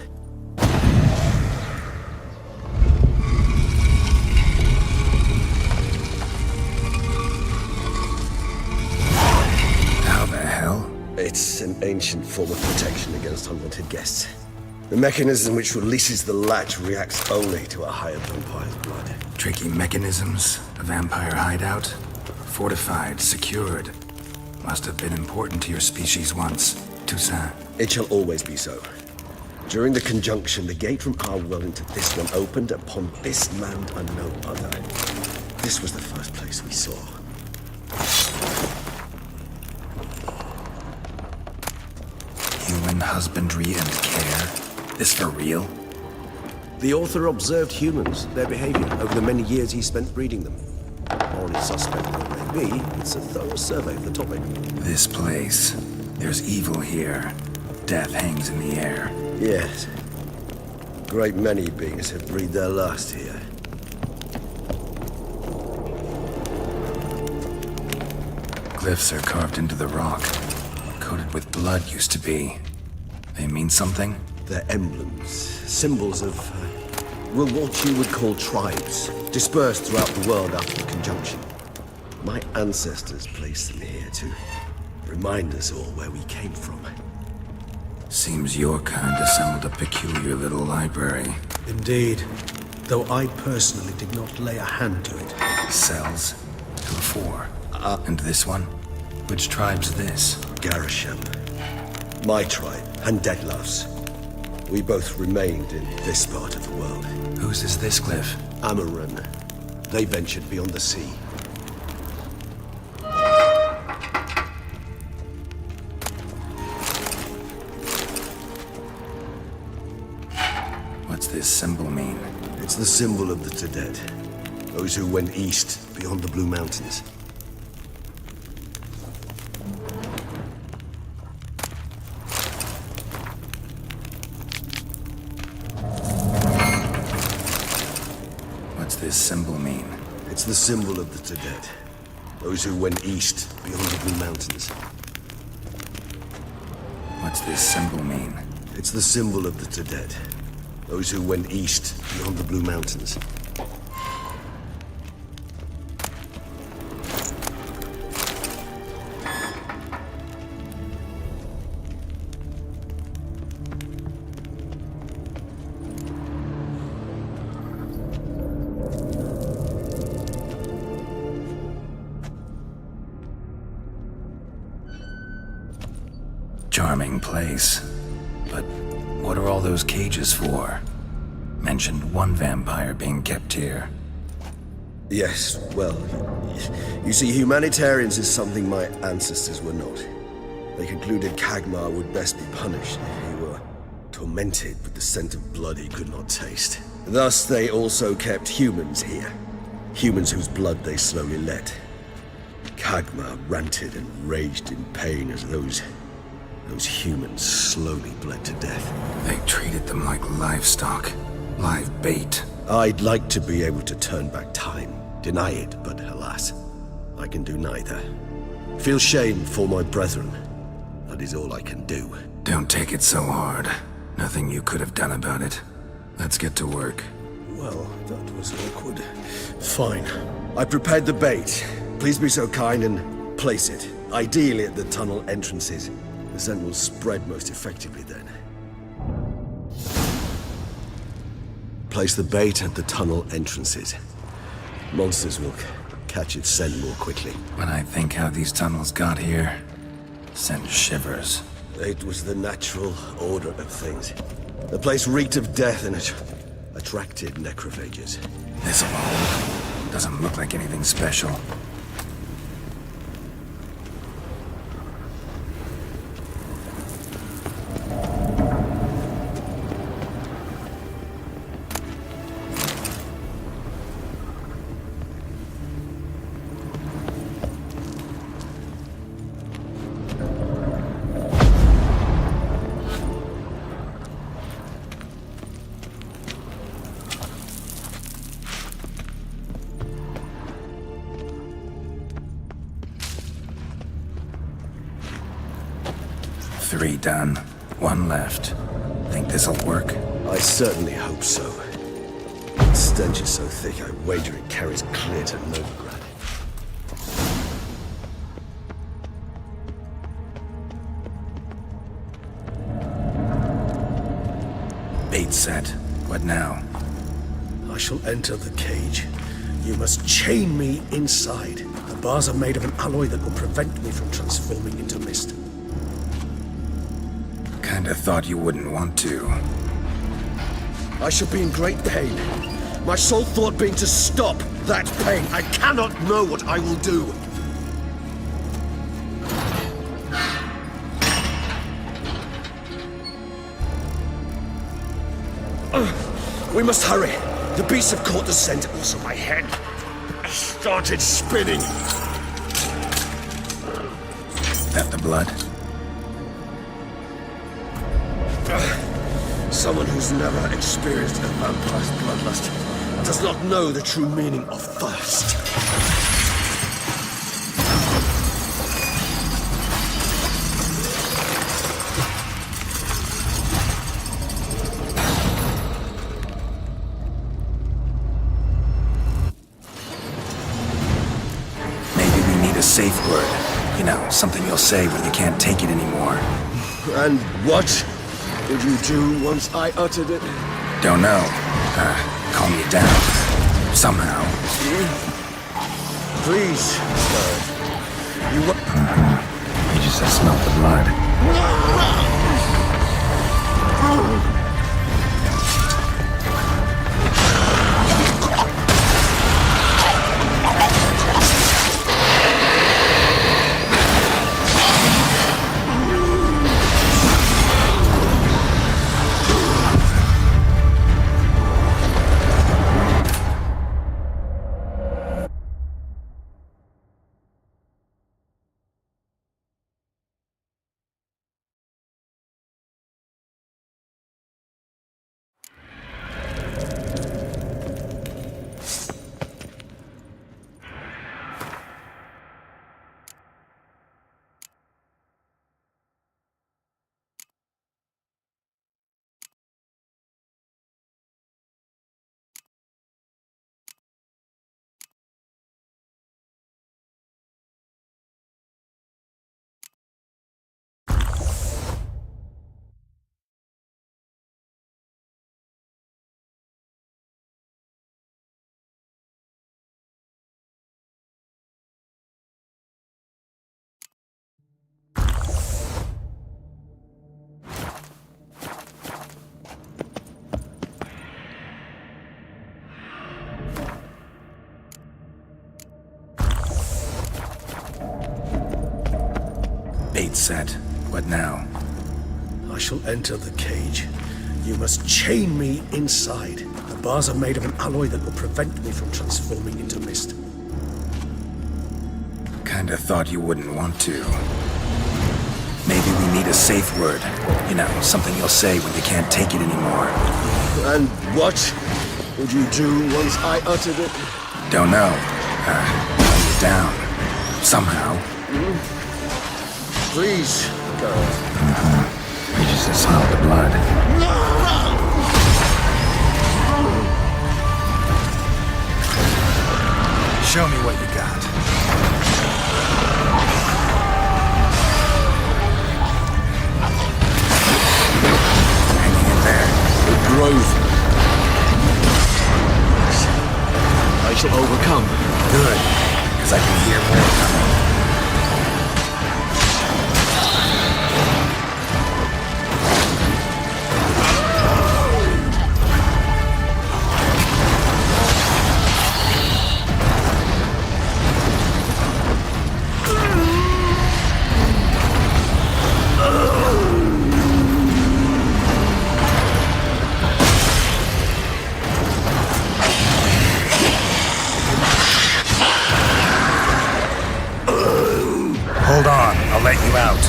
S7: How the hell?
S11: It's an ancient form of protection against unwanted guests. The mechanism which releases the latch reacts only to a higher vampire's blood.
S7: Tricky mechanisms, a vampire hideout. Fortified, secured. Must have been important to your species once, Toussaint.
S11: It shall always be so. During the conjunction, the gate from our world into this one opened upon this land and no other. This was the first place we saw.
S7: Human husbandry and care? This for real?
S11: The author observed humans, their behavior, over the many years he spent breeding them. Morally suspect though it may be, it's a thorough survey of the topic.
S7: This place. There's evil here. Death hangs in the air.
S11: Yes. A great many beings have breathed their last here.
S7: Glyphs are carved into the rock. Coated with blood used to be. They mean something?
S11: They're emblems, symbols of, what you would call tribes, dispersed throughout the world after the conjunction. My ancestors placed them here to remind us all where we came from.
S7: Seems your kind assembled a peculiar little library.
S11: Indeed, though I personally did not lay a hand to it.
S7: Cells? Who for? And this one? Which tribe's this?
S11: Garisham. My tribe, and Deadlough's. We both remained in this part of the world.
S7: Whose is this glyph?
S11: Amaran. They ventured beyond the sea.
S7: What's this symbol mean?
S11: It's the symbol of the Tedet. Those who went east, beyond the Blue Mountains.
S7: symbol mean?
S15: It's the symbol of the dead. Those who went east, beyond the Blue Mountains.
S7: What's this symbol mean?
S15: It's the symbol of the dead. Those who went east, beyond the Blue Mountains.
S7: Charming place. But what are all those cages for? Mentioned one vampire being kept here.
S15: Yes, well, you see, humanitarians is something my ancestors were not. They concluded Kagmar would best be punished if he were tormented with the scent of blood he could not taste. Thus, they also kept humans here. Humans whose blood they slowly let. Kagmar ranted and raged in pain as those humans slowly bled to death.
S7: They treated them like livestock. Live bait.
S15: I'd like to be able to turn back time. Deny it, but alas, I can do neither. Feel shame for my brethren. That is all I can do.
S7: Don't take it so hard. Nothing you could have done about it. Let's get to work.
S15: Well, that was awkward. Fine. I prepared the bait. Please be so kind and place it. Ideally at the tunnel entrances. The scent will spread most effectively then. Place the bait at the tunnel entrances. Monsters will catch its scent more quickly.
S7: When I think how these tunnels got here, send shivers.
S15: It was the natural order of things. The place reeked of death and it attracted necrophages.
S7: This'll hold. Doesn't look like anything special. Three done. One left. Think this'll work?
S15: I certainly hope so. The stench is so thick, I wager it carries clear to Novigrad.
S7: Bait set. What now?
S11: I shall enter the cage. You must chain me inside. The bars are made of an alloy that will prevent me from transforming into mist.
S7: Kinda thought you wouldn't want to.
S15: I shall be in great pain. My sole thought being to stop that pain. I cannot know what I will do. We must hurry. The beasts have caught the scent, also my head started spinning.
S7: That the blood?
S15: Someone who's never experienced a vampire's bloodlust does not know the true meaning of thirst.
S7: Maybe we need a safe word. You know, something you'll say when you can't take it anymore.
S15: And what did you do once I uttered it?
S7: Don't know. Calm you down. Somehow.
S15: Please, sir.
S7: You just have smelled the blood. set. What now?
S11: I shall enter the cage. You must chain me inside. The bars are made of an alloy that will prevent me from transforming into mist.
S7: Kinda thought you wouldn't want to. Maybe we need a safe word. You know, something you'll say when you can't take it anymore.
S15: And what would you do once I uttered it?
S7: Don't know. Calm you down. Somehow.
S15: Please, Geralt.
S7: We just smell the blood. Show me what you got. Hanging in there.
S15: The grove.
S16: I shall overcome.
S7: Good, because I can hear more coming. Hold on, I'll let you out.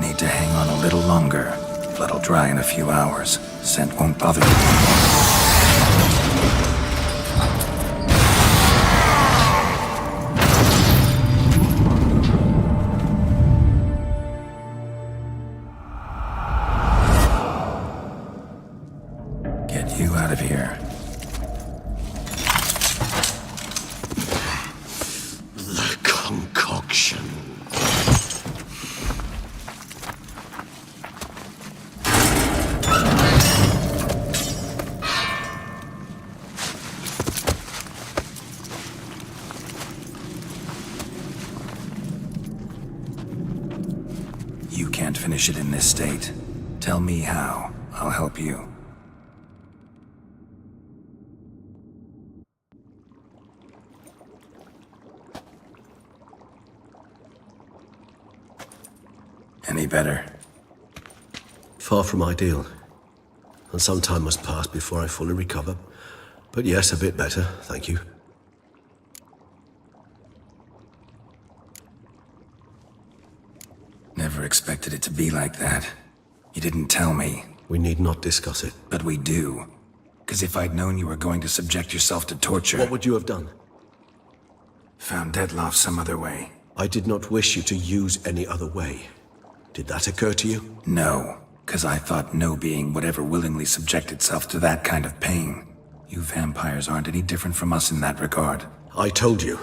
S7: Need to hang on a little longer. Blood'll dry in a few hours. Scent won't bother you. Get you out of here.
S11: The concoction.
S7: You can't finish it in this state. Tell me how. I'll help you. Any better?
S11: Far from ideal. And some time must pass before I fully recover. But yes, a bit better, thank you.
S7: Never expected it to be like that. You didn't tell me.
S11: We need not discuss it.
S7: But we do. Because if I'd known you were going to subject yourself to torture...
S11: What would you have done?
S7: Found Dettlaff some other way.
S11: I did not wish you to use any other way. Did that occur to you?
S7: No, because I thought no being would ever willingly subject itself to that kind of pain. You vampires aren't any different from us in that regard.
S11: I told you,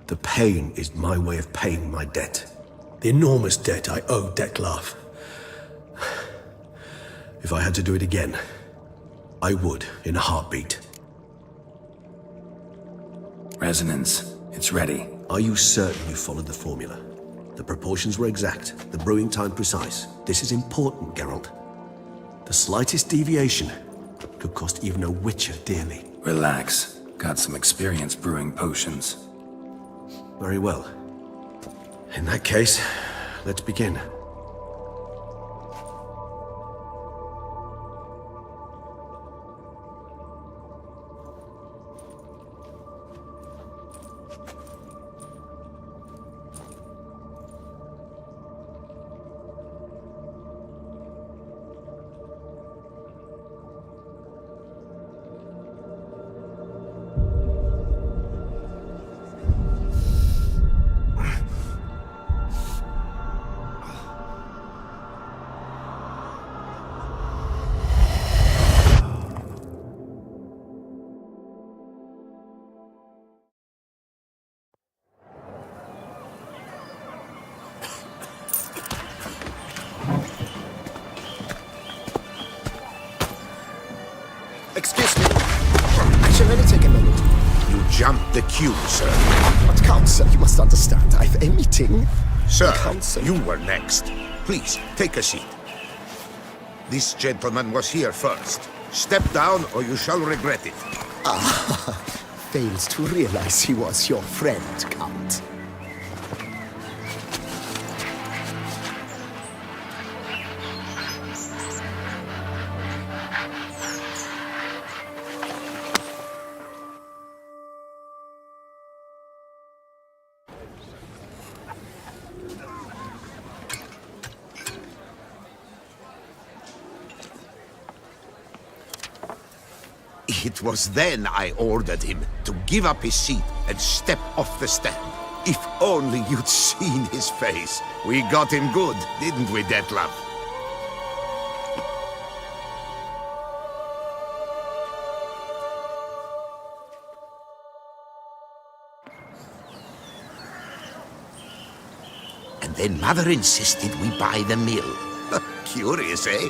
S11: the pain is my way of paying my debt. The enormous debt I owe Dettlaff. If I had to do it again, I would, in a heartbeat.
S7: Resonance, it's ready.
S11: Are you certain you followed the formula? The proportions were exact, the brewing time precise. This is important, Geralt. The slightest deviation could cost even a witcher dearly.
S7: Relax. Got some experience brewing potions.
S11: Very well. In that case, let's begin.
S3: Excuse me. I shall really take a moment.
S6: You jumped the queue, sir.
S3: But Counsel, you must understand, I've a meeting.
S6: Sir,
S3: Counsel.
S6: you were next. Please, take a seat. This gentleman was here first. Step down or you shall regret it.
S3: Ah, fails to realize he was your friend, Count.
S6: It was then I ordered him to give up his seat and step off the stand. If only you'd seen his face. We got him good, didn't we, Detlef? And then Mother insisted we buy the mill. Curious, eh?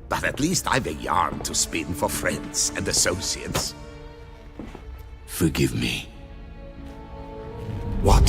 S6: But at least I've a yarn to spin for friends and associates.
S5: Forgive me.
S6: What?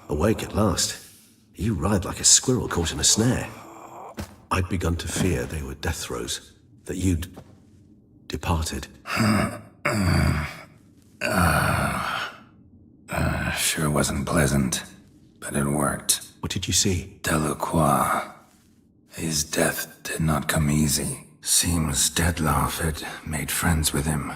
S11: Awake at last. You ride like a squirrel caught in a snare. I'd begun to fear they were death throes, that you'd departed.
S7: Sure wasn't pleasant, but it worked.
S11: What did you see?
S7: Delacroix. His death did not come easy. Seems Detlef had made friends with him.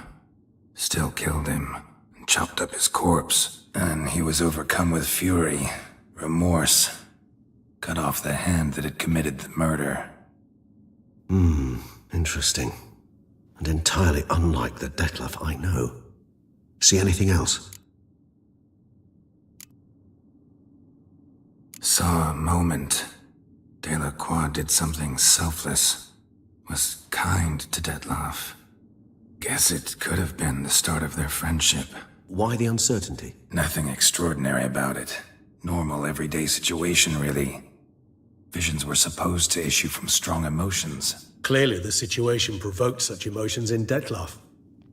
S7: Still killed him, and chopped up his corpse. And he was overcome with fury, remorse. Cut off the hand that had committed the murder.
S11: Interesting. And entirely unlike the Detlef I know. See anything else?
S7: Saw a moment. Delacroix did something selfless. Was kind to Detlef. Guess it could have been the start of their friendship.
S11: Why the uncertainty?
S7: Nothing extraordinary about it. Normal, everyday situation, really. Visions were supposed to issue from strong emotions.
S11: Clearly the situation provoked such emotions in Detlef.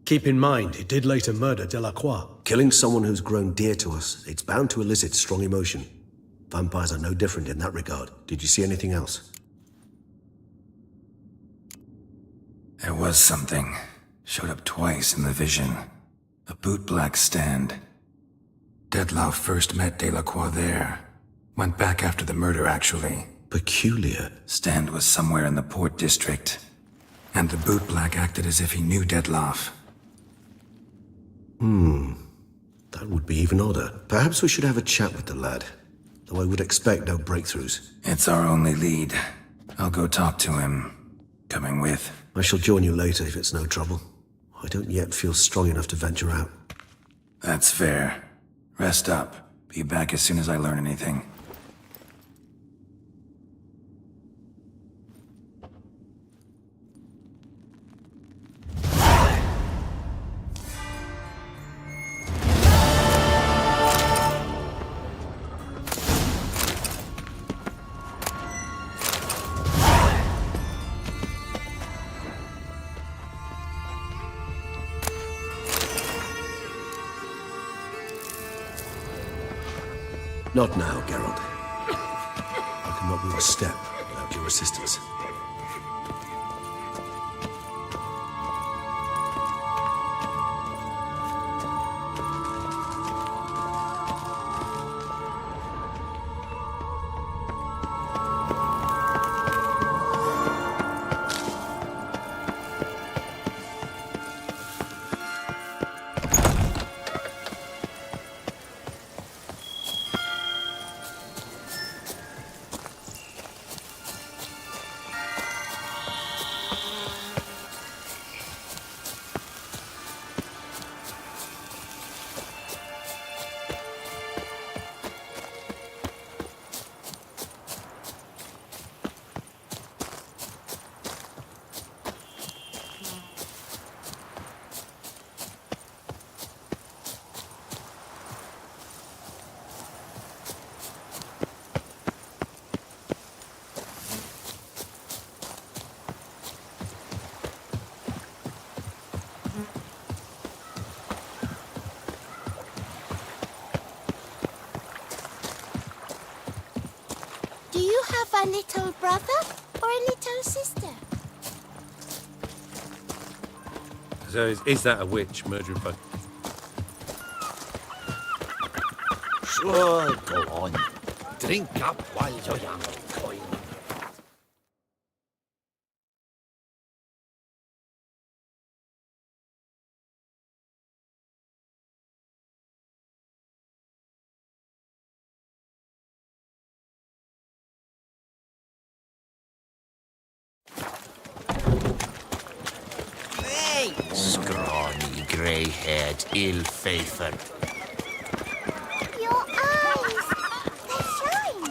S11: Keep in mind, he did later murder Delacroix. Killing someone who's grown dear to us, it's bound to elicit strong emotion. Vampires are no different in that regard. Did you see anything else?
S7: There was something. Showed up twice in the vision. A bootblack stand. Detlef first met Delacroix there. Went back after the murder, actually.
S11: Peculiar.
S7: Stand was somewhere in the Port District. And the bootblack acted as if he knew Detlef.
S11: That would be even odder. Perhaps we should have a chat with the lad. Though I would expect no breakthroughs.
S7: It's our only lead. I'll go talk to him. Coming with.
S11: I shall join you later if it's no trouble. I don't yet feel strong enough to venture out.
S7: That's fair. Rest up. Be back as soon as I learn anything.
S11: Not now, Geralt. I cannot move a step without your assistance.
S9: Do you have a little brother or a little sister?
S1: So is that a witch murdering folk?
S5: Sure, go on. Drink up while you're young, coin.
S6: Scrawny, grey-haired, ill-fated.
S9: Your eyes! They shine!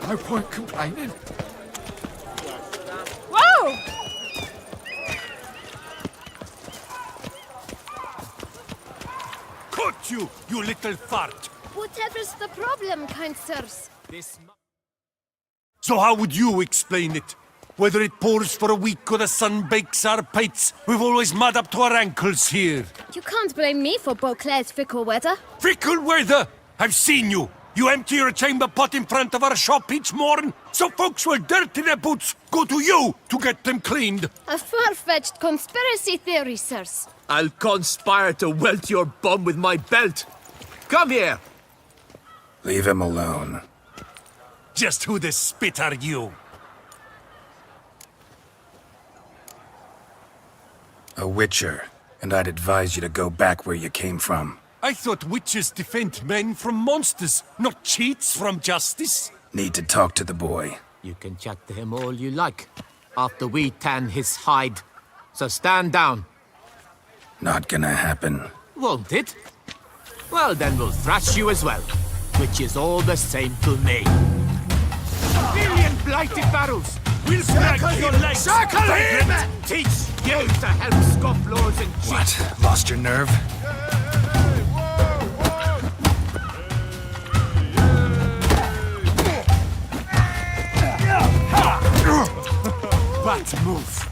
S2: I weren't complaining.
S10: Whoa!
S1: Cut you, you little fart!
S9: Whatever's the problem, kind sirs?
S1: So how would you explain it? Whether it pours for a week or the sun bakes our pates, we've always mud up to our ankles here.
S9: You can't blame me for Beauclair's fickle weather.
S1: Fickle weather! I've seen you! You empty your chamber pot in front of our shop each morn, so folks will dirty their boots go to you to get them cleaned.
S9: A far-fetched conspiracy theory, sirs.
S16: I'll conspire to welt your bum with my belt. Come here.
S7: Leave him alone.
S1: Just who the spit are you?
S7: A witcher, and I'd advise you to go back where you came from.
S1: I thought witches defend men from monsters, not cheats from justice.
S7: Need to talk to the boy.
S16: You can chat to him all you like, after we tan his hide. So stand down.
S7: Not gonna happen.
S16: Won't it? Well, then we'll thrash you as well, which is all the same to me. A billion blighted barrels!
S1: We'll break your legs!
S16: Circle him! Teach you to help scofflaws and cheats!
S7: What? Lost your nerve?
S1: Bad move.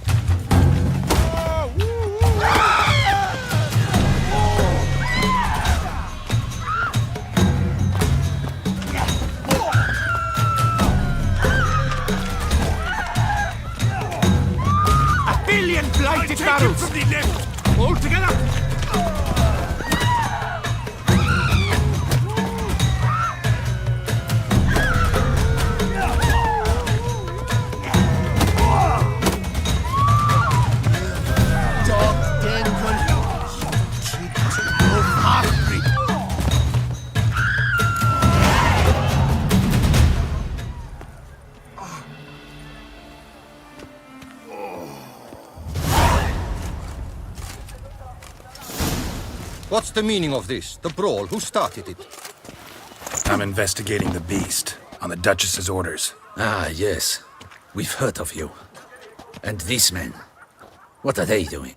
S16: A billion blighted barrels!
S1: From the left.
S16: All together!
S13: What's the meaning of this? The brawl? Who started it?
S7: I'm investigating the beast, on the Duchess's orders.
S5: Ah, yes. We've heard of you. And these men, what are they doing?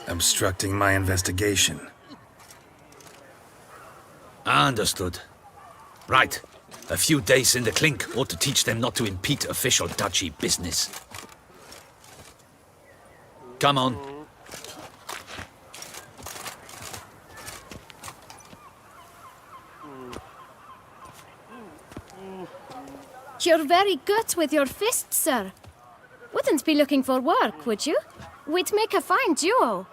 S7: Obstructing my investigation.
S5: Understood. Right. A few days in the clink ought to teach them not to impede official duchy business. Come on.
S9: You're very good with your fists, sir. Wouldn't be looking for work, would you? We'd make a fine duo.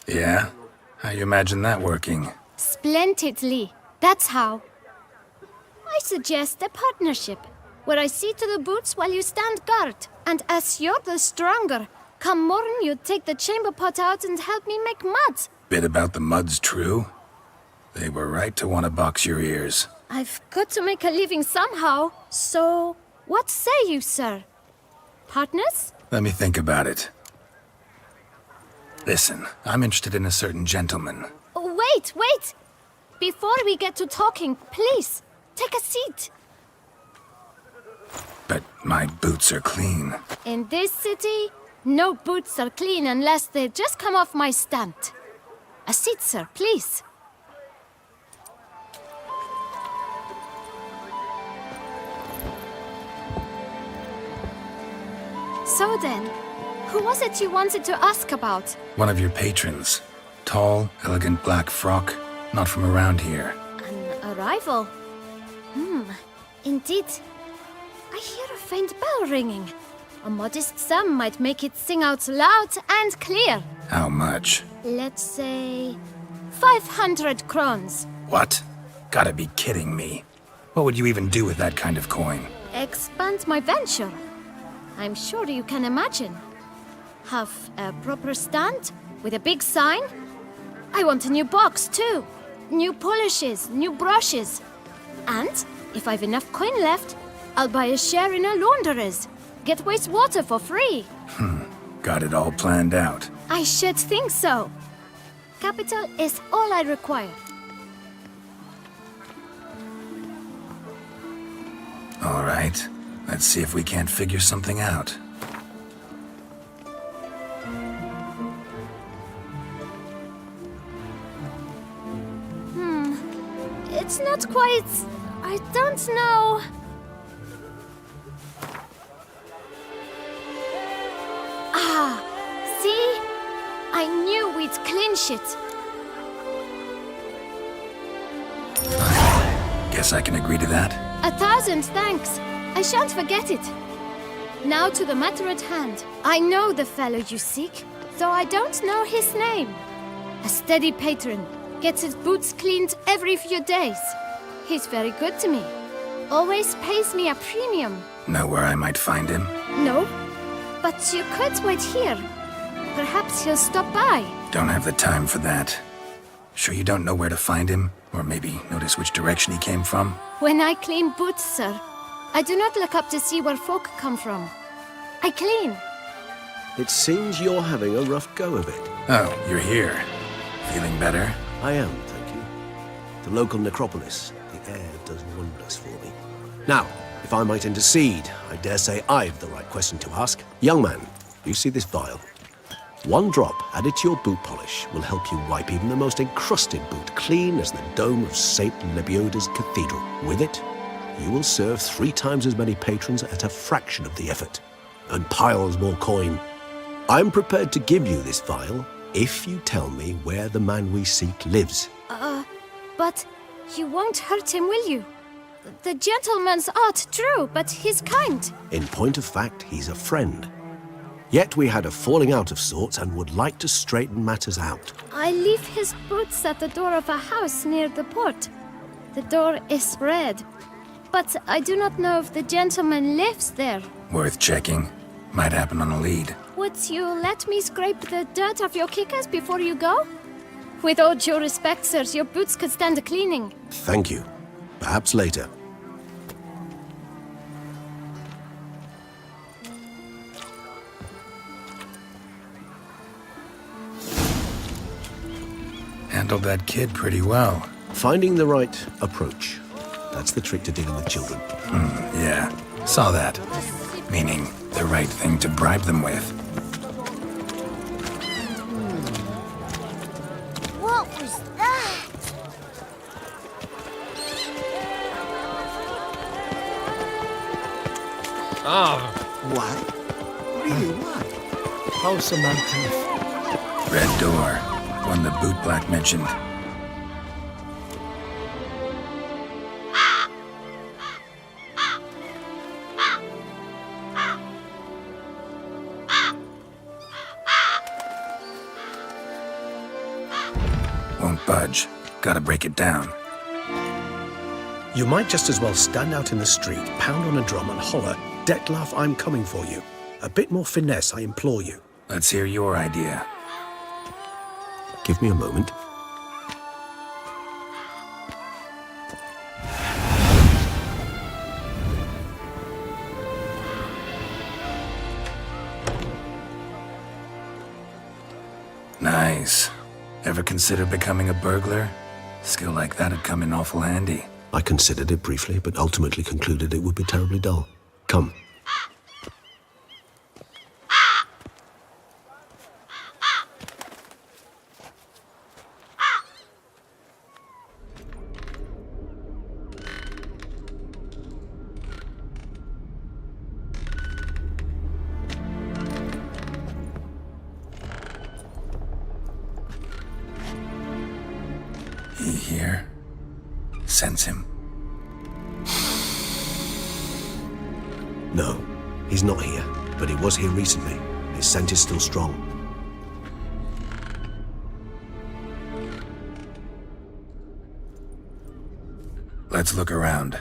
S7: Yeah? How you imagine that working?
S9: Splendidly. That's how. I suggest a partnership, where I see to the boots while you stand guard. And as you're the stronger, come morn you take the chamber pot out and help me make mud.
S7: Bit about the mud's true? They were right to want to box your ears.
S9: I've got to make a living somehow, so what say you, sir? Partners?
S7: Let me think about it. Listen, I'm interested in a certain gentleman.
S9: Oh, wait! Before we get to talking, please, take a seat.
S7: But my boots are clean.
S9: In this city, no boots are clean unless they just come off my stand. A seat, sir, please. So then, who was it you wanted to ask about?
S7: One of your patrons. Tall, elegant black frock. Not from around here.
S9: An arrival? Indeed. I hear a faint bell ringing. A modest sum might make it sing out loud and clear.
S7: How much?
S9: Let's say 500 crowns.
S7: What? Gotta be kidding me. What would you even do with that kind of coin?
S9: Expand my venture. I'm sure you can imagine. Have a proper stand with a big sign. I want a new box too. New polishes, new brushes. And if I've enough coin left, I'll buy a share in a launderer's. Get wastewater for free.
S7: Got it all planned out.
S9: I should think so. Capital is all I require.
S7: All right. Let's see if we can't figure something out.
S9: It's not quite... I don't know... Ah, see? I knew we'd clinch it.
S7: Guess I can agree to that.
S9: 1,000 thanks. I shan't forget it. Now to the matter at hand. I know the fellow you seek, though I don't know his name. A steady patron. Gets his boots cleaned every few days. He's very good to me. Always pays me a premium.
S7: Know where I might find him?
S9: No, but you could wait here. Perhaps he'll stop by.
S7: Don't have the time for that. Sure you don't know where to find him? Or maybe notice which direction he came from?
S9: When I clean boots, sir, I do not look up to see where folk come from. I clean.
S11: It seems you're having a rough go of it.
S7: Oh, you're here. Feeling better?
S11: I am, thank you. The local necropolis. The air does wonders for me. Now, if I might intercede, I dare say I've the right question to ask. Young man, you see this vial? One drop added to your boot polish will help you wipe even the most encrusted boot clean as the dome of St. Lebioda's cathedral. With it, you will serve 3 times as many patrons at a fraction of the effort, and piles more coin. I'm prepared to give you this vial if you tell me where the man we seek lives.
S9: But you won't hurt him, will you? The gentleman's odd, true, but he's kind.
S11: In point of fact, he's a friend. Yet we had a falling out of sorts and would like to straighten matters out.
S9: I leave his boots at the door of a house near the port. The door is red, but I do not know if the gentleman lives there.
S7: Worth checking. Might happen on a lead.
S9: Would you let me scrape the dirt off your kickers before you go? With all due respect, sirs, your boots could stand a cleaning.
S11: Thank you. Perhaps later.
S7: Handled that kid pretty well.
S11: Finding the right approach. That's the trick to dealing with children.
S7: Yeah. Saw that. Meaning, the right thing to bribe them with.
S9: What was that?
S4: What? Really, what?
S2: How's the mountain?
S7: Red door. One the Beauclair mentioned. Won't budge. Gotta break it down.
S11: You might just as well stand out in the street, pound on a drum and holler, "Detlef, I'm coming for you." A bit more finesse, I implore you.
S7: Let's hear your idea.
S11: Give me a moment.
S7: Nice. Ever consider becoming a burglar? Skill like that'd come in awful handy.
S11: I considered it briefly, but ultimately concluded it would be terribly dull. Come.
S7: He here? Sense him.
S11: No, he's not here, but he was here recently. His scent is still strong.
S7: Let's look around.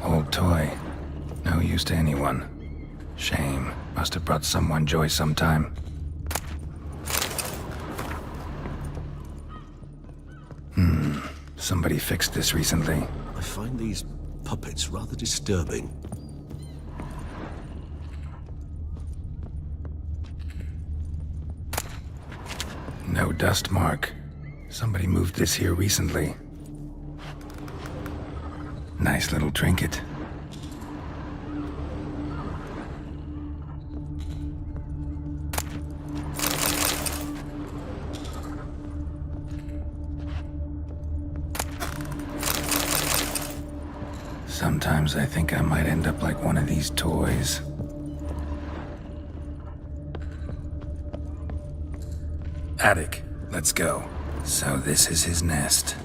S7: Old toy. No use to anyone. Shame. Must have brought someone joy sometime. Somebody fixed this recently.
S11: I find these puppets rather disturbing.
S7: No dust mark. Somebody moved this here recently. Nice little trinket. Sometimes I think I might end up like one of these toys. Attic, let's go. So this is his nest.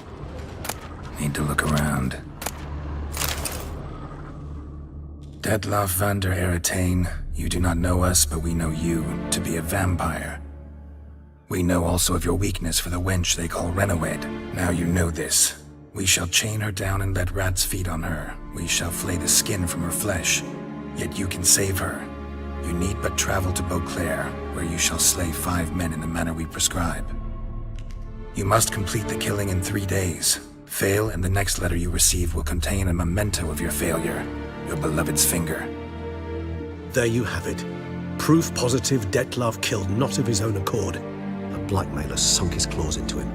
S7: Need to look around. Detlef van der Eretain, you do not know us, but we know you to be a vampire. We know also of your weakness for the wench they call Renawed. Now you know this. We shall chain her down and let rats feed on her. We shall flay the skin from her flesh. Yet you can save her. You need but travel to Beauclair, where you shall slay 5 men in the manner we prescribe. You must complete the killing in 3 days. Fail, and the next letter you receive will contain a memento of your failure. Your beloved's finger.
S11: There you have it. Proof positive Detlef killed not of his own accord. A blackmailer sunk his claws into him.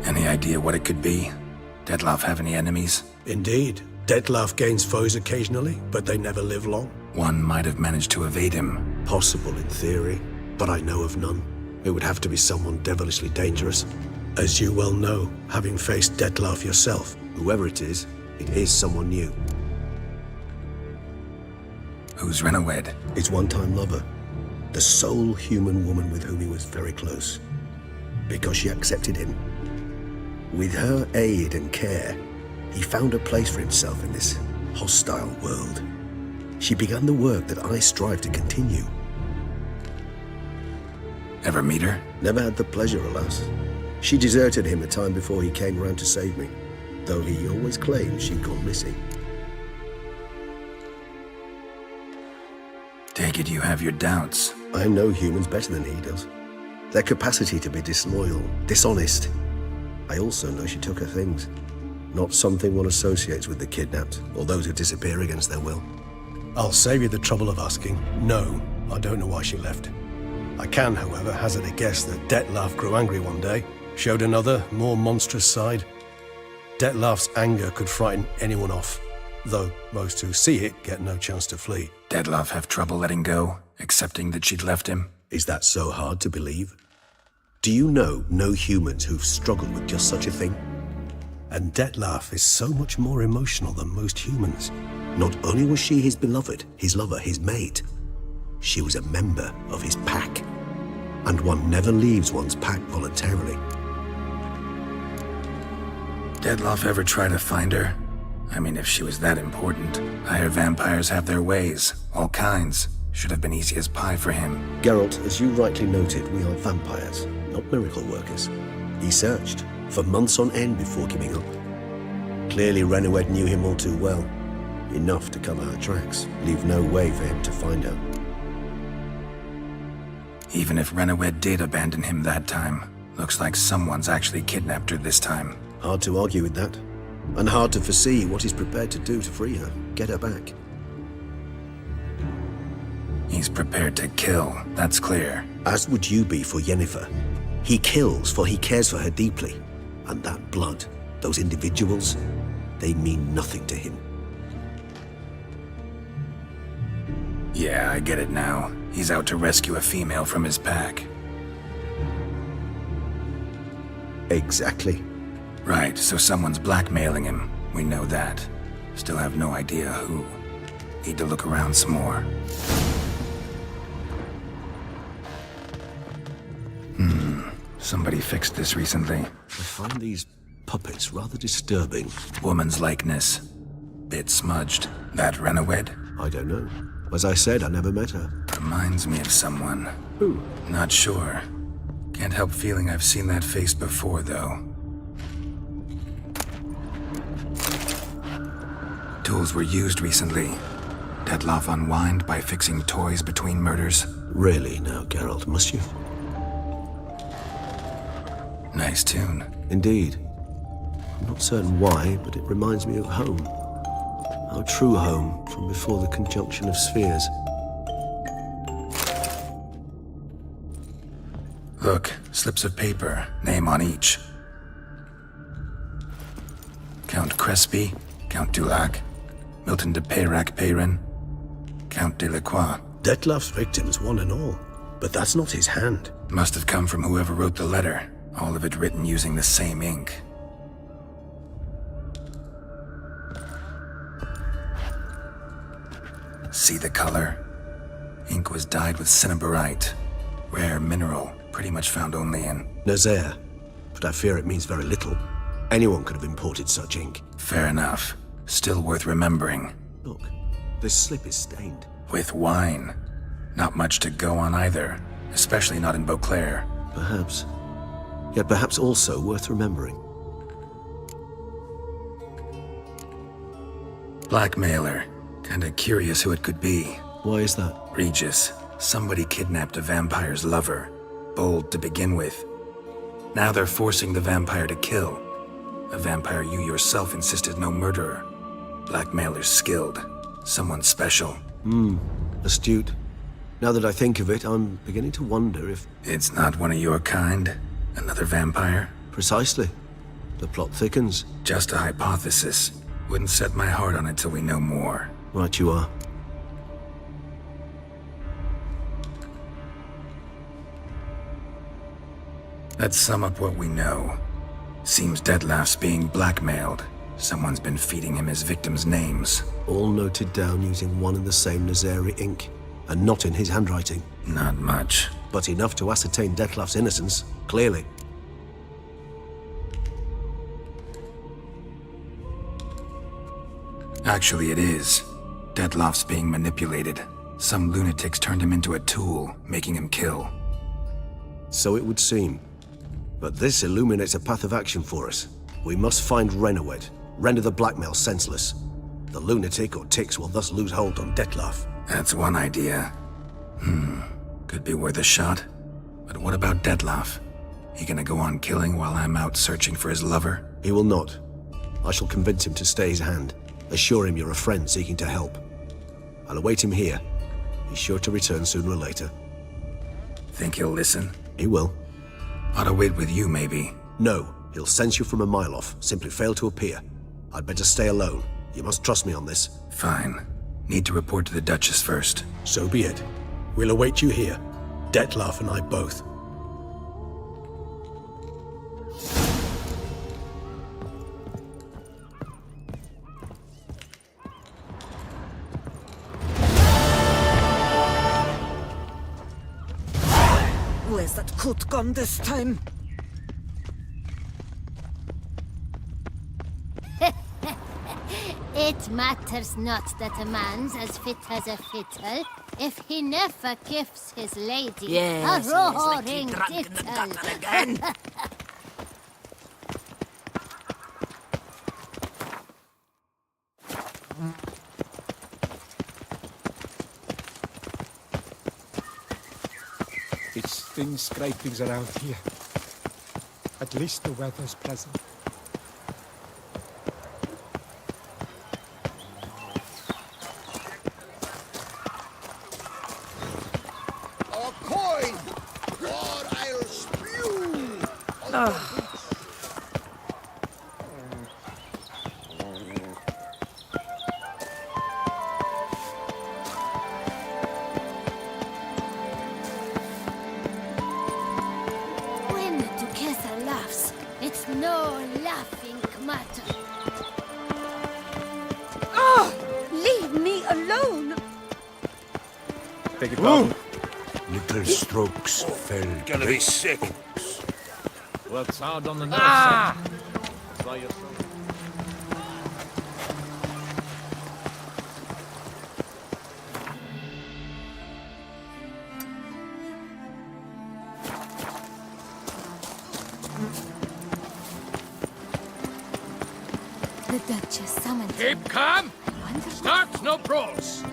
S7: Any idea what it could be? Detlef have any enemies?
S11: Indeed. Detlef gains foes occasionally, but they never live long.
S7: One might have managed to evade him.
S11: Possible in theory, but I know of none. It would have to be someone devilishly dangerous. As you well know, having faced Detlef yourself, whoever it is someone new.
S7: Who's Renawed?
S11: His one-time lover. The sole human woman with whom he was very close. Because she accepted him. With her aid and care, he found a place for himself in this hostile world. She began the work that I strive to continue.
S7: Ever meet her?
S11: Never had the pleasure, alas. She deserted him a time before he came round to save me, though he always claimed she'd gone missing.
S7: Take it you have your doubts.
S11: I know humans better than he does. Their capacity to be disloyal, dishonest. I also know she took her things. not something one associates with the kidnapped, or those who disappear against their will. I'll save you the trouble of asking. No, I don't know why she left. I can, however, hazard a guess that Detlef grew angry one day, showed another, more monstrous side. Detlef's anger could frighten anyone off, though most who see it get no chance to flee.
S7: Detlef have trouble letting go, accepting that she'd left him?
S11: Is that so hard to believe? Do you know no humans who've struggled with just such a thing? And Detlef is so much more emotional than most humans. Not only was she his beloved, his lover, his mate, she was a member of his pack. And one never leaves one's pack voluntarily.
S7: Detlef ever try to find her? I mean, if she was that important. I hear vampires have their ways, all kinds. Should have been easy as pie for him.
S11: Geralt, as you rightly noted, we are vampires, not miracle workers. He searched for months on end before giving up. Clearly Renowed knew him all too well. Enough to cover her tracks, leave no way for him to find out.
S7: Even if Renowed did abandon him that time, looks like someone's actually kidnapped her this time.
S11: Hard to argue with that. And hard to foresee what he's prepared to do to free her, get her back.
S7: He's prepared to kill, that's clear.
S11: As would you be for Yennefer. He kills for he cares for her deeply. And that blood, those individuals, they mean nothing to him.
S7: Yeah, I get it now. He's out to rescue a female from his pack.
S11: Exactly.
S7: Right, so someone's blackmailing him. We know that. Still have no idea who. Need to look around some more. Somebody fixed this recently.
S11: I find these puppets rather disturbing.
S7: Woman's likeness. Bit smudged. That Renowed?
S11: I don't know. As I said, I never met her.
S7: Reminds me of someone.
S11: Who?
S7: Not sure. Can't help feeling I've seen that face before, though. Tools were used recently. Detlef unwind by fixing toys between murders.
S11: Really now, Geralt, must you?
S7: Nice tune.
S11: Indeed. I'm not certain why, but it reminds me of home. Our true home from before the conjunction of spheres.
S7: Look, slips of paper, name on each. Count Crespi, Count Dulac, Milton de Peyrac-Peyrin, Count Delacroix.
S11: Detlef's victims, one and all. But that's not his hand.
S7: Must have come from whoever wrote the letter. All of it written using the same ink. See the color? Ink was dyed with cinnabarite. Rare mineral, pretty much found only in
S11: Nazaire. But I fear it means very little. Anyone could have imported such ink.
S7: Fair enough. Still worth remembering.
S11: Look, this slip is stained.
S7: With wine. Not much to go on either. Especially not in Beauclair.
S11: Perhaps. Yet perhaps also worth remembering.
S7: Blackmailer. Kinda curious who it could be.
S11: Why is that?
S7: Regis. Somebody kidnapped a vampire's lover. Bold to begin with. Now they're forcing the vampire to kill. A vampire you yourself insisted no murderer. Blackmailer's skilled. Someone special.
S11: Astute. Now that I think of it, I'm beginning to wonder if...
S7: It's not one of your kind? Another vampire?
S11: Precisely. The plot thickens.
S7: Just a hypothesis. Wouldn't set my heart on it till we know more.
S11: Right you are.
S7: Let's sum up what we know. Seems Detlef's being blackmailed. Someone's been feeding him his victims' names.
S11: All noted down using one and the same Nazaire ink. And not in his handwriting.
S7: Not much.
S11: But enough to ascertain Detlef's innocence, clearly.
S7: Actually, it is. Detlef's being manipulated. Some lunatics turned him into a tool, making him kill.
S11: So it would seem. But this illuminates a path of action for us. We must find Renowed, render the blackmail senseless. The lunatic or ticks will thus lose hold on Detlef.
S7: That's one idea. Could be worth a shot. But what about Detlef? He gonna go on killing while I'm out searching for his lover?
S11: He will not. I shall convince him to stay his hand. Assure him you're a friend seeking to help. I'll await him here. He's sure to return sooner or later.
S7: Think he'll listen?
S11: He will.
S7: Ought to wait with you, maybe.
S11: No, he'll sense you from a mile off. Simply fail to appear. I'd better stay alone. You must trust me on this.
S7: Fine. Need to report to the Duchess first.
S11: So be it. We'll await you here. Detlef and I both.
S14: Where's that coot gone this time?
S9: It matters not that a man's as fit as a fiddle if he never gives his lady
S14: Yes,
S9: a
S14: like
S9: roaring
S14: he drunk in the
S9: tittle.
S14: gutter again.
S17: It's thin scrapings around here. At least the weather's pleasant.
S4: A coin! Or I'll spew!
S9: When the Duchessa laughs, it's no laughing matter.
S12: Ah! Leave me alone!
S17: Beg your pardon?
S1: Little strokes fell.
S13: Gonna be sick.
S16: Works hard on the nerves. Ah! Try your
S9: The Duchess summoned him.
S2: Keep calm! Start no brawls!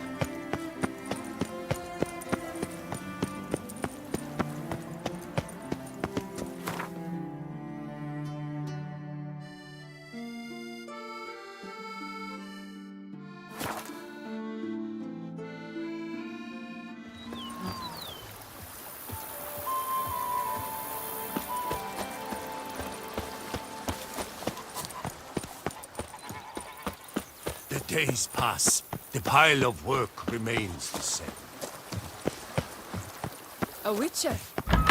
S1: The days pass. The pile of work remains the same.
S10: A witcher.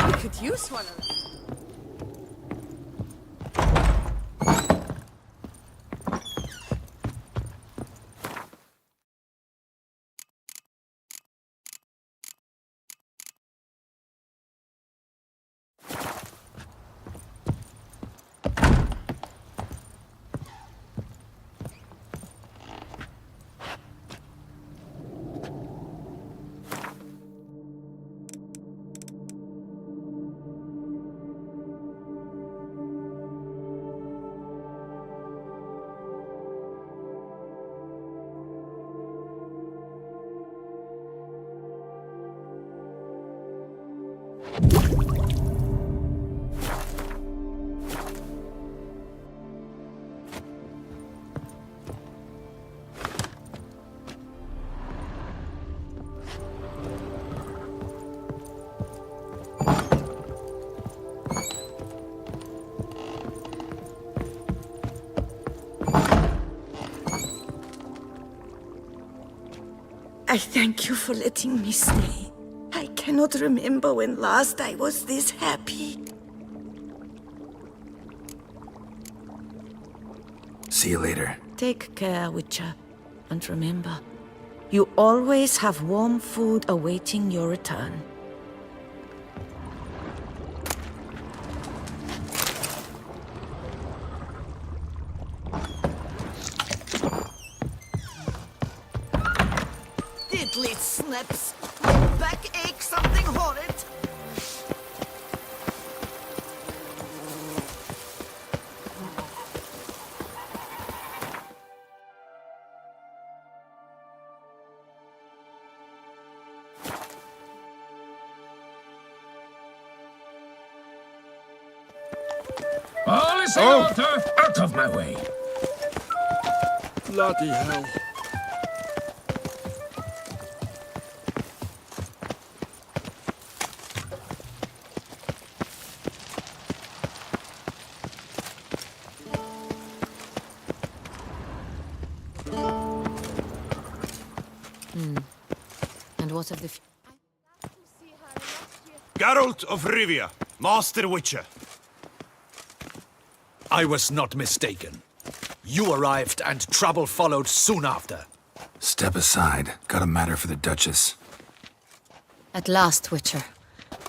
S10: We could use one of them.
S14: I thank you for letting me stay. I cannot remember when last I was this happy.
S7: See you later.
S14: Take care, Witcher. And remember, you always have warm food awaiting your return. Diddly snaps! My back aches something horrid!
S2: All is in order! Out of my way!
S17: Bloody hell.
S18: And what of the...
S5: Geralt of Rivia, Master Witcher. I was not mistaken. You arrived and trouble followed soon after.
S7: Step aside. Got a matter for the Duchess.
S18: At last, Witcher.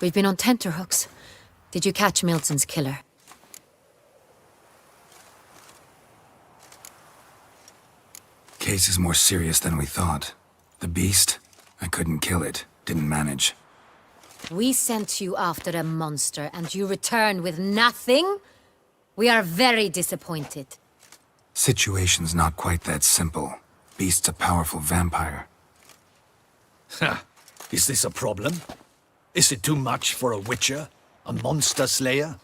S18: We've been on tenterhooks. Did you catch Milton's killer?
S7: Case is more serious than we thought. The beast? I couldn't kill it. Didn't manage.
S18: We sent you after a monster, and you return with nothing? We are very disappointed.
S7: Situation's not quite that simple. Beast's a powerful vampire.
S5: Ha! Is this a problem? Is it too much for a witcher? A monster slayer?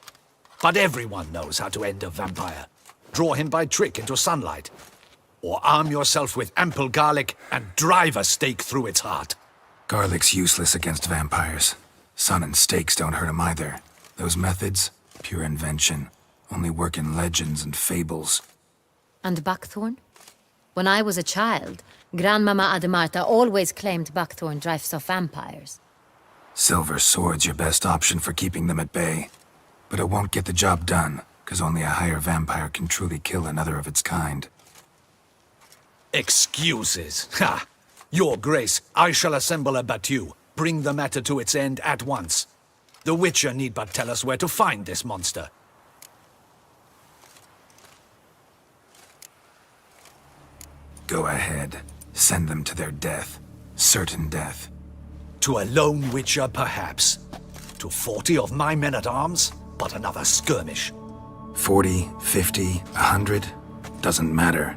S5: But everyone knows how to end a vampire. Draw him by trick into sunlight. Or arm yourself with ample garlic and drive a stake through its heart.
S7: Garlic's useless against vampires. Sun and stakes don't hurt him either. Those methods, pure invention. Only work in legends and fables.
S18: And buckthorn? When I was a child, Grandmama Ademarta always claimed buckthorn drives off vampires.
S7: Silver sword's your best option for keeping them at bay. But it won't get the job done, because only a higher vampire can truly kill another of its kind.
S5: Excuses. Ha! Your Grace, I shall assemble a battue. Bring the matter to its end at once. The Witcher need but tell us where to find this monster.
S7: Go ahead. Send them to their death. Certain death.
S5: To a lone Witcher, perhaps. To 40 of my men-at-arms, but another skirmish.
S7: 40, 50, 100? Doesn't matter.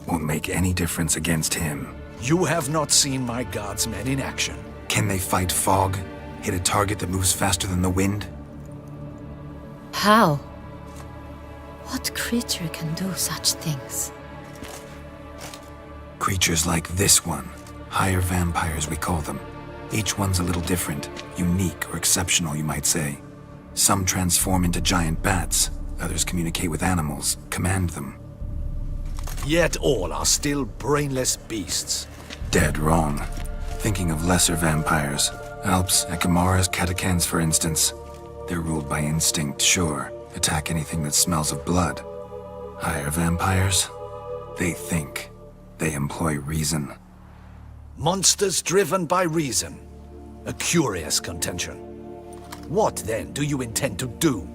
S7: Won't make any difference against him.
S5: You have not seen my guardsmen in action.
S7: Can they fight fog? Hit a target that moves faster than the wind?
S18: How? What creature can do such things?
S7: Creatures like this one. Higher vampires, we call them. Each one's a little different. Unique or exceptional, you might say. Some transform into giant bats. Others communicate with animals, command them.
S5: Yet all are still brainless beasts.
S7: Dead wrong. Thinking of lesser vampires. Alps, Ekamaras, Catacans, for instance. They're ruled by instinct, sure. Attack anything that smells of blood. Higher vampires? They think. They employ reason.
S5: Monsters driven by reason. A curious contention. What, then, do you intend to do?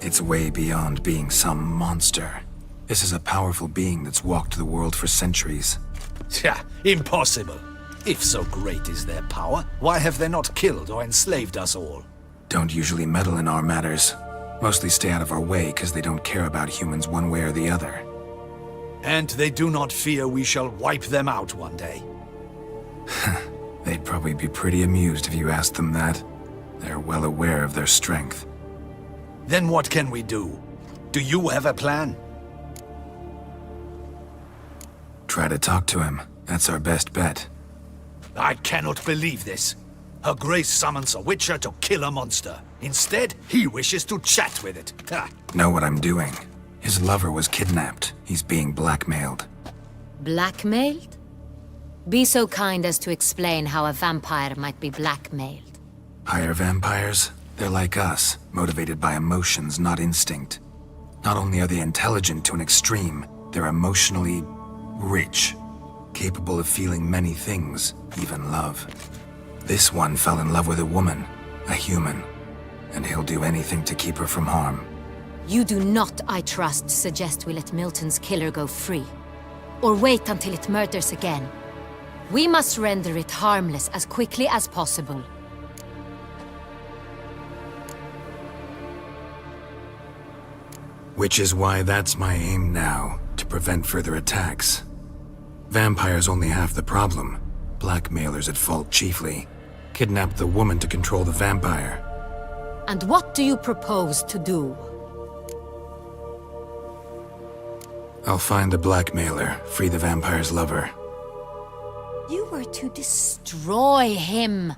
S7: It's way beyond being some monster. This is a powerful being that's walked the world for centuries.
S5: Impossible. If so great is their power, why have they not killed or enslaved us all?
S7: Don't usually meddle in our matters. Mostly stay out of our way because they don't care about humans one way or the other.
S5: And they do not fear we shall wipe them out one day.
S7: They'd probably be pretty amused if you asked them that. They're well aware of their strength.
S5: Then what can we do? Do you have a plan?
S7: Try to talk to him. That's our best bet.
S5: I cannot believe this. Her Grace summons a Witcher to kill a monster. Instead, he wishes to chat with it. Ha.
S7: Know what I'm doing. His lover was kidnapped. He's being blackmailed.
S18: Blackmailed? Be so kind as to explain how a vampire might be blackmailed.
S7: Higher vampires? They're like us, motivated by emotions, not instinct. Not only are they intelligent to an extreme, they're emotionally rich, capable of feeling many things, even love. This one fell in love with a woman, a human, and he'll do anything to keep her from harm.
S18: You do not, I trust, suggest we let Milton's killer go free. Or wait until it murders again. We must render it harmless as quickly as possible.
S7: Which is why that's my aim now, to prevent further attacks. Vampires only half the problem. Blackmailers at fault chiefly. Kidnapped the woman to control the vampire.
S18: And what do you propose to do?
S7: I'll find the blackmailer, free the vampire's lover.
S18: You were to destroy him,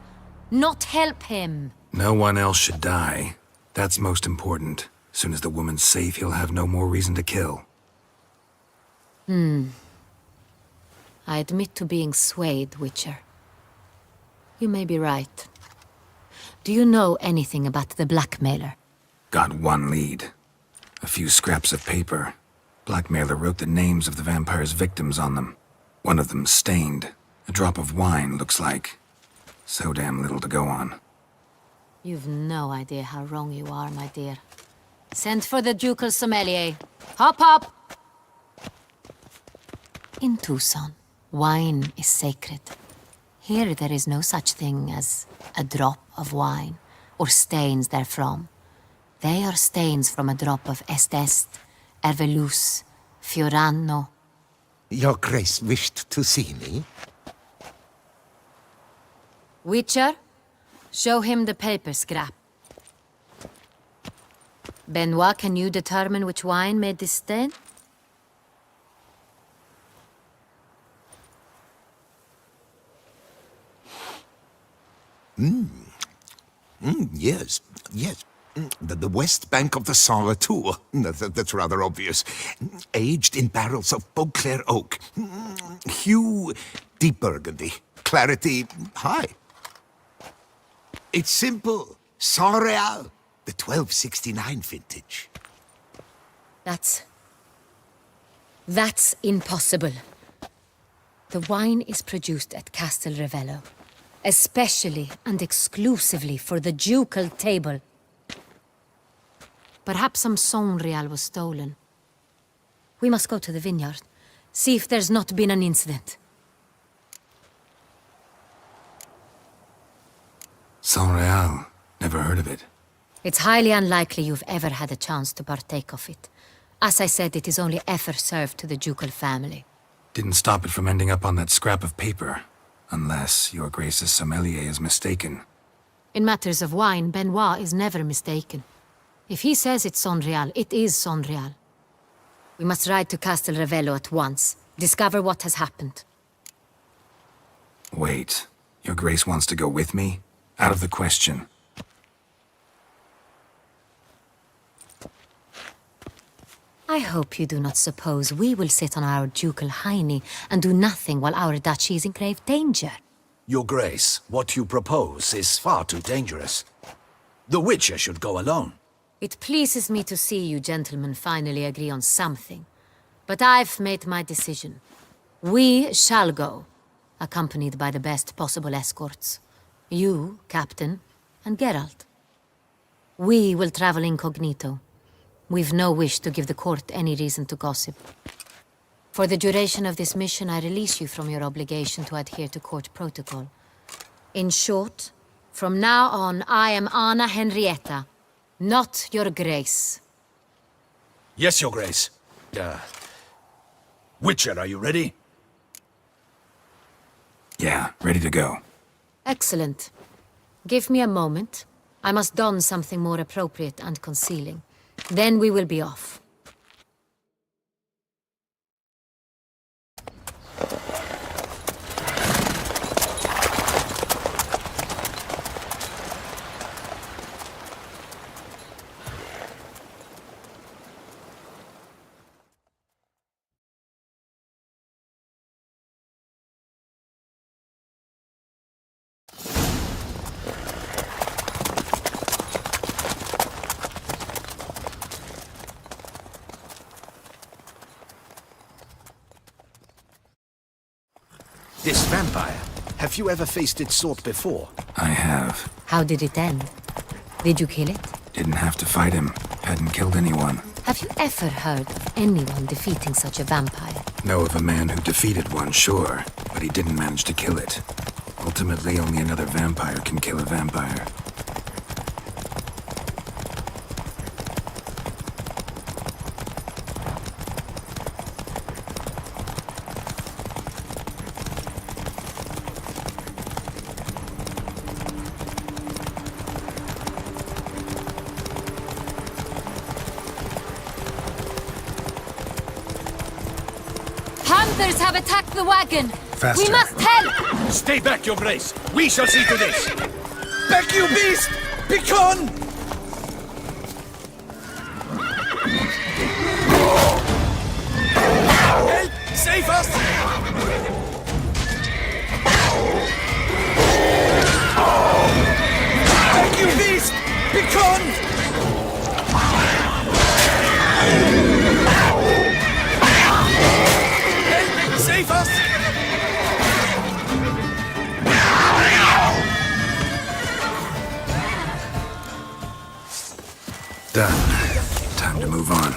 S18: not help him.
S7: No one else should die. That's most important. As soon as the woman's safe, he'll have no more reason to kill.
S18: I admit to being swayed, Witcher. You may be right. Do you know anything about the blackmailer?
S7: Got one lead. A few scraps of paper. Blackmailer wrote the names of the vampire's victims on them. One of them stained. A drop of wine, looks like. So damn little to go on.
S18: You've no idea how wrong you are, my dear. Send for the ducal sommelier. Hop, hop! In Tucson, wine is sacred. Here there is no such thing as a drop of wine, or stains therefrom. They are stains from a drop of Est, Ervelus, Fiorano.
S6: Your Grace wished to see me?
S18: Witcher, show him the paper scrap. Benoit, can you determine which wine made this stain?
S6: Yes, yes. The west bank of the Saint Latour. That's rather obvious. Aged in barrels of Beauclair oak. Hue, deep burgundy. Clarity, high. It's simple. Saint Real, the 1269 vintage.
S18: That's impossible. The wine is produced at Castel Revello, especially and exclusively for the ducal table. Perhaps some Saint Real was stolen. We must go to the vineyard, see if there's not been an incident.
S7: Saint Real. Never heard of it.
S18: It's highly unlikely you've ever had a chance to partake of it. As I said, it is only ever served to the ducal family.
S7: Didn't stop it from ending up on that scrap of paper. Unless your Grace's sommelier is mistaken.
S18: In matters of wine, Benoit is never mistaken. If he says it's Saint Real, it is Saint Real. We must ride to Castel Revello at once. Discover what has happened.
S7: Wait. Your Grace wants to go with me? Out of the question.
S18: I hope you do not suppose we will sit on our ducal hiney and do nothing while our duchy is in grave danger.
S5: Your Grace, what you propose is far too dangerous. The Witcher should go alone.
S18: It pleases me to see you gentlemen finally agree on something. But I've made my decision. We shall go, accompanied by the best possible escorts. You, Captain, and Geralt. We will travel incognito. We've no wish to give the court any reason to gossip. For the duration of this mission, I release you from your obligation to adhere to court protocol. In short, from now on, I am Anna Henrietta, not your Grace.
S5: Yes, Your Grace. Witcher, are you ready?
S7: Yeah, ready to go.
S18: Excellent. Give me a moment. I must don something more appropriate and concealing. Then we will be off.
S5: This vampire, have you ever faced its sort before?
S7: I have.
S18: How did it end? Did you kill it?
S7: Didn't have to fight him. Hadn't killed anyone.
S18: Have you ever heard of anyone defeating such a vampire?
S7: Know of a man who defeated one, sure, but he didn't manage to kill it. Ultimately, only another vampire can kill a vampire.
S18: others have attacked the wagon.
S7: Faster.
S18: We must help!
S5: Stay back, Your Grace. We shall see to this.
S16: Back, you beast! Begone! Help! Save us! Back, you beast! Begone! Help! Save us!
S7: Done. Time to move on.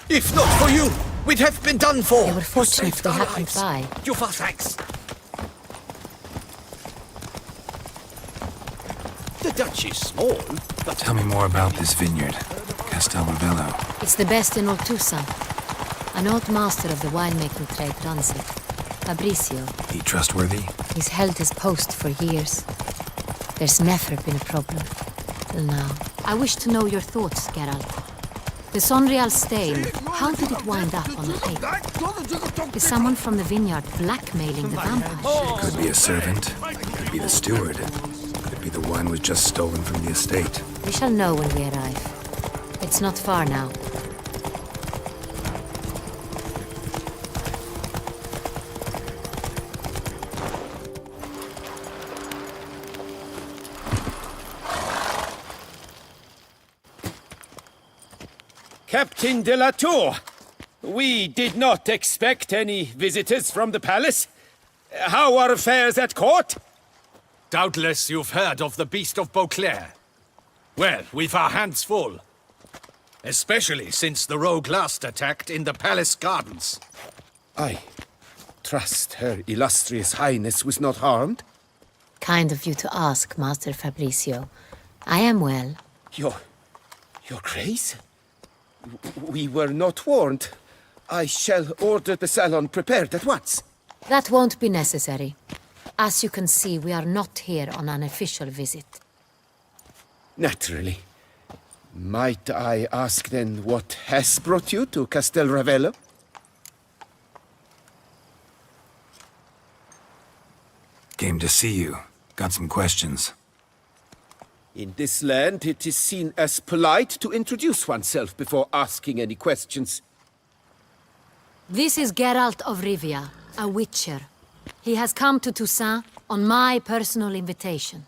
S16: If not for you, we'd have been done for.
S18: They were fortunate they happened by.
S16: You for thanks. The Dutch is small, but...
S7: Tell me more about this vineyard, Castel Ravello.
S18: It's the best in Oltusa. An old master of the winemaking trade runs it. Fabricio.
S7: He trustworthy?
S18: He's held his post for years. There's never been a problem. Till now. I wish to know your thoughts, Geralt. The Sonreal stain, how did it wind up on the paper? Is someone from the vineyard blackmailing the vampire?
S7: Could be a servant. Could be the steward. Could be the wine was just stolen from the estate.
S18: We shall know when we arrive. It's not far now.
S16: Captain de la Tour, we did not expect any visitors from the palace. How are affairs at court?
S5: Doubtless you've heard of the Beast of Beauclair. Well, we've our hands full. Especially since the rogue last attacked in the palace gardens.
S16: I trust Her Illustrious Highness was not harmed?
S18: Kind of you to ask, Master Fabricio. I am well.
S16: Your Grace? We were not warned. I shall order the salon prepared at once.
S18: That won't be necessary. As you can see, we are not here on an official visit.
S16: Naturally. Might I ask then what has brought you to Castel Ravello?
S7: Came to see you. Got some questions.
S16: In this land, it is seen as polite to introduce oneself before asking any questions.
S18: This is Geralt of Rivia, a witcher. He has come to Toussaint on my personal invitation.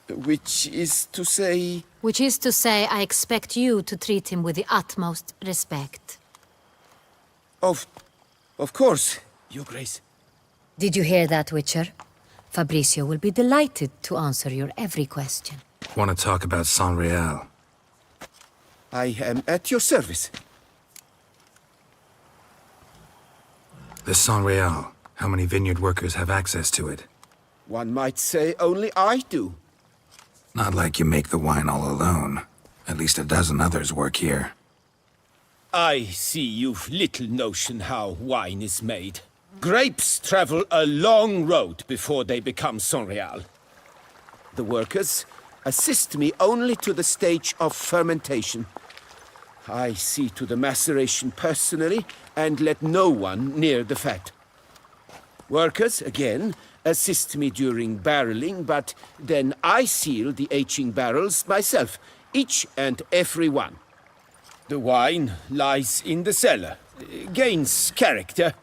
S16: Which is to say...
S18: Which is to say, I expect you to treat him with the utmost respect.
S16: Of course, Your Grace.
S18: Did you hear that, Witcher? Fabricio will be delighted to answer your every question.
S7: Want to talk about Sonreal?
S16: I am at your service.
S7: The Sonreal. How many vineyard workers have access to it?
S16: One might say only I do.
S7: Not like you make the wine all alone. At least a dozen others work here.
S16: I see you've little notion how wine is made. Grapes travel a long road before they become Sonreal. The workers assist me only to the stage of fermentation. I see to the maceration personally and let no one near the fat. Workers, again, assist me during barreling, but then I seal the aging barrels myself, each and every one. The wine lies in the cellar, gains character.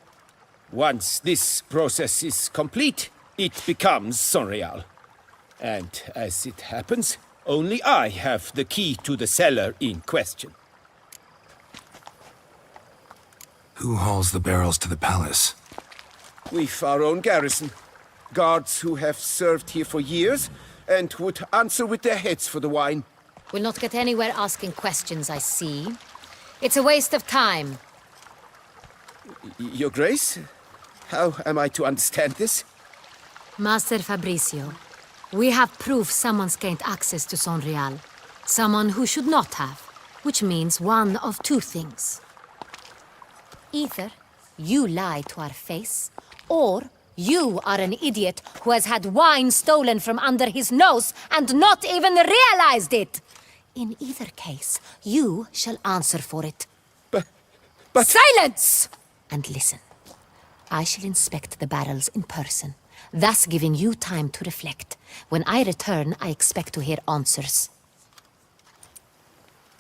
S16: Once this process is complete, it becomes Sonreal. And as it happens, only I have the key to the cellar in question.
S7: Who hauls the barrels to the palace?
S16: We've our own garrison. Guards who have served here for years and would answer with their heads for the wine.
S18: We'll not get anywhere asking questions, I see. It's a waste of time.
S16: Your Grace? How am I to understand this?
S18: Master Fabricio, we have proof someone's gained access to Sonreal. Someone who should not have. Which means one of two things. Either you lie to our face, or you are an idiot who has had wine stolen from under his nose and not even realized it. In either case, you shall answer for it.
S16: But...
S18: Silence! And listen. I shall inspect the barrels in person, thus giving you time to reflect. When I return, I expect to hear answers.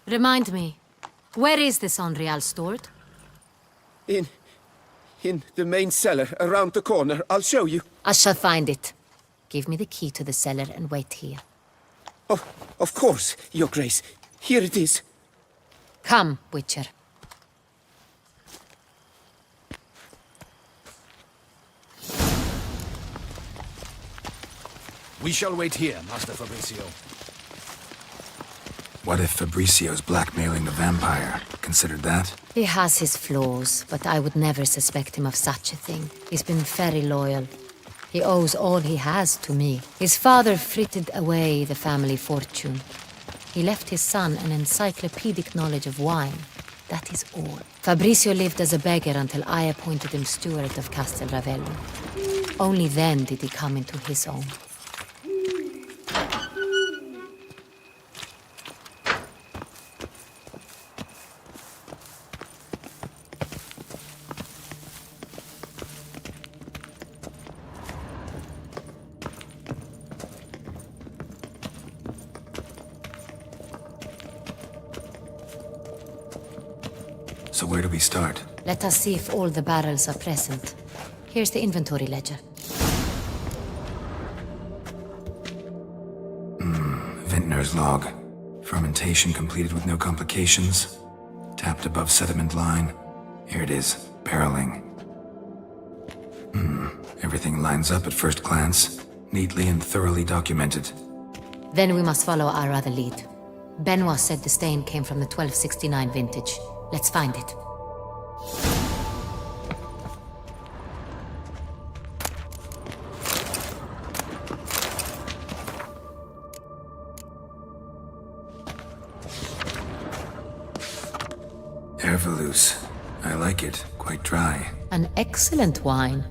S18: Remind me, where is the Sonreal stored?
S16: In the main cellar, around the corner. I'll show you.
S18: I shall find it. Give me the key to the cellar and wait here.
S16: Oh, of course, Your Grace. Here it is.
S18: Come, Witcher.
S5: We shall wait here, Master Fabricio.
S7: What if Fabricio's blackmailing the vampire? Considered that?
S18: He has his flaws, but I would never suspect him of such a thing. He's been very loyal. He owes all he has to me. His father frittered away the family fortune. He left his son an encyclopedic knowledge of wine. That is all. Fabricio lived as a beggar until I appointed him steward of Castel Ravello. Only then did he come into his own.
S7: So where do we start?
S18: Let us see if all the barrels are present. Here's the inventory ledger.
S7: Vintner's log. Fermentation completed with no complications. Tapped above sediment line. Here it is. Barreling. Everything lines up at first glance. Neatly and thoroughly documented.
S18: Then we must follow our other lead. Benoit said the stain came from the 1269 vintage. Let's find it.
S7: Herveloos. I like it. Quite dry.
S18: An excellent wine.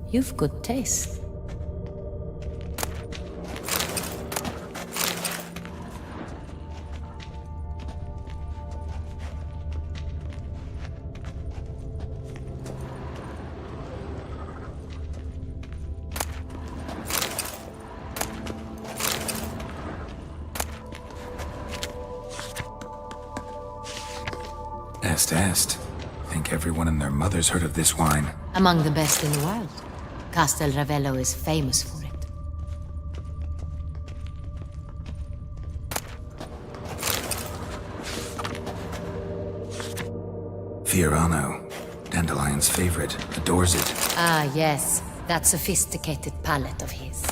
S18: You've good taste.
S7: Est. Think everyone and their mother's heard of this wine.
S18: Among the best in the world. Castel Ravello is famous for it.
S7: Fiorano. Dandelion's favorite. Adores it.
S18: Ah, yes. That sophisticated palate of his.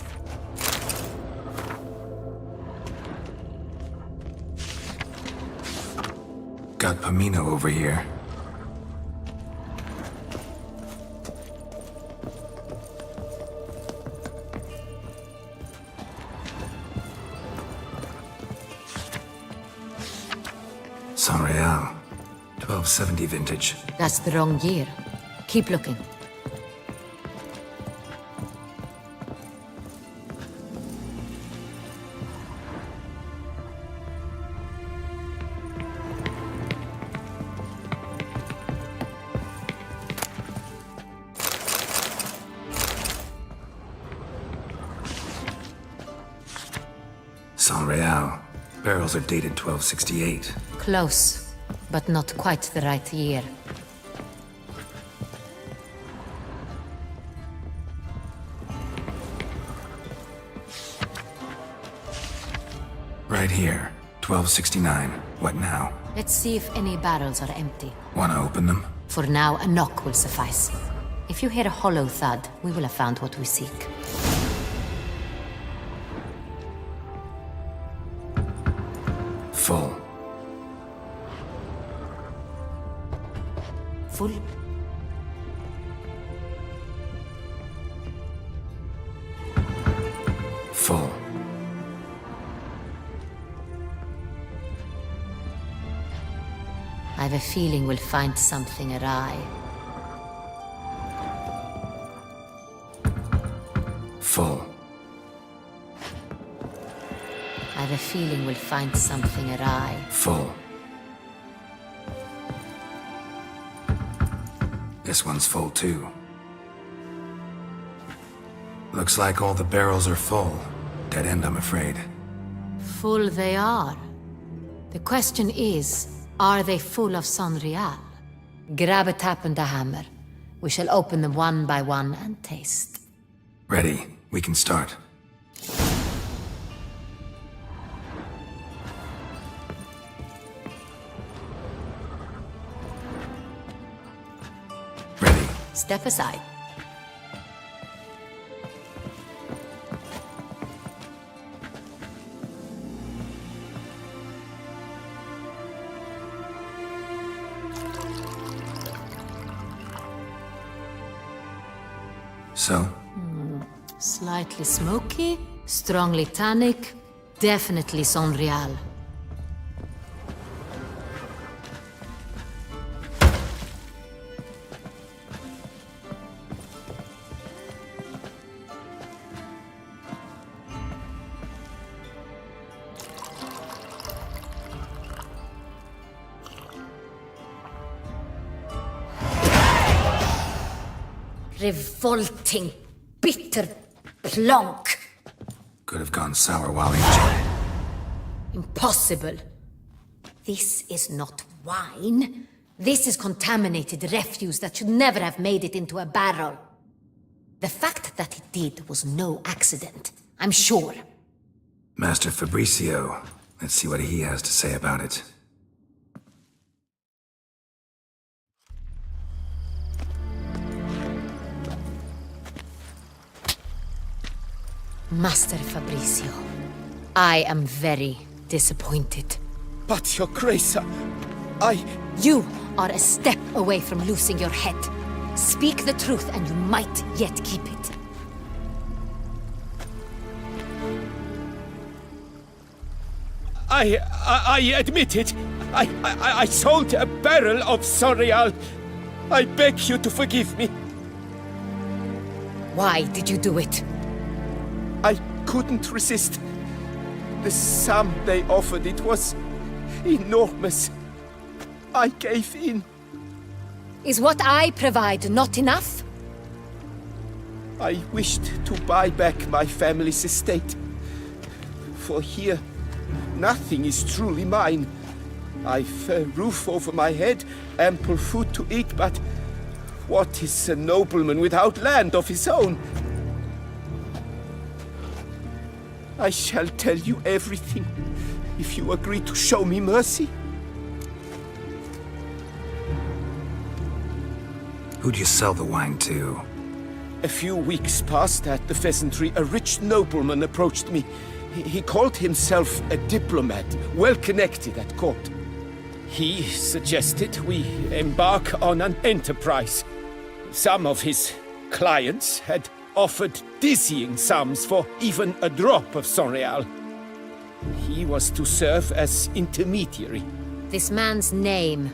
S7: Got Pomino over here. Sonreal. 1270 vintage.
S18: That's the wrong year. Keep looking.
S7: Sonreal. Barrels are dated 1268.
S18: Close, but not quite the right year.
S7: Right here. 1269. What now?
S18: Let's see if any barrels are empty.
S7: Wanna open them?
S18: For now, a knock will suffice. If you hear a hollow thud, we will have found what we seek.
S7: Full.
S18: Full?
S7: Full.
S18: I have a feeling we'll find something awry.
S7: Full.
S18: I have a feeling we'll find something awry.
S7: Full. This one's full too. Looks like all the barrels are full. Dead end, I'm afraid.
S18: Full they are. The question is, are they full of Sonreal? Grab a tap and a hammer. We shall open them one by one and taste.
S7: Ready. We can start.
S18: Step aside.
S7: So?
S18: Slightly smoky, strongly tannic, definitely Sonreal. Revolting, bitter plonk.
S7: Could have gone sour while aging.
S18: Impossible. This is not wine. This is contaminated refuse that should never have made it into a barrel. The fact that it did was no accident, I'm sure.
S7: Master Fabricio. Let's see what he has to say about it.
S18: Master Fabricio, I am very disappointed.
S16: But, Your Grace, I...
S18: You are a step away from losing your head. Speak the truth and you might yet keep it.
S16: I admit it. I sold a barrel of Sonreal. I beg you to forgive me.
S18: Why did you do it?
S16: I couldn't resist. The sum they offered, it was enormous. I gave in.
S18: Is what I provide not enough?
S16: I wished to buy back my family's estate. For here, nothing is truly mine. I've a roof over my head, ample food to eat, but what is a nobleman without land of his own? I shall tell you everything, if you agree to show me mercy.
S7: Who'd you sell the wine to?
S16: A few weeks past at the pheasantry, a rich nobleman approached me. He called himself a diplomat, well connected at court. He suggested we embark on an enterprise. Some of his clients had offered dizzying sums for even a drop of Sonreal. He was to serve as intermediary.
S18: This man's name?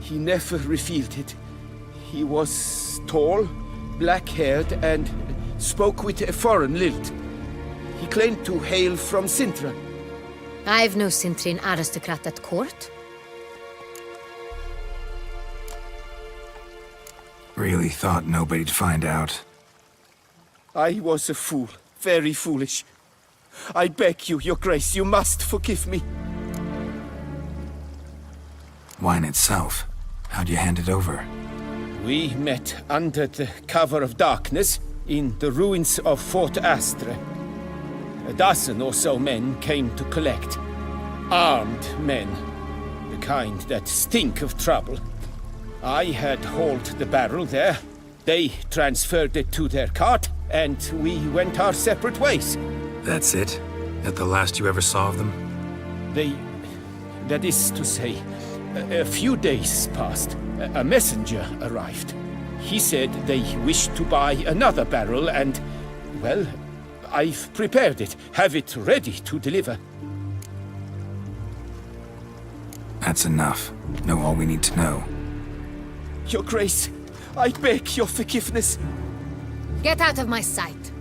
S16: He never revealed it. He was tall, black-haired, and spoke with a foreign lilt. He claimed to hail from Sintra.
S18: I've no Sintrian aristocrat at court.
S7: Really thought nobody'd find out.
S16: I was a fool, very foolish. I beg you, Your Grace, you must forgive me.
S7: Wine itself. How'd you hand it over?
S16: We met under the cover of darkness in the ruins of Fort Astre. A dozen or so men came to collect. Armed men. The kind that stink of trouble. I had hauled the barrel there. They transferred it to their cart, and we went our separate ways.
S7: That's it? That the last you ever saw of them?
S16: That is to say, a few days passed. A messenger arrived. He said they wished to buy another barrel and, well, I've prepared it. Have it ready to deliver.
S7: That's enough. Know all we need to know.
S16: Your Grace, I beg your forgiveness.
S18: Get out of my sight.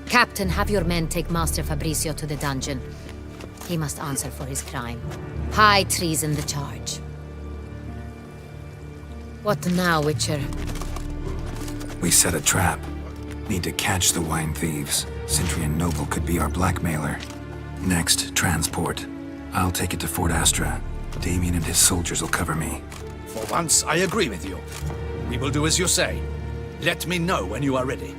S18: Captain, have your men take Master Fabricio to the dungeon. He must answer for his crime. High treason the charge. What now, Witcher?
S7: We set a trap. Need to catch the wine thieves. Sintry and Noble could be our blackmailer. Next, transport. I'll take it to Fort Astra. Damien and his soldiers will cover me.
S5: For once, I agree with you. We will do as you say. Let me know when you are ready.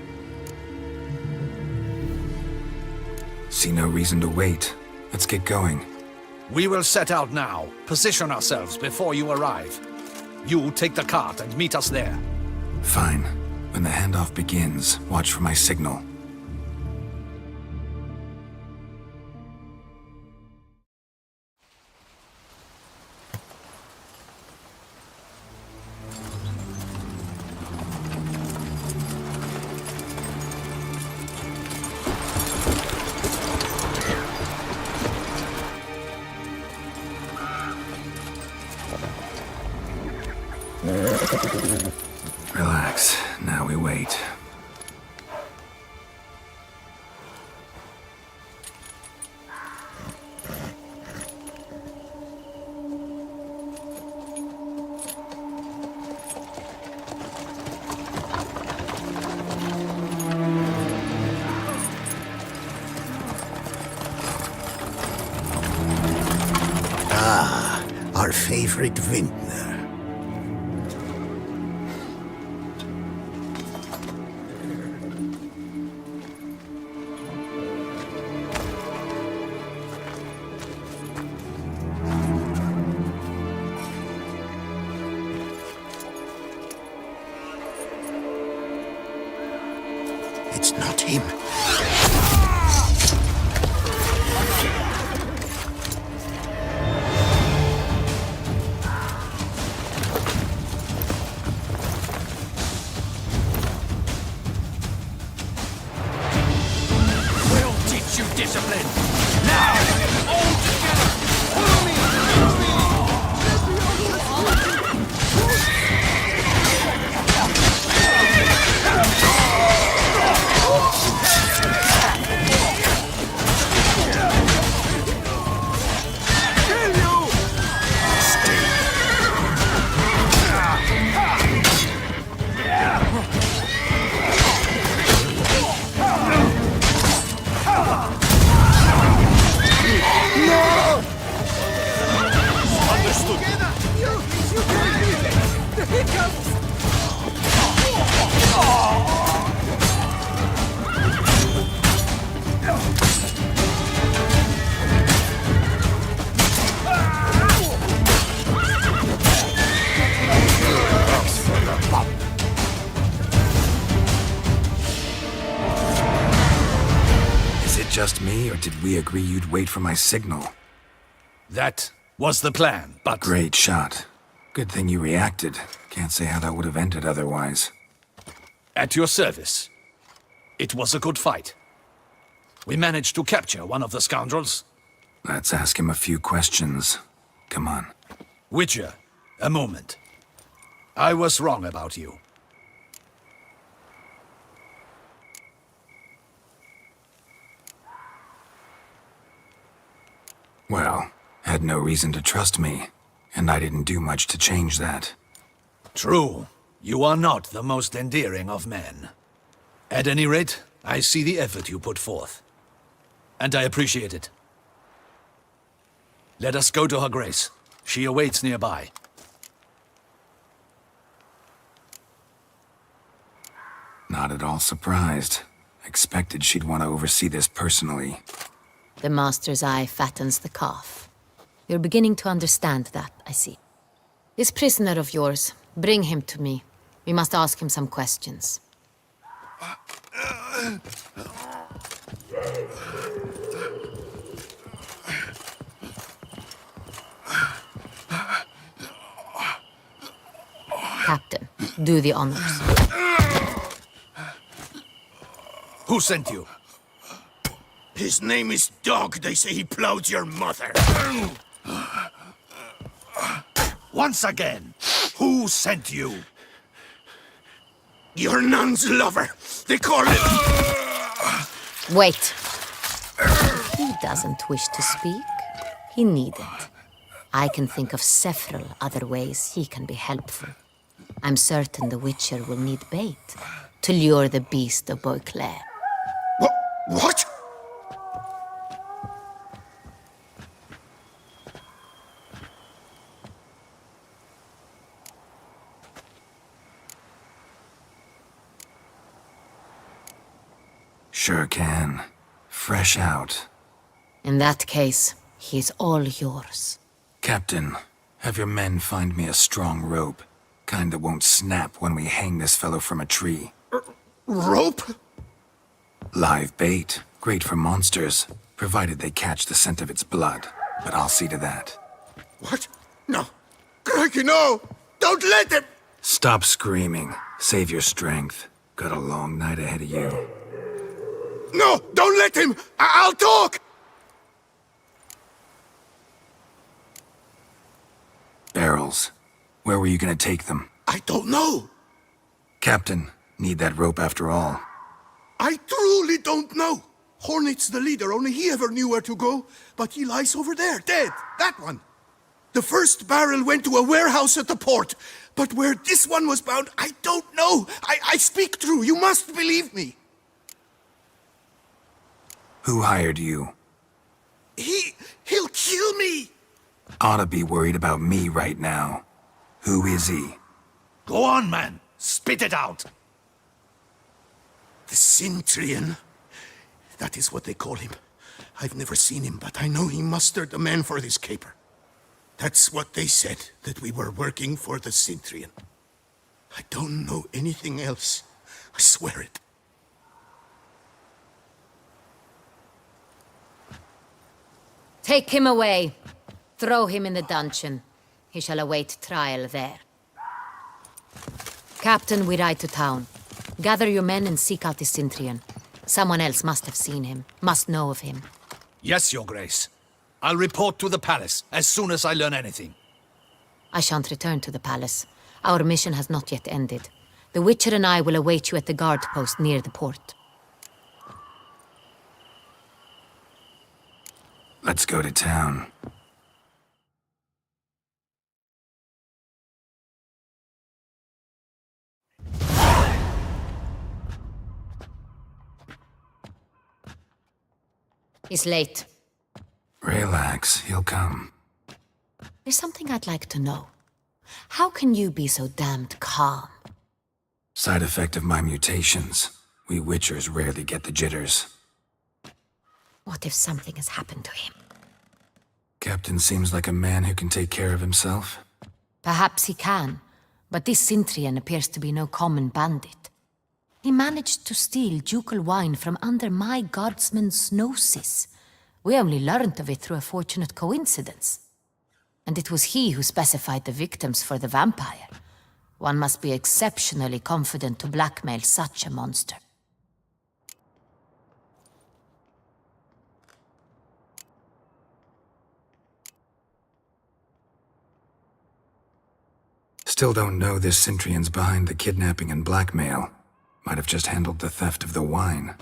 S7: See no reason to wait. Let's get going.
S5: We will set out now. Position ourselves before you arrive. You take the cart and meet us there.
S7: Fine. When the handoff begins, watch for my signal. Relax. Now we wait.
S6: Ah, our favorite vintner. It's not him.
S5: We'll teach you discipline. Now, all together. Follow me.
S7: Is it just me, or did we agree you'd wait for my signal?
S5: That was the plan, but...
S7: Great shot. Good thing you reacted. Can't say how that would have ended otherwise.
S5: At your service. It was a good fight. We managed to capture one of the scoundrels.
S7: Let's ask him a few questions. Come on.
S5: Witcher, a moment. I was wrong about you.
S7: Well, had no reason to trust me, and I didn't do much to change that.
S5: True. You are not the most endearing of men. At any rate, I see the effort you put forth. And I appreciate it. Let us go to her grace. She awaits nearby.
S7: Not at all surprised. Expected she'd want to oversee this personally.
S18: The master's eye fattens the calf. You're beginning to understand that, I see. This prisoner of yours, bring him to me. We must ask him some questions. Captain, do the honors.
S5: Who sent you?
S19: His name is Dog. They say he plowed your mother.
S5: Once again, who sent you?
S19: Your nun's lover. They call him...
S18: Wait. He doesn't wish to speak. He needn't. I can think of several other ways he can be helpful. I'm certain the Witcher will need bait to lure the beast of Beauclair.
S19: What?
S7: Sure can. Fresh out.
S18: In that case, he's all yours.
S7: Captain, have your men find me a strong rope. Kind that won't snap when we hang this fellow from a tree.
S19: Rope?
S7: Live bait. Great for monsters, provided they catch the scent of its blood. But I'll see to that.
S19: What? No. Crikey, no! Don't let him!
S7: Stop screaming. Save your strength. Got a long night ahead of you.
S19: No! Don't let him! I'll talk!
S7: Barrels. Where were you gonna take them?
S19: I don't know.
S7: Captain, need that rope after all.
S19: I truly don't know. Hornet's the leader, only he ever knew where to go. But he lies over there, dead. That one. The first barrel went to a warehouse at the port. But where this one was bound, I don't know. I speak true. You must believe me.
S7: Who hired you?
S19: He'll kill me.
S7: Oughta be worried about me right now. Who is he?
S5: Go on, man. Spit it out.
S19: The Cintrian. That is what they call him. I've never seen him, but I know he mustered the men for this caper. That's what they said, that we were working for the Cintrian. I don't know anything else. I swear it.
S18: Take him away. Throw him in the dungeon. He shall await trial there. Captain, we ride to town. Gather your men and seek out the Cintrian. Someone else must have seen him, must know of him.
S5: Yes, Your Grace. I'll report to the palace as soon as I learn anything.
S18: I shan't return to the palace. Our mission has not yet ended. The Witcher and I will await you at the guard post near the port.
S7: Let's go to town.
S18: He's late.
S7: Relax, he'll come.
S18: There's something I'd like to know. How can you be so damned calm?
S7: Side effect of my mutations. We Witchers rarely get the jitters.
S18: What if something has happened to him?
S7: Captain seems like a man who can take care of himself.
S18: Perhaps he can, but this Cintrian appears to be no common bandit. He managed to steal ducal wine from under my guardsman's noses. We only learned of it through a fortunate coincidence. And it was he who specified the victims for the vampire. One must be exceptionally confident to blackmail such a monster.
S7: Still don't know this Cintrian's behind the kidnapping and blackmail. Might have just handled the theft of the wine.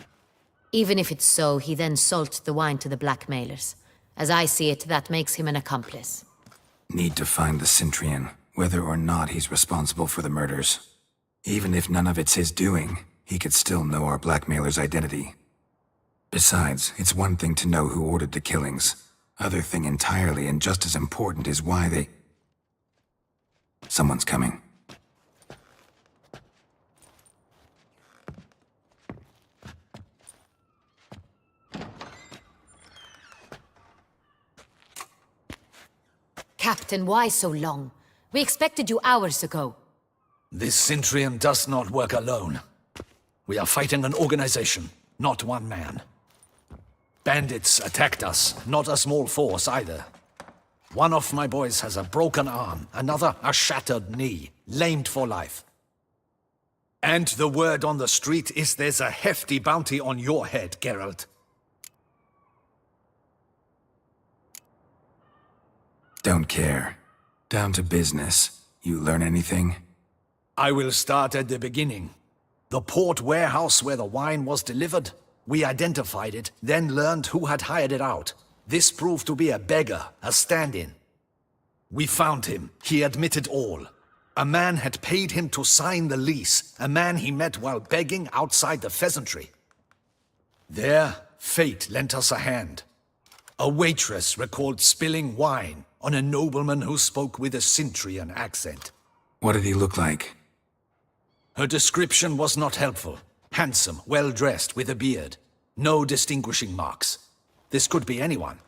S18: Even if it's so, he then sold the wine to the blackmailers. As I see it, that makes him an accomplice.
S7: Need to find the Cintrian, whether or not he's responsible for the murders. Even if none of it's his doing, he could still know our blackmailer's identity. Besides, it's one thing to know who ordered the killings. Other thing entirely, and just as important, is why they... Someone's coming.
S18: Captain, why so long? We expected you hours ago.
S5: This Cintrian does not work alone. We are fighting an organization, not one man. Bandits attacked us, not a small force either. One of my boys has a broken arm, another a shattered knee, lamed for life. And the word on the street is there's a hefty bounty on your head, Geralt.
S7: Don't care. Down to business. You learn anything?
S5: I will start at the beginning. The port warehouse where the wine was delivered. We identified it, then learned who had hired it out. This proved to be a beggar, a stand-in. We found him. He admitted all. A man had paid him to sign the lease, a man he met while begging outside the pheasantry. There, fate lent us a hand. A waitress recalled spilling wine on a nobleman who spoke with a Cintrian accent.
S7: What did he look like?
S5: Her description was not helpful. Handsome, well-dressed, with a beard. No distinguishing marks. This could be anyone.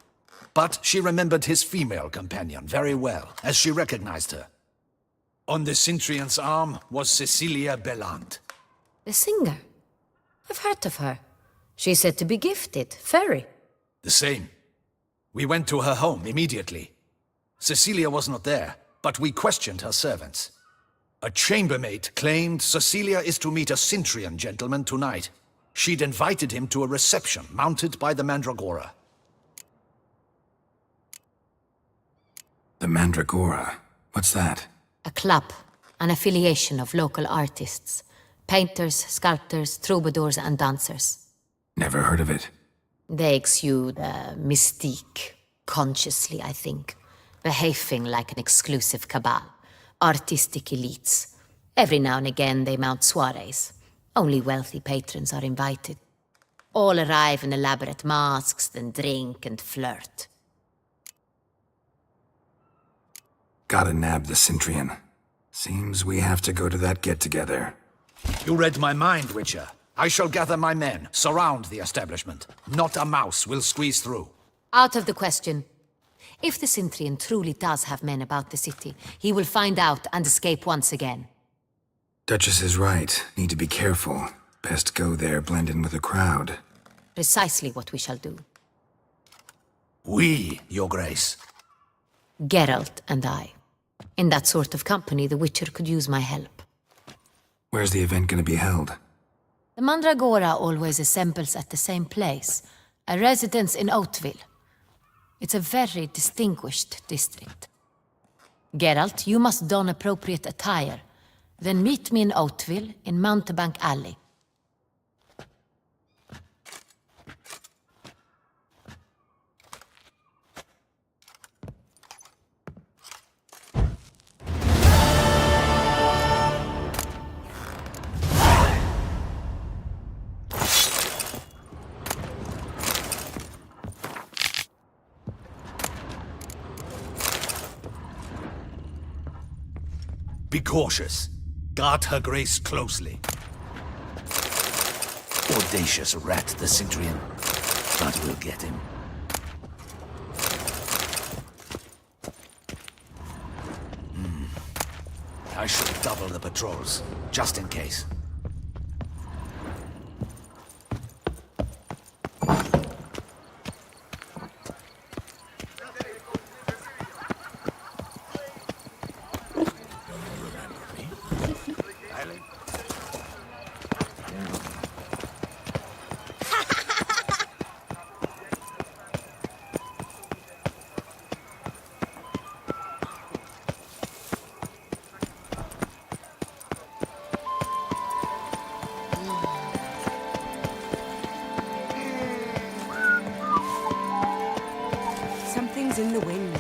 S5: But she remembered his female companion very well, as she recognized her. On the Cintrian's arm was Cecilia Bellant.
S18: The singer? I've heard of her. She's said to be gifted, fairy.
S5: The same. We went to her home immediately. Cecilia was not there, but we questioned her servants. A chambermaid claimed Cecilia is to meet a Cintrian gentleman tonight. She'd invited him to a reception mounted by the Mandragora.
S7: The Mandragora? What's that?
S18: A club, an affiliation of local artists. Painters, sculptors, troubadours and dancers.
S7: Never heard of it.
S18: They exude a mystique, consciously, I think. Behaving like an exclusive cabal. Artistic elites. Every now and again they mount soirees. Only wealthy patrons are invited. All arrive in elaborate masks, then drink and flirt.
S7: Gotta nab the Cintrian. Seems we have to go to that get-together.
S5: You read my mind, Witcher. I shall gather my men, surround the establishment. Not a mouse will squeeze through.
S18: Out of the question. If the Cintrian truly does have men about the city, he will find out and escape once again.
S7: Duchess is right. Need to be careful. Best go there, blend in with the crowd.
S18: Precisely what we shall do.
S5: We, Your Grace.
S18: Geralt and I. In that sort of company, the Witcher could use my help.
S7: Where's the event gonna be held?
S18: The Mandragora always assembles at the same place, a residence in Oatville. It's a very distinguished district. Geralt, you must don appropriate attire. Then meet me in Oatville, in Mountebank Alley.
S5: Be cautious. Guard her grace closely. Audacious rat, the Cintrian. But we'll get him. I should double the patrols, just in case.
S12: Something's in the wind.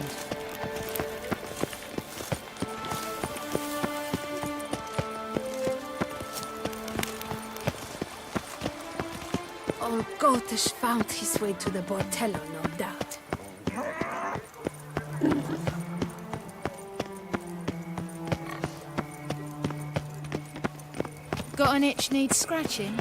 S10: Old Gotish found his way to the Bordello, no doubt.
S20: Got an itch needs scratching?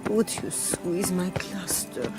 S12: Would you squeeze my cluster?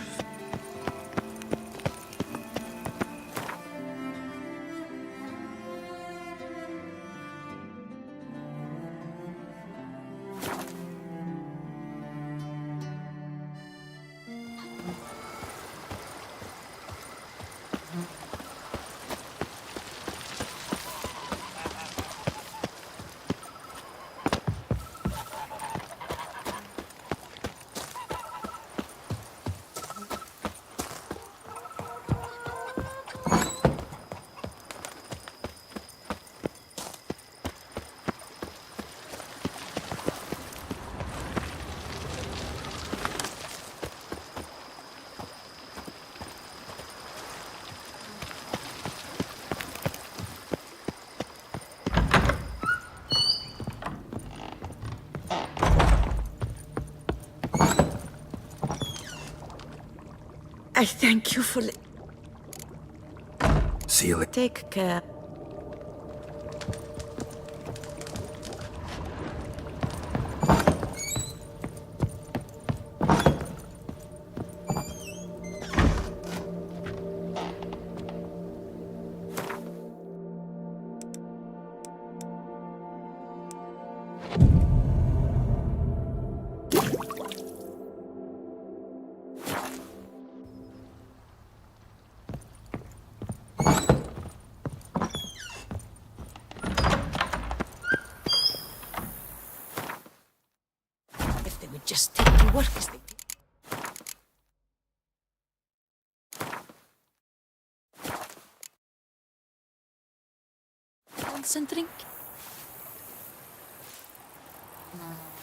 S14: I thank you for...
S7: See you later.
S14: Take care.
S18: If they would just take to work as they did. Want some drink? No.